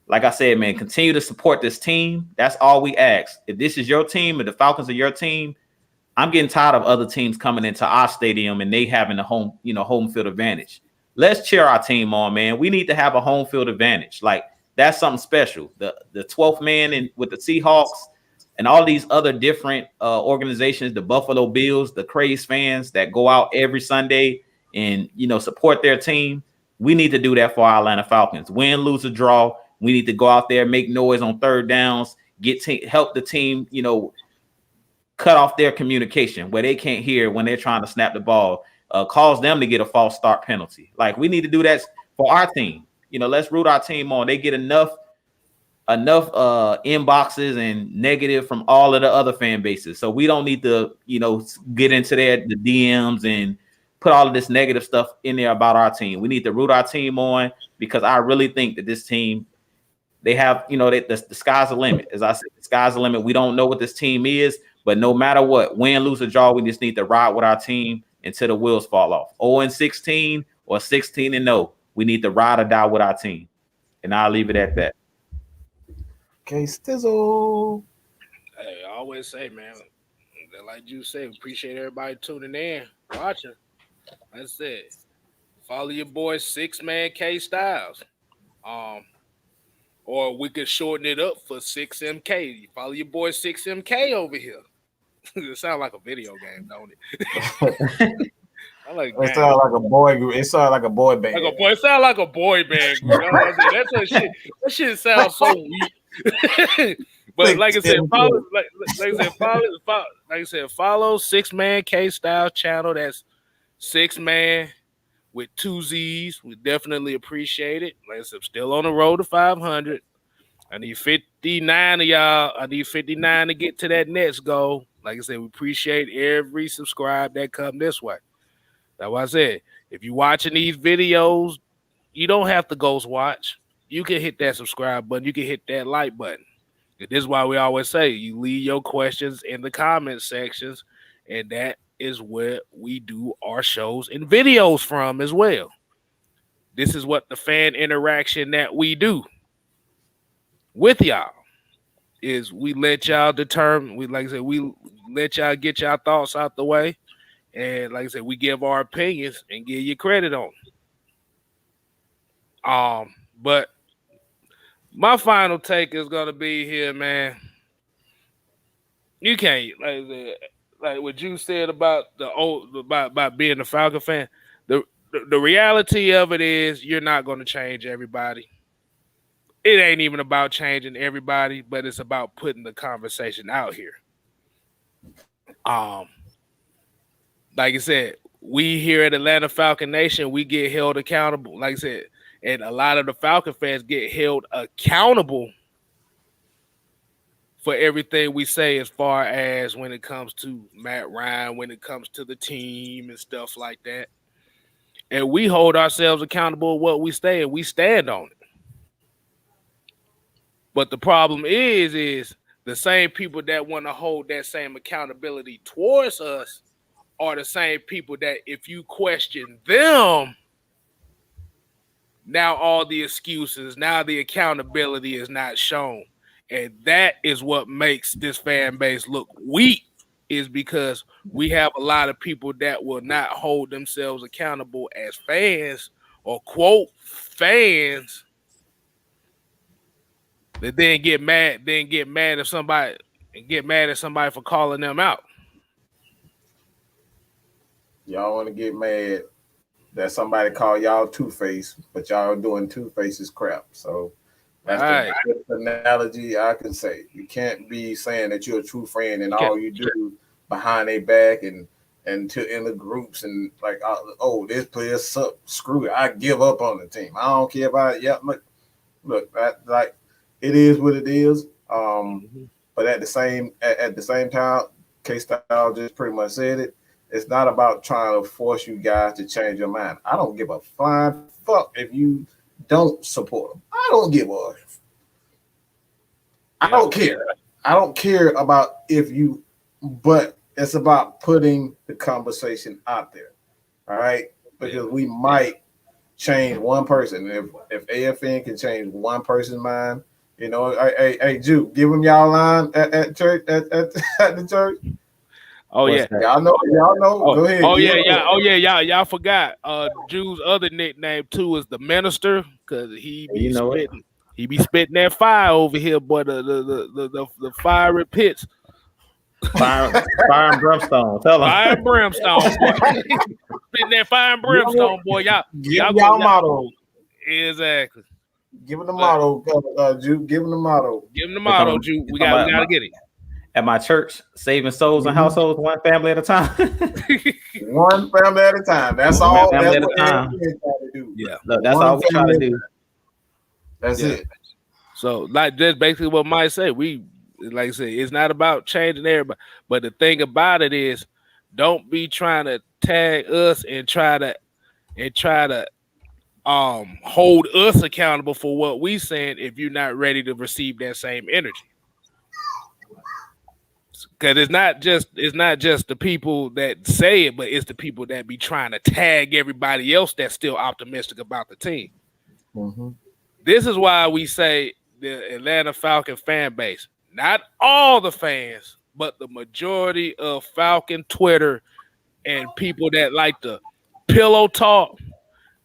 like I said, man, continue to support this team. That's all we ask. If this is your team, if the Falcons are your team, I'm getting tired of other teams coming into our stadium and they having a home field advantage. Let's cheer our team on, man. We need to have a home field advantage. Like, that's something special. The 12th man with the Seahawks and all these other different organizations, the Buffalo Bills, the Craze fans that go out every Sunday and, support their team. We need to do that for our Atlanta Falcons. Win, lose, or draw. We need to go out there, make noise on third downs, help the team, cut off their communication where they can't hear when they're trying to snap the ball, cause them to get a false start penalty. Like, we need to do that for our team. Let's root our team on. They get enough inboxes and negative from all of the other fan bases. So we don't need to, get into the DMs and put all of this negative stuff in there about our team. We need to root our team on because I really think that this team, they have, the sky's the limit. As I said, the sky's the limit. We don't know what this team is, but no matter what, win, lose, or draw, we just need to ride with our team until the wheels fall off. 0-16 or 16-0. We need to ride or die with our team. And I'll leave it at that. KStylzz. Hey, I always say, man, like you said, appreciate everybody tuning in, watching. That's it. Follow your boy 6-Man KStylzz. Or we could shorten it up for 6MK. You follow your boy 6MK over here. It sounds like a video game, don't it? It sounds like a boy group. It sounds like a boy band. It sounds like a boy band group. That's what shit. That shit sounds so weak. But like I said, follow 6-Man KStylzz channel. That's 6-Man with 2 Z's. We definitely appreciate it. Like I said, I'm still on the road to 500. I need 59 of y'all. I need 59 to get to that next goal. Like I said, we appreciate every subscribe that come this way. That's why I said, if you're watching these videos, you don't have to ghost watch. You can hit that subscribe button. You can hit that like button. This is why we always say you leave your questions in the comment sections, and that is where we do our shows and videos from as well. This is what the fan interaction that we do with y'all is we let y'all determine. We let y'all get y'all thoughts out the way. And like I said, we give our opinions and give you credit on them. But my final take is gonna be here, man. You can't like what you said about about being a Falcon fan. The reality of it is you're not gonna change everybody. It ain't even about changing everybody, but it's about putting the conversation out here. Like I said, we here at Atlanta Falcon Nation, we get held accountable. Like I said, and a lot of the Falcon fans get held accountable for everything we say as far as when it comes to Matt Ryan, when it comes to the team and stuff like that. And we hold ourselves accountable for what we say, and we stand on it. But the problem is the same people that want to hold that same accountability towards us are the same people that if you question them, now all the excuses, now the accountability is not shown. And that is what makes this fan base look weak, is because we have a lot of people that will not hold themselves accountable as fans or quote fans, that then get mad at somebody for calling them out. Y'all want to get mad that somebody call y'all Two-Face, but y'all doing Two-Face's crap. So that's the best analogy I can say. You can't be saying that you're a true friend and all you do behind their back and in the groups and like, oh, this player suck. Screw it. I give up on the team. I don't care about it. Yeah, look, that like it is what it is. But at the same time, KStylzz just pretty much said it. It's not about trying to force you guys to change your mind. I don't give a flying fuck if you don't support them. I don't give a. I don't care. I don't care about if you, but it's about putting the conversation out there. All right, because we might change one person. If AFN can change one person's mind, you know, hey, Jew, give them y'all line at church at the church. Oh yeah, y'all know. Go ahead. Y'all forgot. Jew's other nickname too is the minister because he be spitting. He be spitting that fire over here, boy. The fiery pits. Fire and brimstone. Tell him. Fire and brimstone, boy. Spitting that fire and brimstone, boy. Y'all motto. Exactly. Give him the motto, Jew. Give him the motto. Give him the motto, Jew. We gotta get it. At my church, saving souls and households, one family at a time. One family at a time. That's all. That's what trying to do. Yeah, look, that's all we try to do. That's it. So, like, that's basically what Mike said. We, like I said, it's not about changing everybody, but the thing about it is, don't be trying to tag us and try to hold us accountable for what we saying if you're not ready to receive that same energy. Because it's not just the people that say it, but it's the people that be trying to tag everybody else that's still optimistic about the team. Mm-hmm. This is why we say the Atlanta Falcon fan base, not all the fans, but the majority of Falcon Twitter and people that like to pillow talk.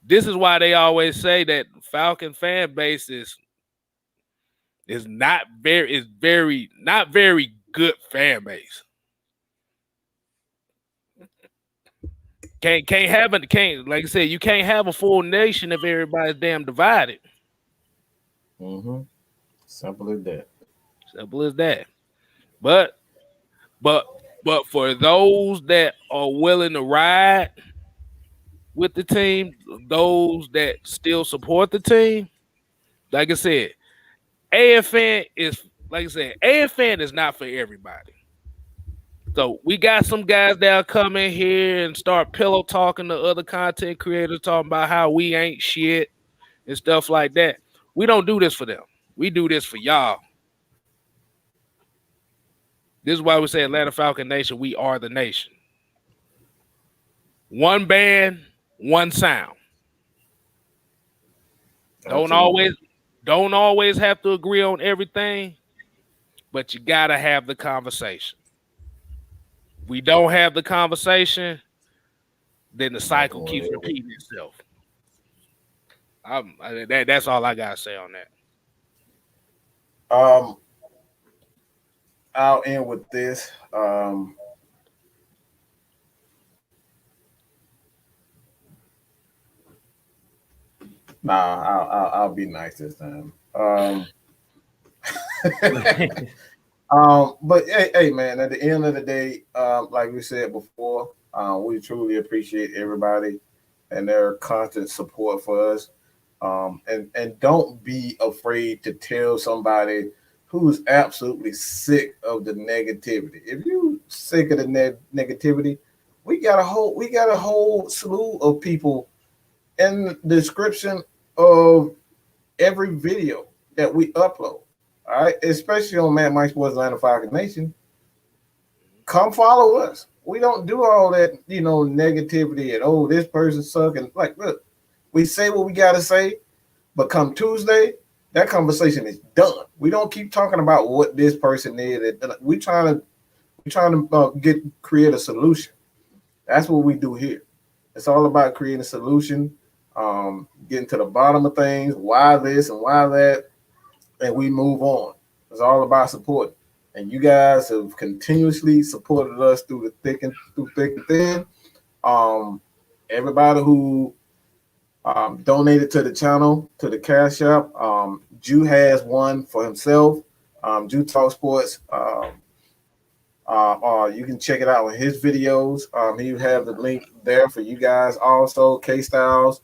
This is why they always say that Falcon fan base is not very good fan base. Can't like I said, you can't have a full nation if everybody's damn divided. Mm-hmm. Simple as that. Simple as that. But for those that are willing to ride with the team, those that still support the team, like I said, AFN is not for everybody. So we got some guys that'll come in here and start pillow talking to other content creators, talking about how we ain't shit and stuff like that. We don't do this for them. We do this for y'all. This is why we say Atlanta Falcon Nation, we are the nation. One band, one sound. Don't always have to agree on everything, but you gotta have the conversation. If we don't have the conversation, then the cycle keeps repeating itself. That's all I gotta say on that. I'll end with this. I'll be nice this time. But hey, man, at the end of the day, like we said before, we truly appreciate everybody and their constant support for us. And don't be afraid to tell somebody who's absolutely sick of the negativity. If you're sick of the negativity, we got a whole slew of people in the description of every video that we upload. All right, especially on Mike Sports Atlanta Falcons Nation. Come follow us. We don't do all that, negativity and this person suck. And like, look, we say what we gotta say, but come Tuesday, that conversation is done. We don't keep talking about what this person did. We trying to create a solution. That's what we do here. It's all about creating a solution, getting to the bottom of things, why this and why that, and we move on. It's all about support. And you guys have continuously supported us through thick and thin. Everybody who donated to the channel, to the Cash App. Jew has one for himself. Jew TalkSports You can check it out on his videos. He have the link there for you guys. Also, KStylzz.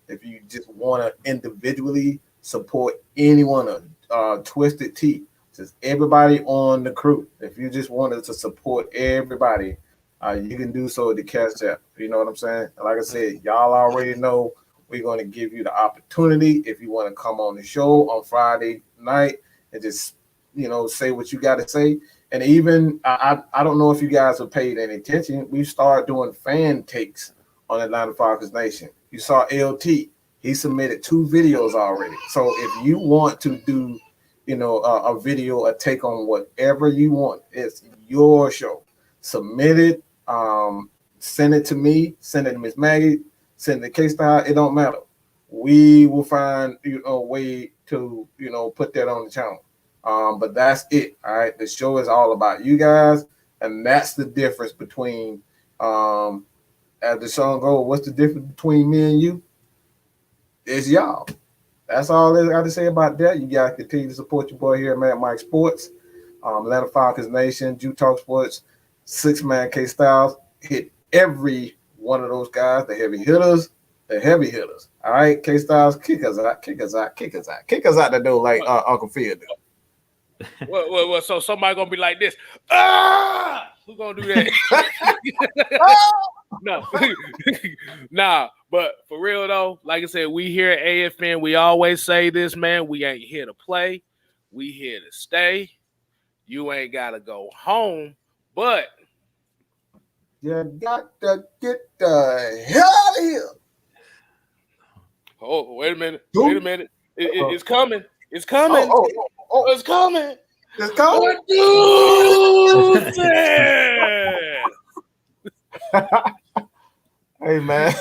If you just want to individually support anyone, Twisted Tea, just everybody on the crew. If you just wanted to support everybody, you can do so at the Cash App. You know what I'm saying? Like I said, y'all already know we're going to give you the opportunity if you want to come on the show on Friday night and just, say what you got to say. And even, I don't know if you guys have paid any attention. We started doing fan takes on Atlanta Falcons Nation. You saw LT. He submitted 2 videos already. So if you want to do, a video, a take on whatever you want, it's your show. Submit it. Send it to me. Send it to Miss Maggie. Send it to KStylzz. It don't matter. We will find a way to put that on the channel. But that's it. All right. The show is all about you guys, and that's the difference between as the song goes, what's the difference between me and you? It's y'all. That's all I got to say about that. You guys continue to support your boy here at AskMADMIKE Sports, Atlanta Falcons Nation, TalkSports, 6-man KStylzz. Hit every one of those guys, the heavy hitters. All right, KStylzz, kick us out the door like Uncle Phil did. Well, so somebody gonna be like this. Who gonna do that? No, nah. But for real though, like I said, we here at AFN. We always say this, man. We ain't here to play. We here to stay. You ain't gotta go home, but you got to get the hell out of here. Oh, wait a minute. It's coming. It's coming. Oh, it's coming. It's coming. Hey, man.